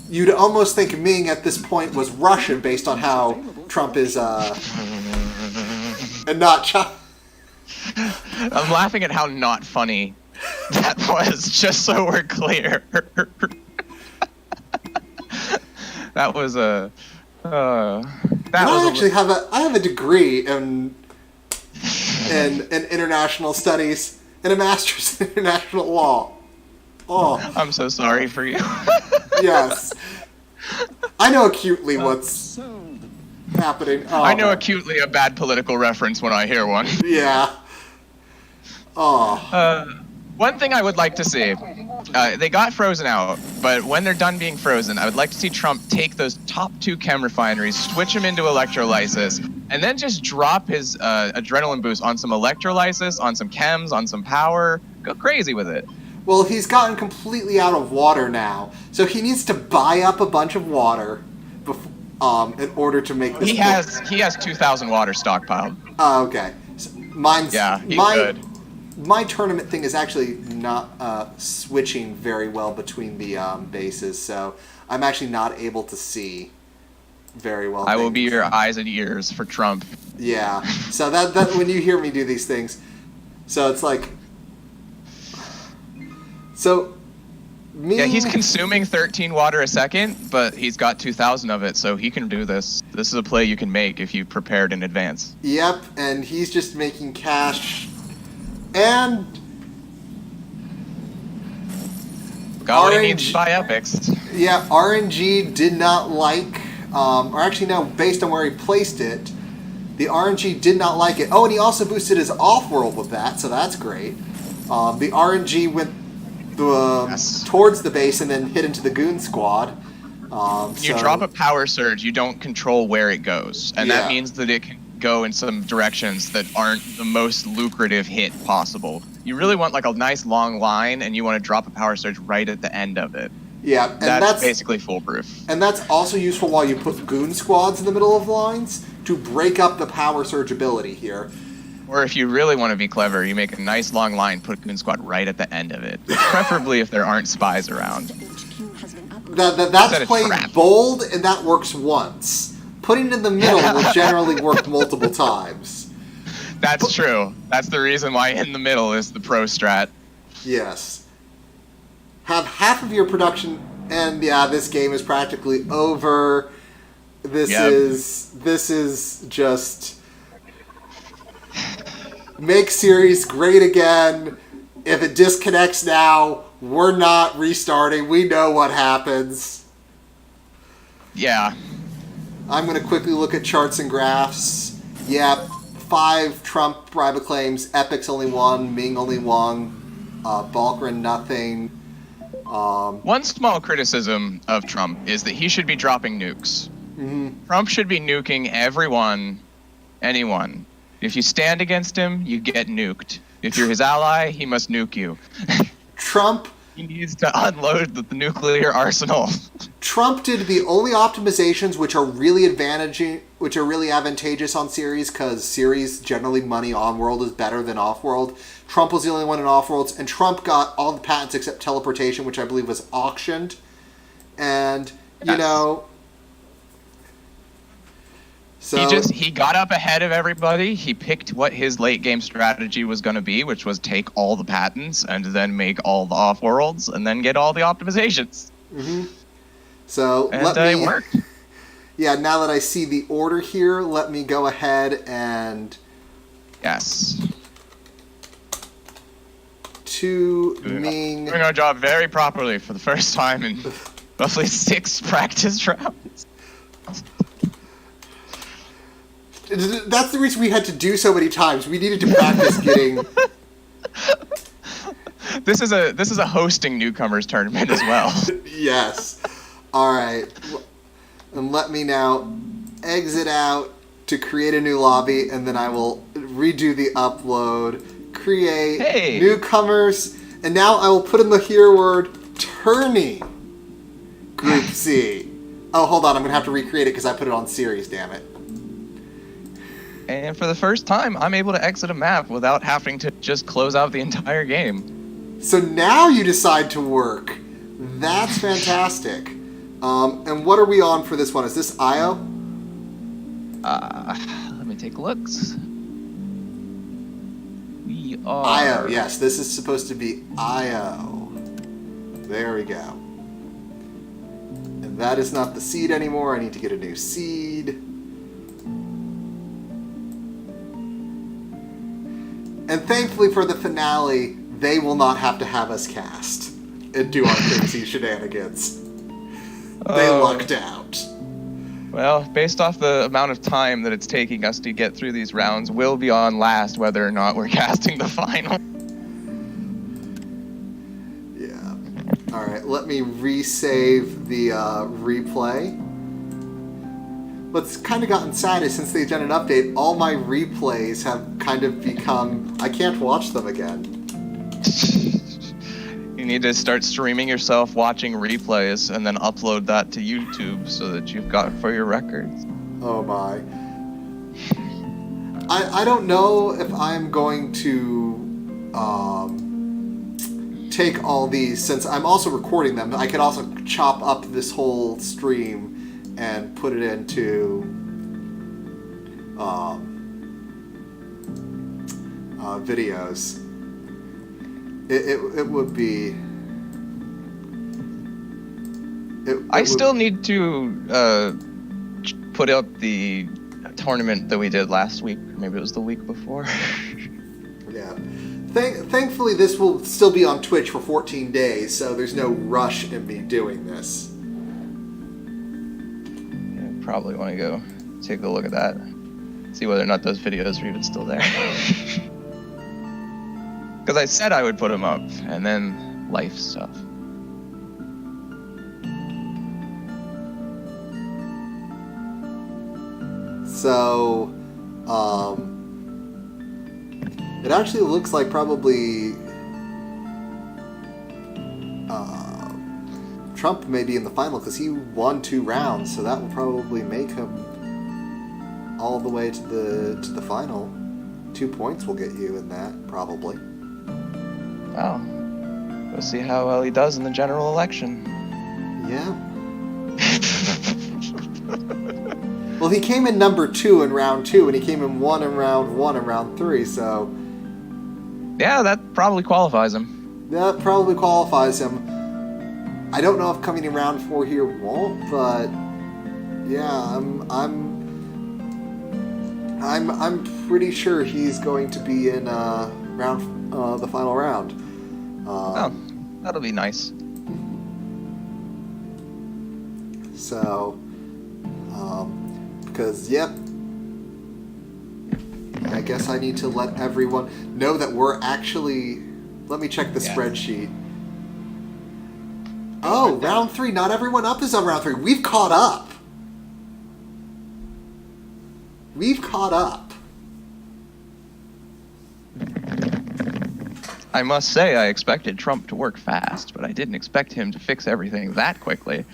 you'd almost think Ming at this point was Russian based on how Trump is, and not China. I'm laughing at how not funny that was, just so we're clear. That was a. I have a degree in international studies and a master's in international law. Oh, I'm so sorry for you. yes. I know acutely what's happening. Oh, I know acutely a bad political reference when I hear one. Yeah. Oh. One thing I would like to see, they got frozen out, but when they're done being frozen, I would like to see Trump take those top 2 chem refineries, switch them into electrolysis, and then just drop his adrenaline boost on some electrolysis, on some chems, on some power. Go crazy with it. Well, he's gotten completely out of water now, so he needs to buy up a bunch of water in order to make this. He has 2,000 water stockpiled. Oh, okay. So mine's He's good. My tournament thing is actually not switching very well between the bases, so I'm actually not able to see very well. I will be things. your eyes and ears for Trump. Yeah. So that when you hear me do these things, so it's like, so. Yeah, he's consuming 13 water a second, but he's got 2,000 of it, so he can do this. This is a play you can make if you prepared in advance. Yep, and he's just making cash. And Got what he needs by epics. Yeah, RNG did not like, or actually no, based on where he placed it, the RNG did not like it. Oh, and he also boosted his Offworld with that, so that's great. The RNG went towards the base and then hit into the Goon Squad. When you drop a power surge, you don't control where it goes, and that means that it can go in some directions that aren't the most lucrative hit possible. You really want like a nice long line, and you want to drop a power surge right at the end of it. Yeah, and that's basically foolproof. And that's also useful while you put Goon Squads in the middle of lines to break up the power surge ability here. Or if you really want to be clever, you make a nice long line, put Goon Squad right at the end of it. Preferably if there aren't spies around. That's playing bold, and that works once. Putting it in the middle will generally work multiple times. That's true. That's the reason why in the middle is the pro strat. Yes. Have half of your production, and yeah, this game is practically over. This is just make series great again. If it disconnects now, we're not restarting. We know what happens. Yeah. I'm going to quickly look at charts and graphs. Yep, 5 Trump rival claims, Epic's only 1, Ming only 1, Balkran nothing. One small criticism of Trump is that he should be dropping nukes. Mm-hmm. Trump should be nuking everyone, anyone. If you stand against him, you get nuked. If you're his ally, he must nuke you. Trump... He needs to unload the nuclear arsenal. Trump did the only optimizations which are really advantageous on series, because series generally money on world is better than off world. Trump was the only one in off worlds, and Trump got all the patents except teleportation, which I believe was auctioned. And you know, so he got up ahead of everybody. He picked what his late game strategy was going to be, which was take all the patents and then make all the off worlds and then get all the optimizations. Mm-hmm. So and let me. It worked. Yeah, now that I see the order here, let me go ahead and. Yes. To Ming. Doing our job very properly for the first time in roughly 6 practice rounds. That's the reason we had to do so many times. We needed to practice getting. This is a hosting newcomers tournament as well. Yes. All right. And let me now exit out to create a new lobby, and then I will redo the upload. Create newcomers, and now I will put in the here word tourney. Group C. Oh, hold on. I'm gonna have to recreate it because I put it on series. Damn it. And for the first time, I'm able to exit a map without having to just close out the entire game. So now you decide to work. That's fantastic. And what are we on for this one? Is this IO? Let me take a look. We are... IO, yes. This is supposed to be IO. There we go. And that is not the seed anymore. I need to get a new seed. And thankfully for the finale, they will not have to have us cast and do our crazy shenanigans. They lucked out. Well, based off the amount of time that it's taking us to get through these rounds, we'll be on last whether or not we're casting the final. Yeah. Alright, let me resave the replay. What's kind of gotten sad is since they've done an update, all my replays have kind of become... I can't watch them again. You need to start streaming yourself watching replays and then upload that to YouTube so that you've got it for your records. Oh my. I don't know if I'm going to take all these, since I'm also recording them. I could also chop up this whole stream and put it into videos. It would be. I still need to put up the tournament that we did last week. Maybe it was the week before. Yeah. Thankfully, this will still be on Twitch for 14 days, so there's no rush in me doing this. You probably want to go take a look at that. See whether or not those videos are even still there. Because I said I would put them up, and then life stuff. So, it actually looks like probably Trump may be in the final because he won 2 rounds, so that will probably make him all the way to the final. 2 points will get you in that, probably. Oh. We'll see how well he does in the general election. Yeah. Well, he came in number 2 in round 2, and he came in 1 in round 1 and round 3, so... Yeah, that probably qualifies him. That probably qualifies him. I don't know if coming in round 4 here won't, but... Yeah, I'm pretty sure he's going to be in the final round. Oh, that'll be nice. So, because, yep, I guess I need to let everyone know that we're actually, let me check the spreadsheet. Oh, round 3, not everyone up is on round 3. We've caught up. We've caught up. I must say, I expected Trump to work fast, but I didn't expect him to fix everything that quickly.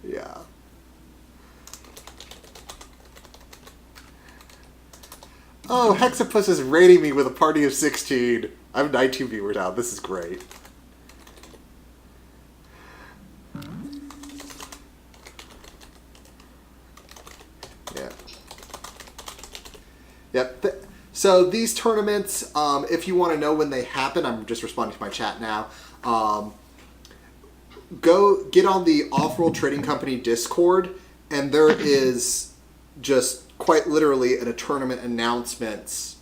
Yeah. Oh, Hexapus is raiding me with a party of 16. I have 19 viewers now. This is great. Yeah. Yep. So these tournaments, if you want to know when they happen, I'm just responding to my chat now. Go get on the Offworld Trading Company Discord, and there is just quite literally a tournament announcements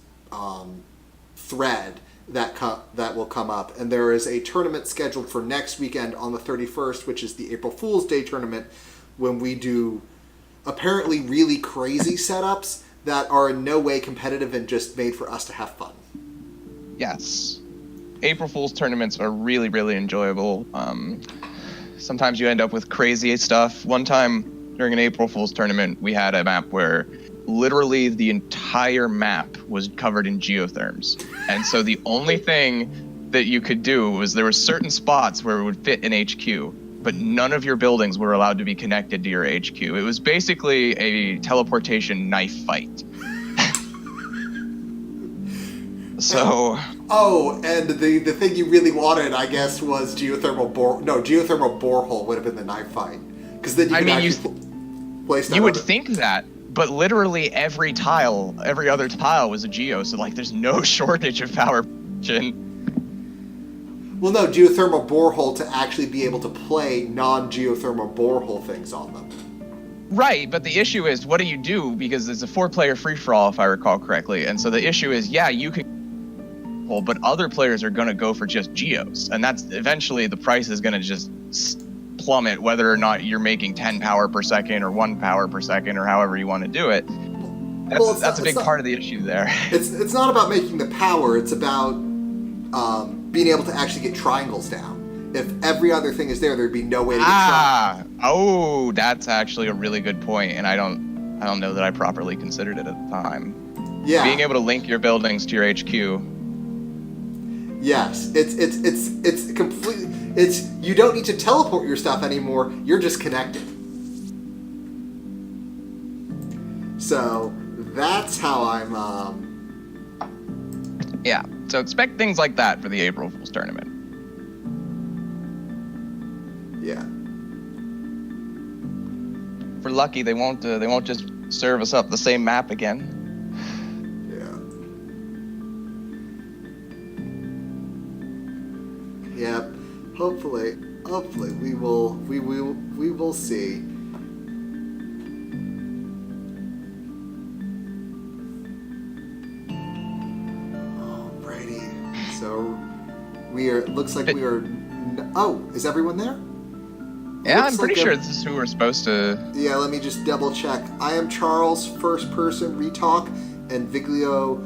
thread that will come up, and there is a tournament scheduled for next weekend on the 31st, which is the April Fool's Day tournament, when we do apparently really crazy setups that are in no way competitive and just made for us to have fun. Yes. April Fool's tournaments are really, really enjoyable. Sometimes you end up with crazy stuff. One time during an April Fool's tournament, we had a map where literally the entire map was covered in geotherms. And so the only thing that you could do was there were certain spots where it would fit an HQ, but none of your buildings were allowed to be connected to your HQ. It was basically a teleportation knife fight. So... Oh, and the thing you really wanted, I guess, was geothermal borehole would have been the knife fight. Because then you could actually place that. You would think that, but literally every other tile was a geo, so like there's no shortage of power. Well, no, geothermal borehole to actually be able to play non-geothermal borehole things on them. Right, but the issue is, what do you do? Because it's a 4-player free-for-all, if I recall correctly, and so the issue is, yeah, you can, but other players are going to go for just geos, and that's eventually the price is going to just plummet, whether or not you're making 10 power per second or 1 power per second or however you want to do it. That's a big part of the issue there. It's not about making the power, it's about being able to actually get triangles down. If every other thing is there, there'd be no way to get triangles. Oh, that's actually a really good point, and I don't know that I properly considered it at the time. Yeah. Being able to link your buildings to your HQ. Yes, it's completely. It's you don't need to teleport your stuff anymore. You're just connected. So that's how I'm. Yeah. So expect things like that for the April Fool's tournament. Yeah. If we're lucky, they won't just serve us up the same map again. Yep. Hopefully we will see. So we are. Looks like we are. Oh, is everyone there? Yeah, Looks I'm pretty like sure this is who we're supposed to. Yeah, let me just double check. I am Charles, first person retalk, and Viglio.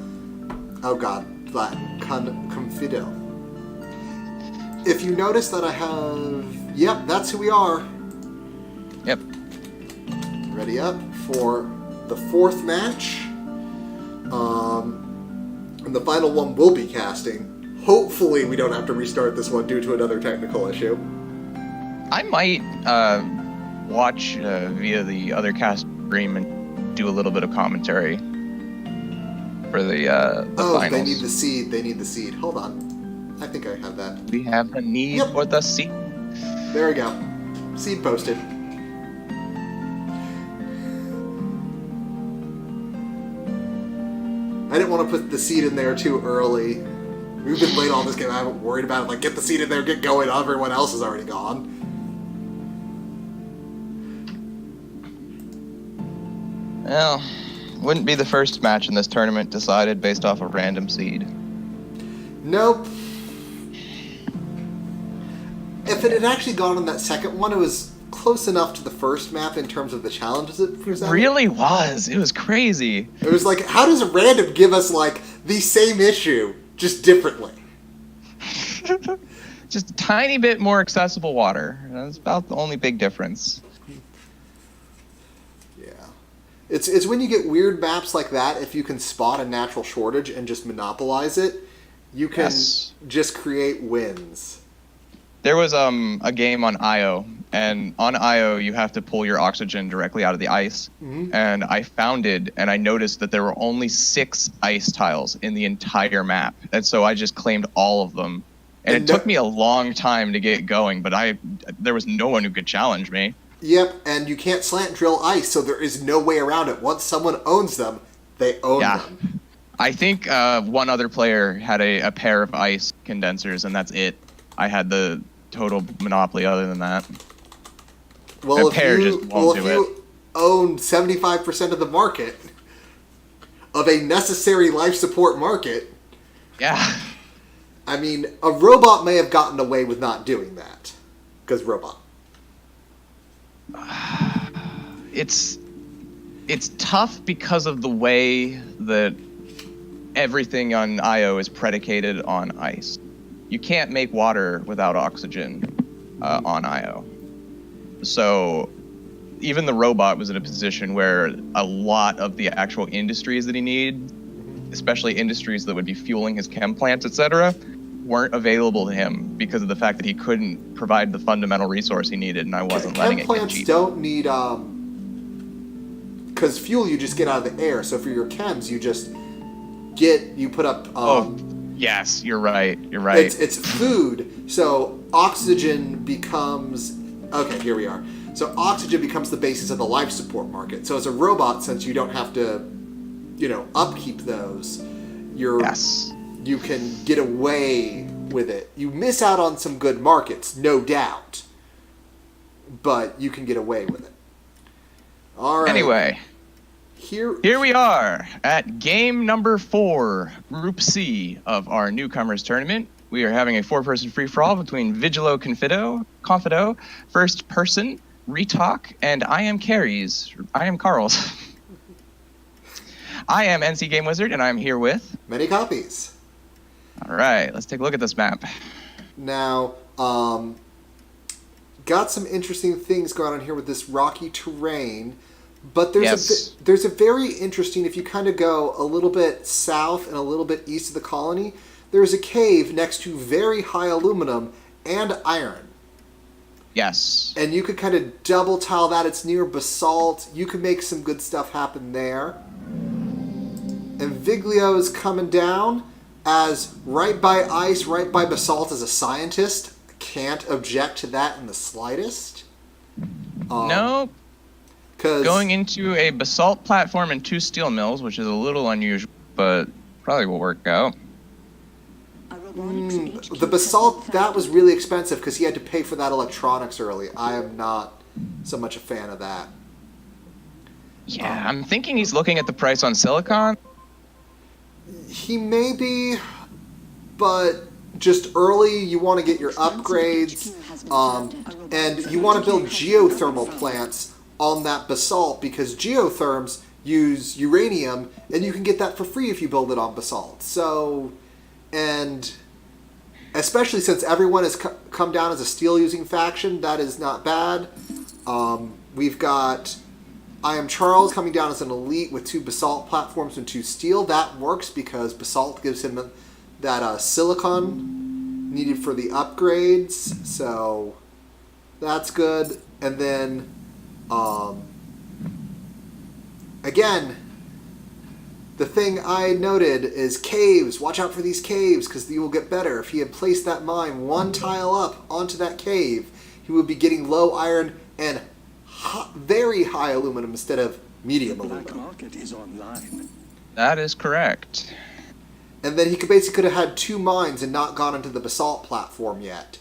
Oh God, Latin confido. If you notice that I have, yep, that's who we are. Yep. Ready up for the fourth match. And the final one will be casting. Hopefully, we don't have to restart this one due to another technical issue. I might watch via the other cast stream and do a little bit of commentary for the finals. They need the seed. They need the seed. Hold on. I think I have that. We have a need for the seed. There we go. Seed posted. I didn't want to put the seed in there too early. We've been late on this game. I haven't worried about it. Like, get the seed in there, get going. Everyone else is already gone. Well, wouldn't be the first match in this tournament decided based off a random seed. Nope. If it had actually gone on that second one, it was close enough to the first map in terms of the challenges it presented. It really was. It was crazy. It was like, how does a random give us, like, the same issue, just differently? Just a tiny bit more accessible water. That's about the only big difference. Yeah. It's when you get weird maps like that, if you can spot a natural shortage and just monopolize it, you can just create wins. There was a game on IO, and on IO you have to pull your oxygen directly out of the ice. Mm-hmm. And I founded, and I noticed that there were only 6 ice tiles in the entire map, and so I just claimed all of them. And it took me a long time to get going, but there was no one who could challenge me. Yep, and you can't slant drill ice, so there is no way around it. Once someone owns them, they own them. I think one other player had a pair of ice condensers, and that's it. I had the total monopoly other than that. Well, a pair just won't do if you own 75% of the market, of a necessary life support market... Yeah. I mean, a robot may have gotten away with not doing that. Because robot. It's tough because of the way that everything on IO is predicated on ice. You can't make water without oxygen on IO. So even the robot was in a position where a lot of the actual industries that he needed, especially industries that would be fueling his chem plants, etc., weren't available to him because of the fact that he couldn't provide the fundamental resource he needed, and I wasn't letting it get cheap. Chem plants don't need, because fuel you just get out of the air, so for your chems you put up... yes, you're right, It's food, so oxygen becomes... Okay, here we are. So oxygen becomes the basis of the life support market. So as a robot, since you don't have to, upkeep those, you can get away with it. You miss out on some good markets, no doubt, but you can get away with it. All right. Anyway, here we are at game number 4, Group C of our Newcomers tournament. We are having a 4-person free-for-all between Vigilo Confido, First Person, Retalk, and I am Carl's. I am NC Game Wizard, and I'm here with... Many copies. All right, let's take a look at this map. Now, got some interesting things going on here with this rocky terrain, but there's a very interesting, if you kind of go a little bit south and a little bit east of the colony, there's a cave next to very high aluminum and iron. Yes. And you could kind of double tile that. It's near basalt. You could make some good stuff happen there. And Viglio is coming down as right by ice, right by basalt as a scientist. Can't object to that in the slightest. No. Going into a basalt platform and 2 steel mills, which is a little unusual, but probably will work out. The basalt, that was really expensive because he had to pay for that electronics early. I am not so much a fan of that. Yeah, I'm thinking he's looking at the price on silicon. He may be, but just early, you want to get your upgrades, and you want to build geothermal plants on that basalt because geotherms use uranium, and you can get that for free if you build it on basalt. So, and especially since everyone has come down as a steel-using faction, that is not bad. We've got I Am Charles coming down as an elite with 2 basalt platforms and 2 steel. That works because basalt gives him that silicon needed for the upgrades, so that's good. And then, again, the thing I noted is caves. Watch out for these caves because you will get better. If he had placed that mine 1 tile up onto that cave, he would be getting low iron and very high aluminum instead of medium The black aluminum. market is online. That is correct. And then he could have had 2 mines and not gone into the basalt platform yet.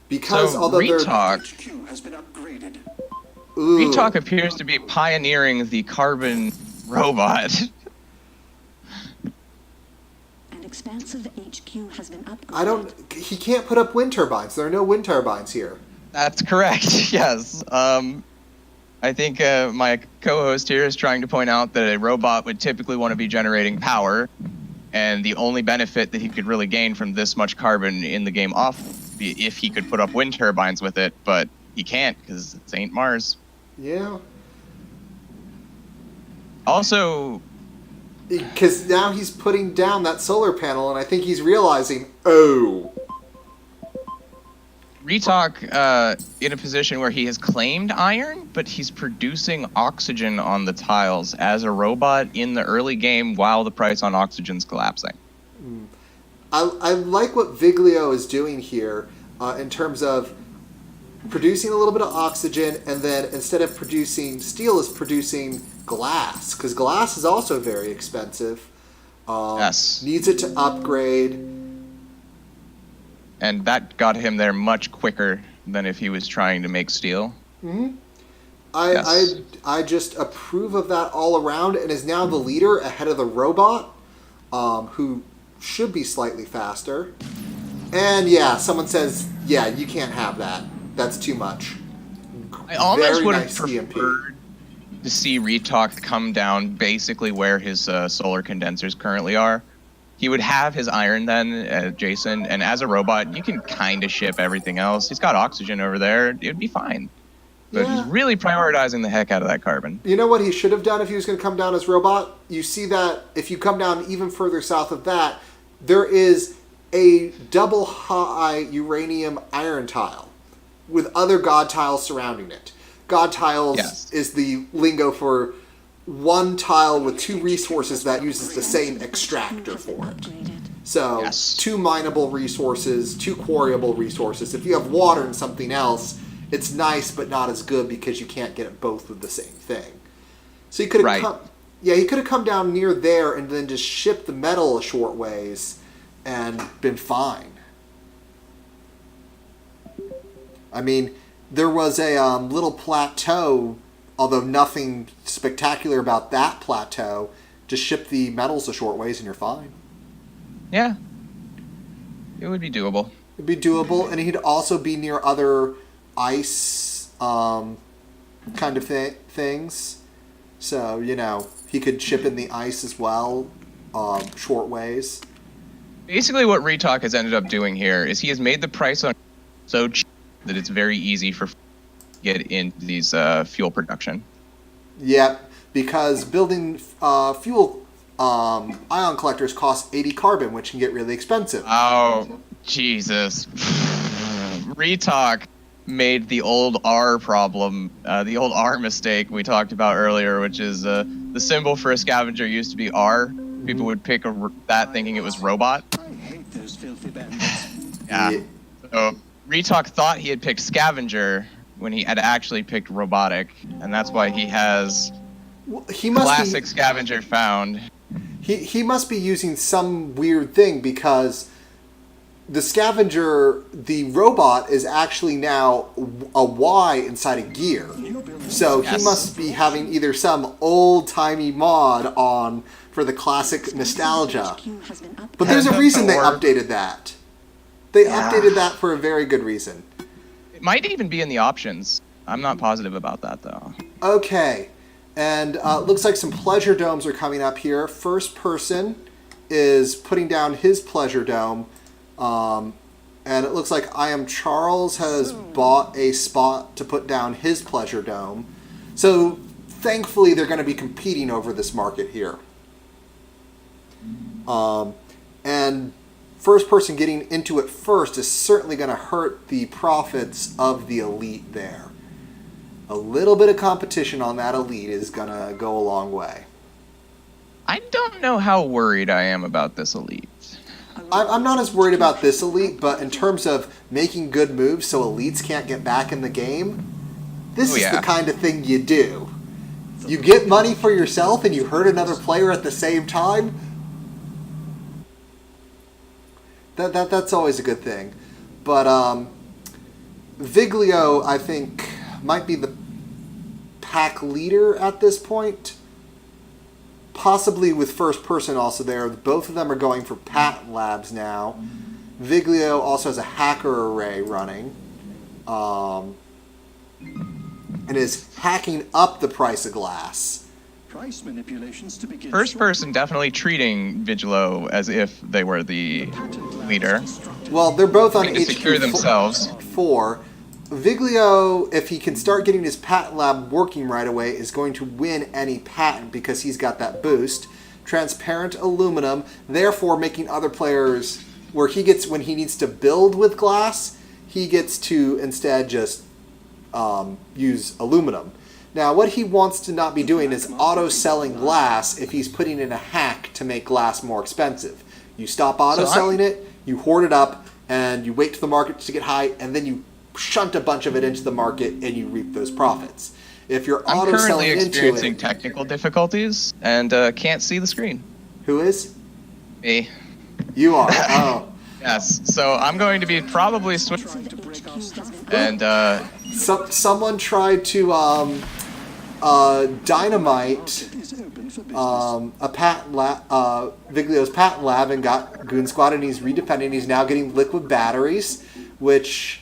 Because So although they're Retalk HQ has been upgraded. Ooh. Retalk appears to be pioneering the carbon robot. An expansive HQ has been upgraded. He can't put up wind turbines. There are no wind turbines here. That's correct. Yes. I think my co-host here is trying to point out that a robot would typically want to be generating power, and the only benefit that he could really gain from this much carbon in the game off would be if he could put up wind turbines with it, but he can't because it ain't Mars. Yeah. Also, Because now he's putting down that solar panel, and I think he's realizing, oh. Retalk in a position where he has claimed iron, but he's producing oxygen on the tiles as a robot in the early game while the price on oxygen's collapsing. I like what Viglio is doing here in terms of producing a little bit of oxygen, and then instead of producing steel, is producing glass, because glass is also very expensive. Yes. Needs it to upgrade. And that got him there much quicker than if he was trying to make steel. I just approve of that all around, and is now the leader ahead of the robot, who should be slightly faster. And yeah, someone says, yeah, you can't have that. That's too much. I almost Very would have nice EMP. preferred to see Retalk come down basically where his solar condensers currently are. He would have his iron then, Jason, and as a robot, you can kind of ship everything else. He's got oxygen over there. It would be fine. But Yeah. he's really prioritizing the heck out of that carbon. You know what he should have done if he was going to come down as robot? You see that if you come down even further south of that, there is a double high uranium iron tile with other god tiles surrounding it. God tiles Yes. is the lingo for 1 tile with 2 resources that uses the same extractor for it. So, Yes. 2 mineable resources, 2 quarryable resources. If you have water and something else, it's nice but not as good because you can't get it both with the same thing. So he could have Right. he could have come down near there and then just shipped the metal a short ways and been fine. I mean, there was a little plateau, although nothing spectacular about that plateau. Just ship the metals a short ways and you're fine. Yeah. It would be doable. It'd be doable, and he'd also be near other ice kind of things. So, he could ship in the ice as well, short ways. Basically what Retalk has ended up doing here is he has made the price on so cheap that it's very easy for get into these fuel production. Yep, because building fuel ion collectors costs 80 carbon, which can get really expensive. Oh, Jesus. Retalk made the old R problem, the old R mistake we talked about earlier, which is the symbol for a scavenger used to be R. People would pick that thinking it was robot. I hate those filthy bandits. Yeah. Yeah. So Retalk thought he had picked scavenger when he had actually picked robotic, and that's why he has Well, he must classic scavenger found. He must be using some weird thing, because the scavenger, the robot, is actually now a Y inside a gear. So he Yes. must be having either some old-timey mod on for the classic nostalgia. HQ has been upgraded. But there's a reason they Or- updated that. They updated that for a very good reason. It might even be in the options. I'm not positive about that, though. Okay. And looks like some pleasure domes are coming up here. First person is putting down his pleasure dome. And it looks like I Am Charles has bought a spot to put down his pleasure dome. So thankfully they're going to be competing over this market here. And first person getting into it first is certainly going to hurt the profits of the elite there. A little bit of competition on that elite is going to go a long way. I don't know how worried I am about this elite. I'm not as worried about this elite, but in terms of making good moves so elites can't get back in the game, this is the kind of thing you do. You get money for yourself and you hurt another player at the same time. That's always a good thing. But Viglio, I think, might be the pack leader at this point. Possibly with first person also there. Both of them are going for patent labs now. Viglio also has a hacker array running. And is hacking up the price of glass. Price manipulations to begin. First person definitely treating Vigilo as if they were the leader. Well, they're both on To secure themselves. 4. Viglio, if he can start getting his patent lab working right away, is going to win any patent because he's got that boost. Transparent aluminum, therefore making other players, where he gets, when he needs to build with glass, he gets to instead just use aluminum. Now, what he wants to not be doing is auto-selling glass if he's putting in a hack to make glass more expensive. You stop auto-selling it, you hoard it up, and you wait for the market to get high, and then you shunt a bunch of it into the market and you reap those profits. If you're I'm auto-selling currently into experiencing it... technical difficulties and can't see the screen. Who is? Me. You are. Oh. Yes, so I'm going to be probably switching. And Someone tried to dynamite a patent Viglio's patent lab and got Goon Squad, and he's redefending. He's now getting liquid batteries, which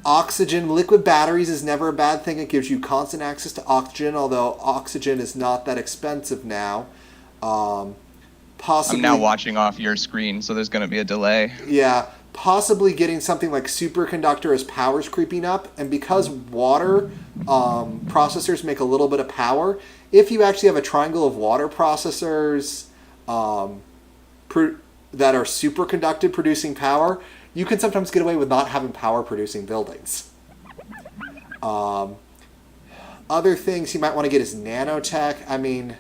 liquid batteries is never a bad thing. It gives you constant access to oxygen, although oxygen is not that expensive now. Possibly, I'm now watching off your screen, so there's going to be a delay. Yeah, possibly getting something like superconductor as power's creeping up, and because water processors make a little bit of power, if you actually have a triangle of water processors that are superconducted producing power, you can sometimes get away with not having power producing buildings. Other things you might want to get is nanotech. I mean,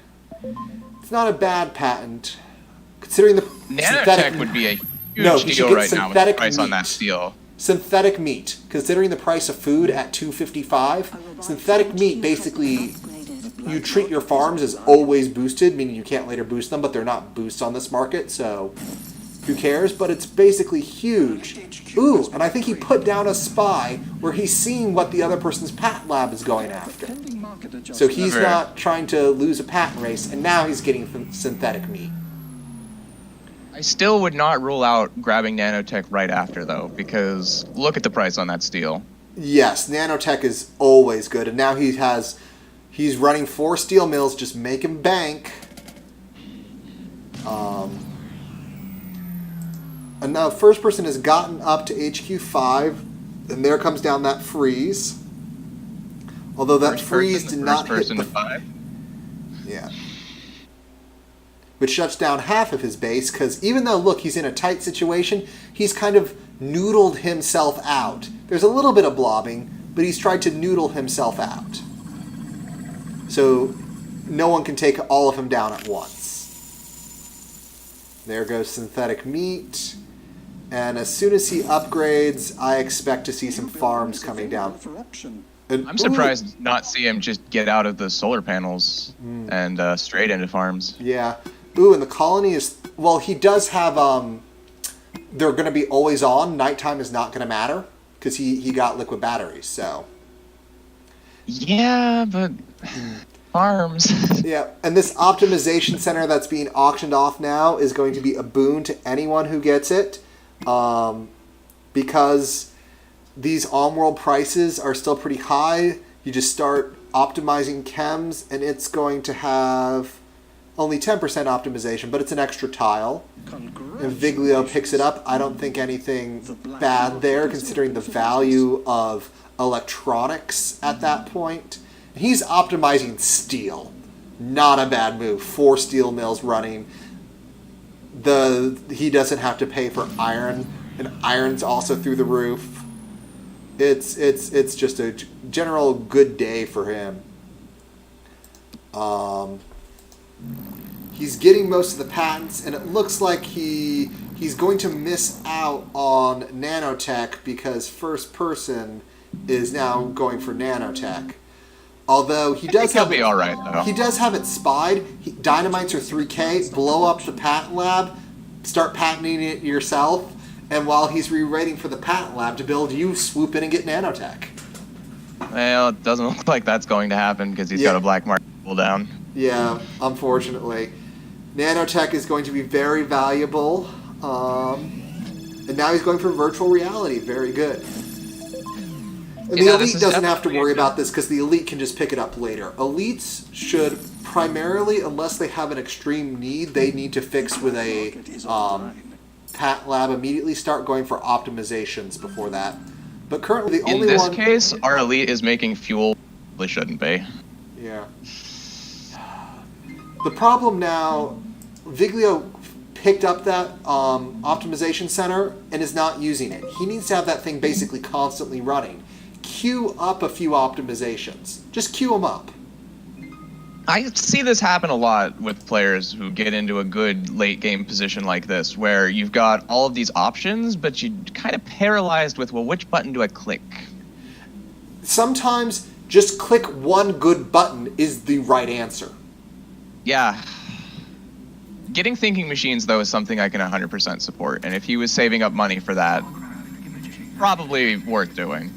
it's not a bad patent. Considering the Nanotech would be a huge deal right now with the price on that steel. Synthetic meat. Considering the price of food at $2.55, synthetic meat basically, you treat your farms as always boosted, meaning you can't later boost them, but they're not boosts on this market, so who cares? But it's basically huge. Ooh, and I think he put down a spy where he's seeing what the other person's patent lab is going after. So he's not trying to lose a patent race, and now he's getting synthetic meat. I still would not rule out grabbing nanotech right after, though, because look at the price on that steel. Yes, nanotech is always good, and now he's running 4 steel mills, just making bank. And now first person has gotten up to HQ5, and there comes down that freeze. Although that freeze did not hit the... to 5? Yeah. Which shuts down half of his base, because even though, look, he's in a tight situation, he's kind of noodled himself out. There's a little bit of blobbing, but he's tried to noodle himself out. So no one can take all of him down at once. There goes synthetic meat. And as soon as he upgrades, I expect to see some farms coming down. And, I'm surprised not see him just get out of the solar panels and straight into farms. Yeah. Ooh, and the colony is... Well, he does have... they're going to be always on. Nighttime is not going to matter because he got liquid batteries, so... Yeah, but... farms. Yeah, and this optimization center that's being auctioned off now is going to be a boon to anyone who gets it. Because these on-world prices are still pretty high, you just start optimizing chems, and it's going to have only 10% optimization, but it's an extra tile. And Viglio picks it up. I don't think anything bad there, considering the value of electronics at that point. He's optimizing steel. Not a bad move. 4 steel mills running. He doesn't have to pay for iron, and iron's also through the roof. It's just a general good day for him. He's getting most of the patents, and it looks like he's going to miss out on nanotech because First Person is now going for nanotech. Although he does he'll be all right, though. He does have it spied. Dynamites are 3K. Blow up the patent lab. Start patenting it yourself. And while he's rewriting for the patent lab to build, you swoop in and get nanotech. Well, it doesn't look like that's going to happen because he's got a black market pull down. Yeah, unfortunately. Nanotech is going to be very valuable. And now he's going for virtual reality. Very good. And the Elite doesn't have to worry about this because the Elite can just pick it up later. Elites should primarily, unless they have an extreme need, they need to fix with a patent lab immediately, start going for optimizations before that. But currently the only one... In this case, our Elite is making fuel they shouldn't be. Yeah. The problem now, Viglio picked up that optimization center and is not using it. He needs to have that thing basically constantly running. Queue up a few optimizations. Just queue them up. I see this happen a lot with players who get into a good late game position like this, where you've got all of these options, but you're kind of paralyzed with, well, which button do I click? Sometimes just click one good button is the right answer. Yeah. Getting thinking machines, though, is something I can 100% support, and if he was saving up money for that, probably worth doing.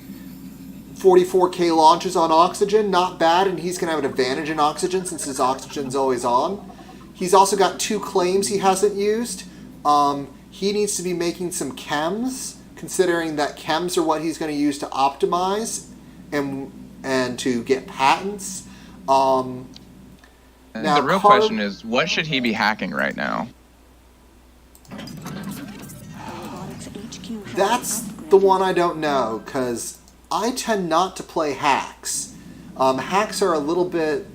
44k launches on oxygen, not bad, and he's going to have an advantage in oxygen since his oxygen's always on. He's also got 2 claims he hasn't used. He needs to be making some chems, considering that chems are what he's going to use to optimize and to get patents. Now, the real question is, what should he be hacking right now? That's the one I don't know, because I tend not to play hacks. Hacks are a little bit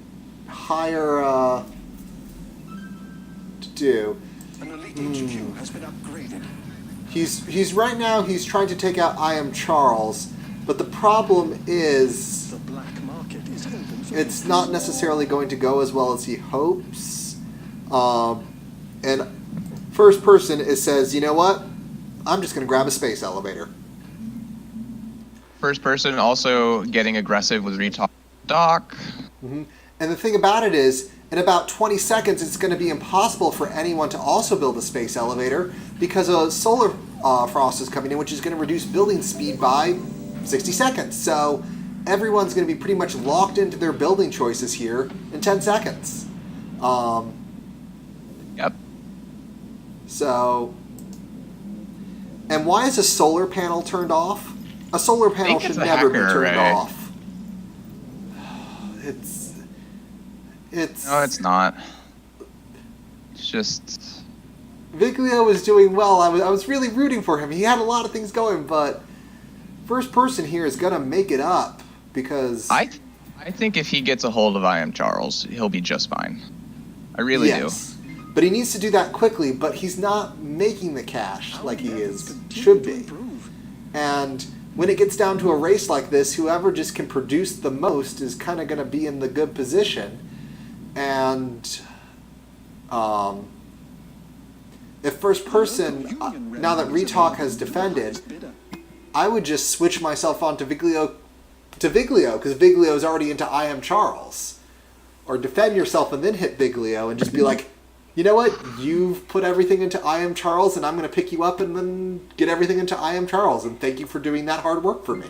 higher to do. An elite HQ has been upgraded. He's right now he's trying to take out I Am Charles, but the problem is The black market is open for it's not necessarily going to go as well as he hopes. And First Person says, you know what? I'm just going to grab a space elevator. First Person also getting aggressive with retalk dock. Mm-hmm. And the thing about it is, in about 20 seconds, it's going to be impossible for anyone to also build a space elevator because a solar frost is coming in, which is going to reduce building speed by 60 seconds. So everyone's going to be pretty much locked into their building choices here in 10 seconds. Yep. So, and why is a solar panel turned off? A solar panel should never be turned off. It's. No, it's not. It's just. Viglio was doing well. I was really rooting for him. He had a lot of things going, but First Person here is gonna make it up because. I think if he gets a hold of I Am Charles, he'll be just fine. I really do. But he needs to do that quickly. But he's not making the cash like he should be. And when it gets down to a race like this, whoever just can produce the most is kind of going to be in the good position. And if First Person, now that Retalk has defended, I would just switch myself on to Viglio, because Viglio is already into I Am Charles. Or defend yourself and then hit Viglio and just be like, you know what? You've put everything into I Am Charles, and I'm going to pick you up and then get everything into I Am Charles. And thank you for doing that hard work for me.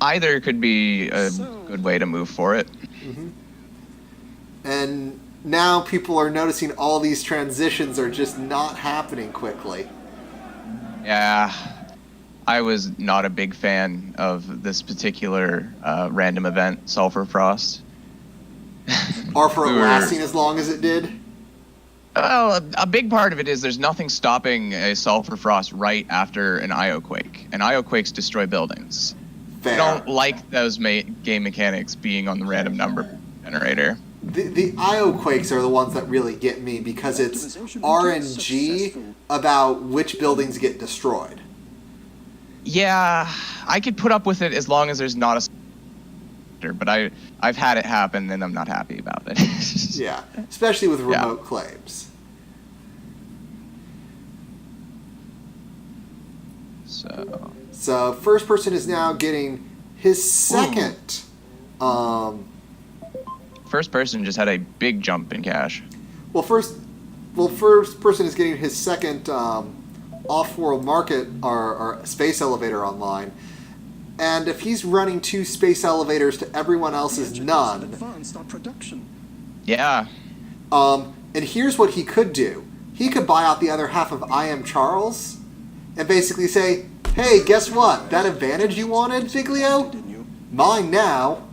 Either could be a good way to move for it. Mm-hmm. And now people are noticing all these transitions are just not happening quickly. Yeah, I was not a big fan of this particular random event, Sulfur Frost. Or for it We were- lasting as long as it did? Well, a big part of it is there's nothing stopping a Sulfur Frost right after an IO quake, and IO quakes destroy buildings. Fair. I don't like those game mechanics being on the random number generator. The IO quakes are the ones that really get me because it's RNG about which buildings get destroyed. Yeah, I could put up with it as long as there's not a but I've had it happen and I'm not happy about it. Yeah, especially with remote claims. So first person is now getting his second. First person just had a big jump in cash. First person is getting his second off-world market or space elevator online. And if he's running 2 space elevators to everyone else's none, Advanced our production. Yeah. and here's what he could do. He could buy out the other half of I Am Charles and basically say, hey, guess what? That advantage you wanted, Viglio? Mine now.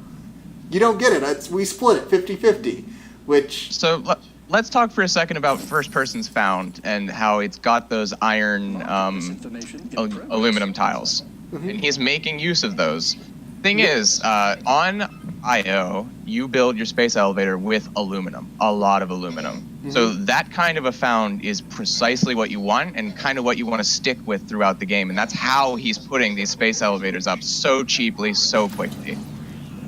You don't get it. We split it 50-50, which... So let's talk for a second about first person's found and how it's got those iron aluminum tiles. And he's making use of those. Thing is, on IO, you build your space elevator with aluminum, a lot of aluminum. So that kind of a found is precisely what you want and kind of what you want to stick with throughout the game. And that's how he's putting these space elevators up so cheaply, so quickly.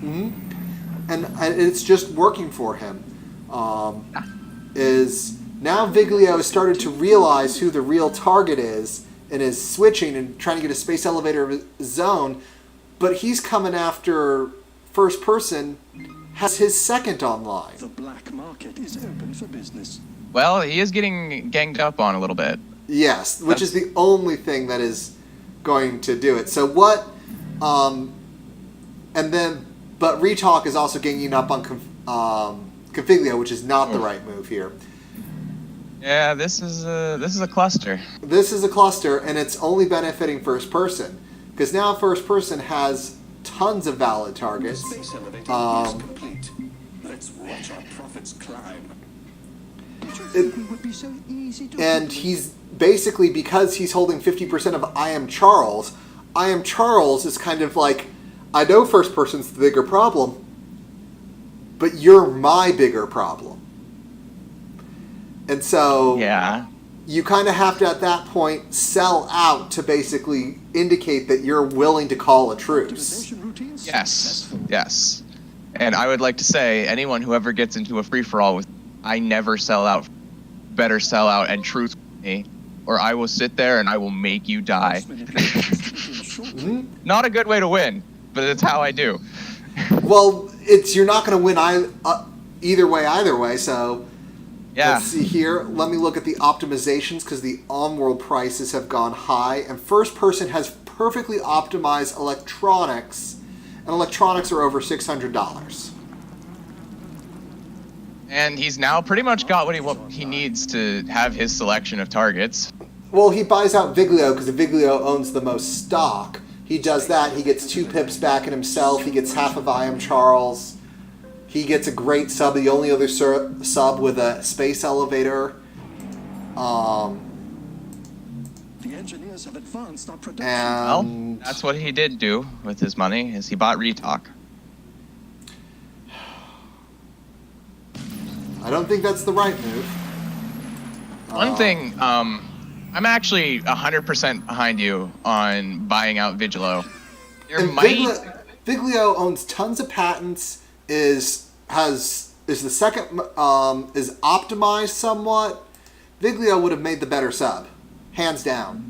And it's just working for him. Is now Viglio has started to realize who the real target is and is switching and trying to get a space elevator of his own, but he's coming after first person, has his second online. The black market is open for business. Well, he is getting ganged up on a little bit. Yes, which is the only thing that is going to do it. So what, but Retalk is also ganging up on Configlio, which is not the right move here. Yeah, this is a cluster. This is a cluster, and it's only benefiting first person. Because now first person has tons of valid targets. Space elevator is complete. Let's watch our profits climb. Did you think it would be so easy to... And he's basically, because he's holding 50% of I Am Charles is kind of like, I know first person's the bigger problem, but you're my bigger problem. And so Yeah. you kind of have to, at that point, sell out to basically indicate that you're willing to call a truce. routines? Yes. And I would like to say, anyone who ever gets into a free-for-all with I never sell out, better sell out and truth with me, or I will sit there and I will make you die. Not a good way to win, but it's how I do. Well, you're not going to win either way, so... Yeah. Let's see here. Let me look at the optimizations because the on-world prices have gone high. And first person has perfectly optimized electronics. And electronics are over $600. And he's now pretty much got what he needs to have his selection of targets. Well, he buys out Viglio because Viglio owns the most stock. He does that. He gets 2 pips back in himself. He gets half of I Am Charles. He gets a great sub, the only other sub with a space elevator. The engineers have advanced our production. Well, And that's what he did do with his money, is he bought Retalk. I don't think that's the right move. One thing, I'm actually 100% behind you on buying out Vigilo. And Viglio owns tons of patents. Is the second is optimized somewhat. Viglio would have made the better sub, hands down.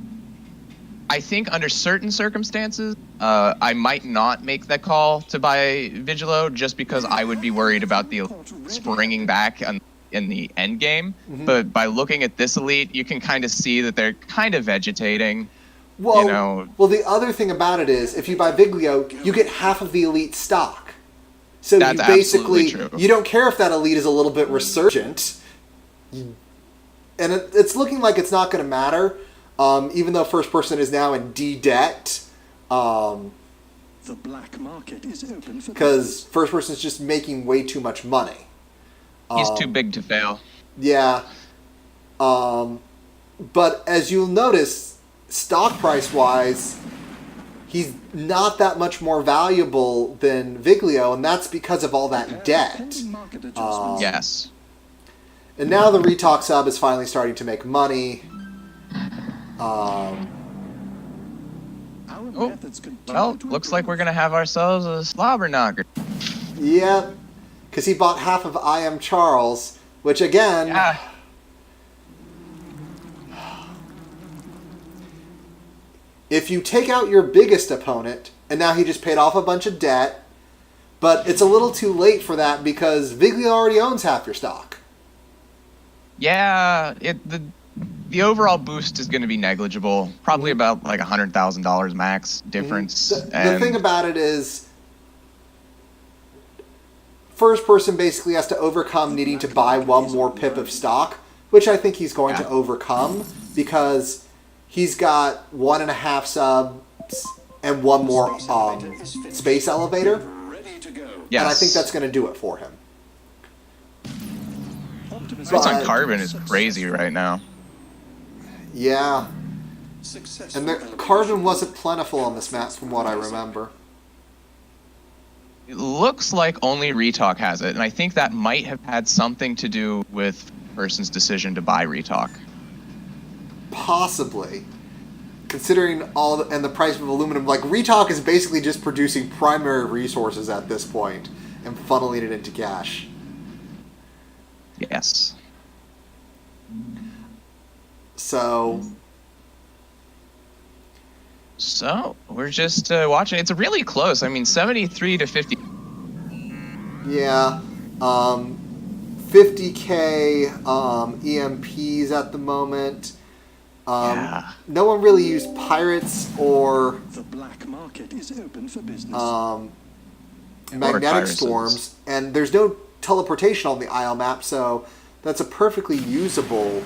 I think under certain circumstances, I might not make that call to buy Vigilo just because I would be worried about the springing back in the end game. But by looking at this elite, you can kind of see that they're kind of vegetating. Well, the other thing about it is, if you buy Viglio, you get half of the elite stock. So That's you basically, absolutely true. you don't care if that elite is a little bit resurgent. And it's looking like it's not going to matter. even though first person is now in D-debt, The black market is open for because business. first person is just making way too much money. He's too big to fail. Yeah. But as you'll notice, stock price wise, he's not that much more valuable than Viglio, and that's because of all that debt. Pending market adjustments. Yes. And now the Retalk sub is finally starting to make money. Our Oh, methods continue well, to looks like improve. we're going to have ourselves a slobber knocker. Yeah, because he bought half of I Am Charles, which again, Yeah. if you take out your biggest opponent, and now he just paid off a bunch of debt, but it's a little too late for that because Viglio already owns half your stock. Yeah, the overall boost is going to be negligible. Probably about like $100,000 max difference. The thing about it is, first person basically has to overcome needing to buy one more pip of stock, which I think he's going to overcome because he's got 1.5 subs and one more space elevator, Ready to go. Yes. and I think that's going to do it for him. Optimism Price on But- carbon is crazy right now. Yeah, Successful and the elevation. carbon wasn't plentiful on this map from what I remember. It looks like only Retalk has it, and I think that might have had something to do with person's decision to buy Retalk. Possibly. Considering and the price of aluminum, like Retalk is basically just producing primary resources at this point and funneling it into cash. Yes. So, So we're just watching. It's really close. I mean, 73 to 50. yeah, 50k EMPs at the moment. Yeah. No one really used pirates or The black market is open for business. magnetic viruses. storms, and there's no teleportation on the Isle map, so that's a perfectly usable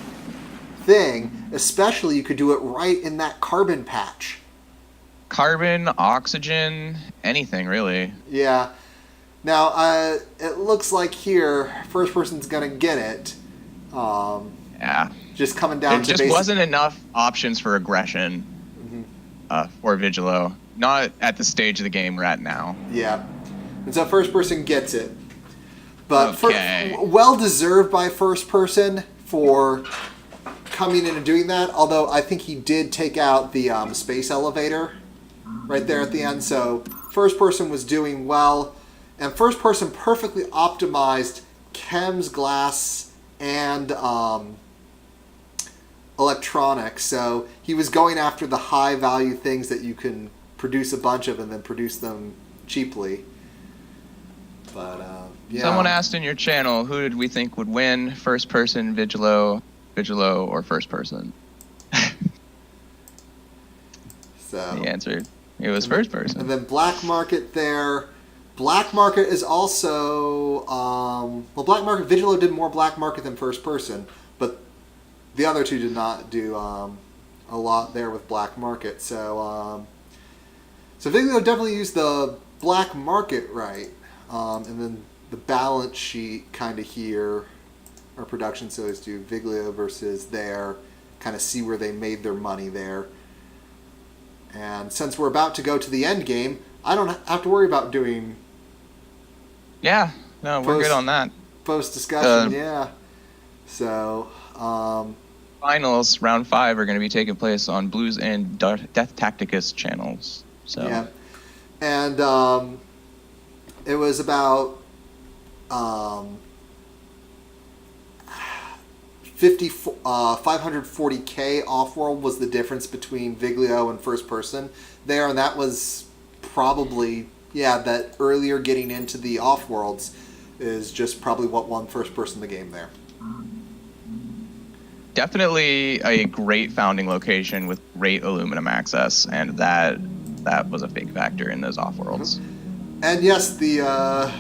thing. Especially, you could do it right in that carbon patch. Carbon, oxygen, anything really. Yeah. Now, it looks like here, first person's gonna get it. Yeah. Just coming down There to just basic. wasn't enough options for aggression for Vigilo. Not at the stage of the game we're at now. Yeah. And so first person gets it. But Okay. well deserved by first person for coming in and doing that. Although I think he did take out the space elevator right there at the end. So first person was doing well. And first person perfectly optimized chems, glass, and electronics. So he was going after the high value things that you can produce a bunch of and then produce them cheaply. But yeah. Someone asked in your channel, who did we think would win? First person, Vigilo, or first person? So He answered, it was first person. and then black market there. Black market is also well, black market Vigilo did more black market than first person, but the other two did not do a lot there with black market. So so Vigilo definitely used the black market right, and then the balance sheet kind of here, our production so is do Viglio versus there, kind of see where they made their money there. And since we're about to go to the end game, I don't have to worry about doing Yeah, no, we're Post- good on that. post discussion. Uh, Yeah. So Finals, round 5, are going to be taking place on Blues and Death Tacticus channels. So yeah, and it was about 540k Offworld was the difference between Viglio and first person there, and that was probably that earlier getting into the Offworlds is just probably what won first person the game there. definitely a great founding location with great aluminum access, and that was a big factor in those off-worlds. And yes, the that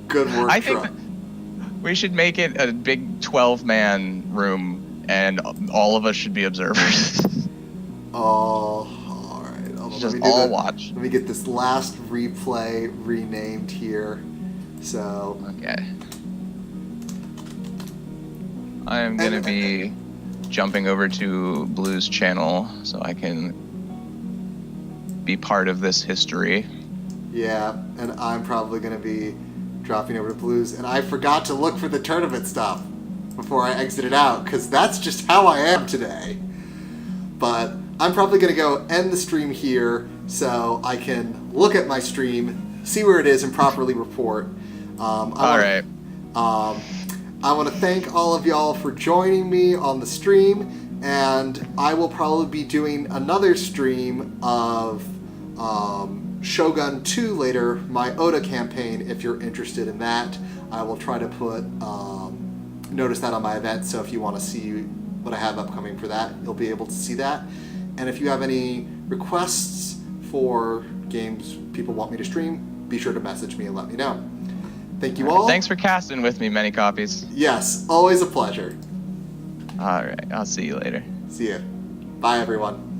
good work, I think Truck. we should make it a big 12-man room and all of us should be observers. Oh, all right. Hold on, Just let me do all the- watch. Let me get this last replay renamed here. So, Okay. I am gonna be jumping over to Blue's channel so I can be part of this history. yeah, and I'm probably going to be dropping over to Blues. And I forgot to look for the tournament stuff before I exited out, because that's just how I am today. But I'm probably going to go end the stream here so I can look at my stream, see where it is, and properly report. All right. I want to thank all of y'all for joining me on the stream, and I will probably be doing another stream of Shogun 2 later, my Oda campaign, if you're interested in that. I will try to put notice that on my event, so if you want to see what I have upcoming for that, you'll be able to see that. And if you have any requests for games people want me to stream, be sure to message me and let me know. Thank you all. Thanks for casting with me, many copies. Yes, always a pleasure. All right, I'll see you later. See ya. Bye, everyone.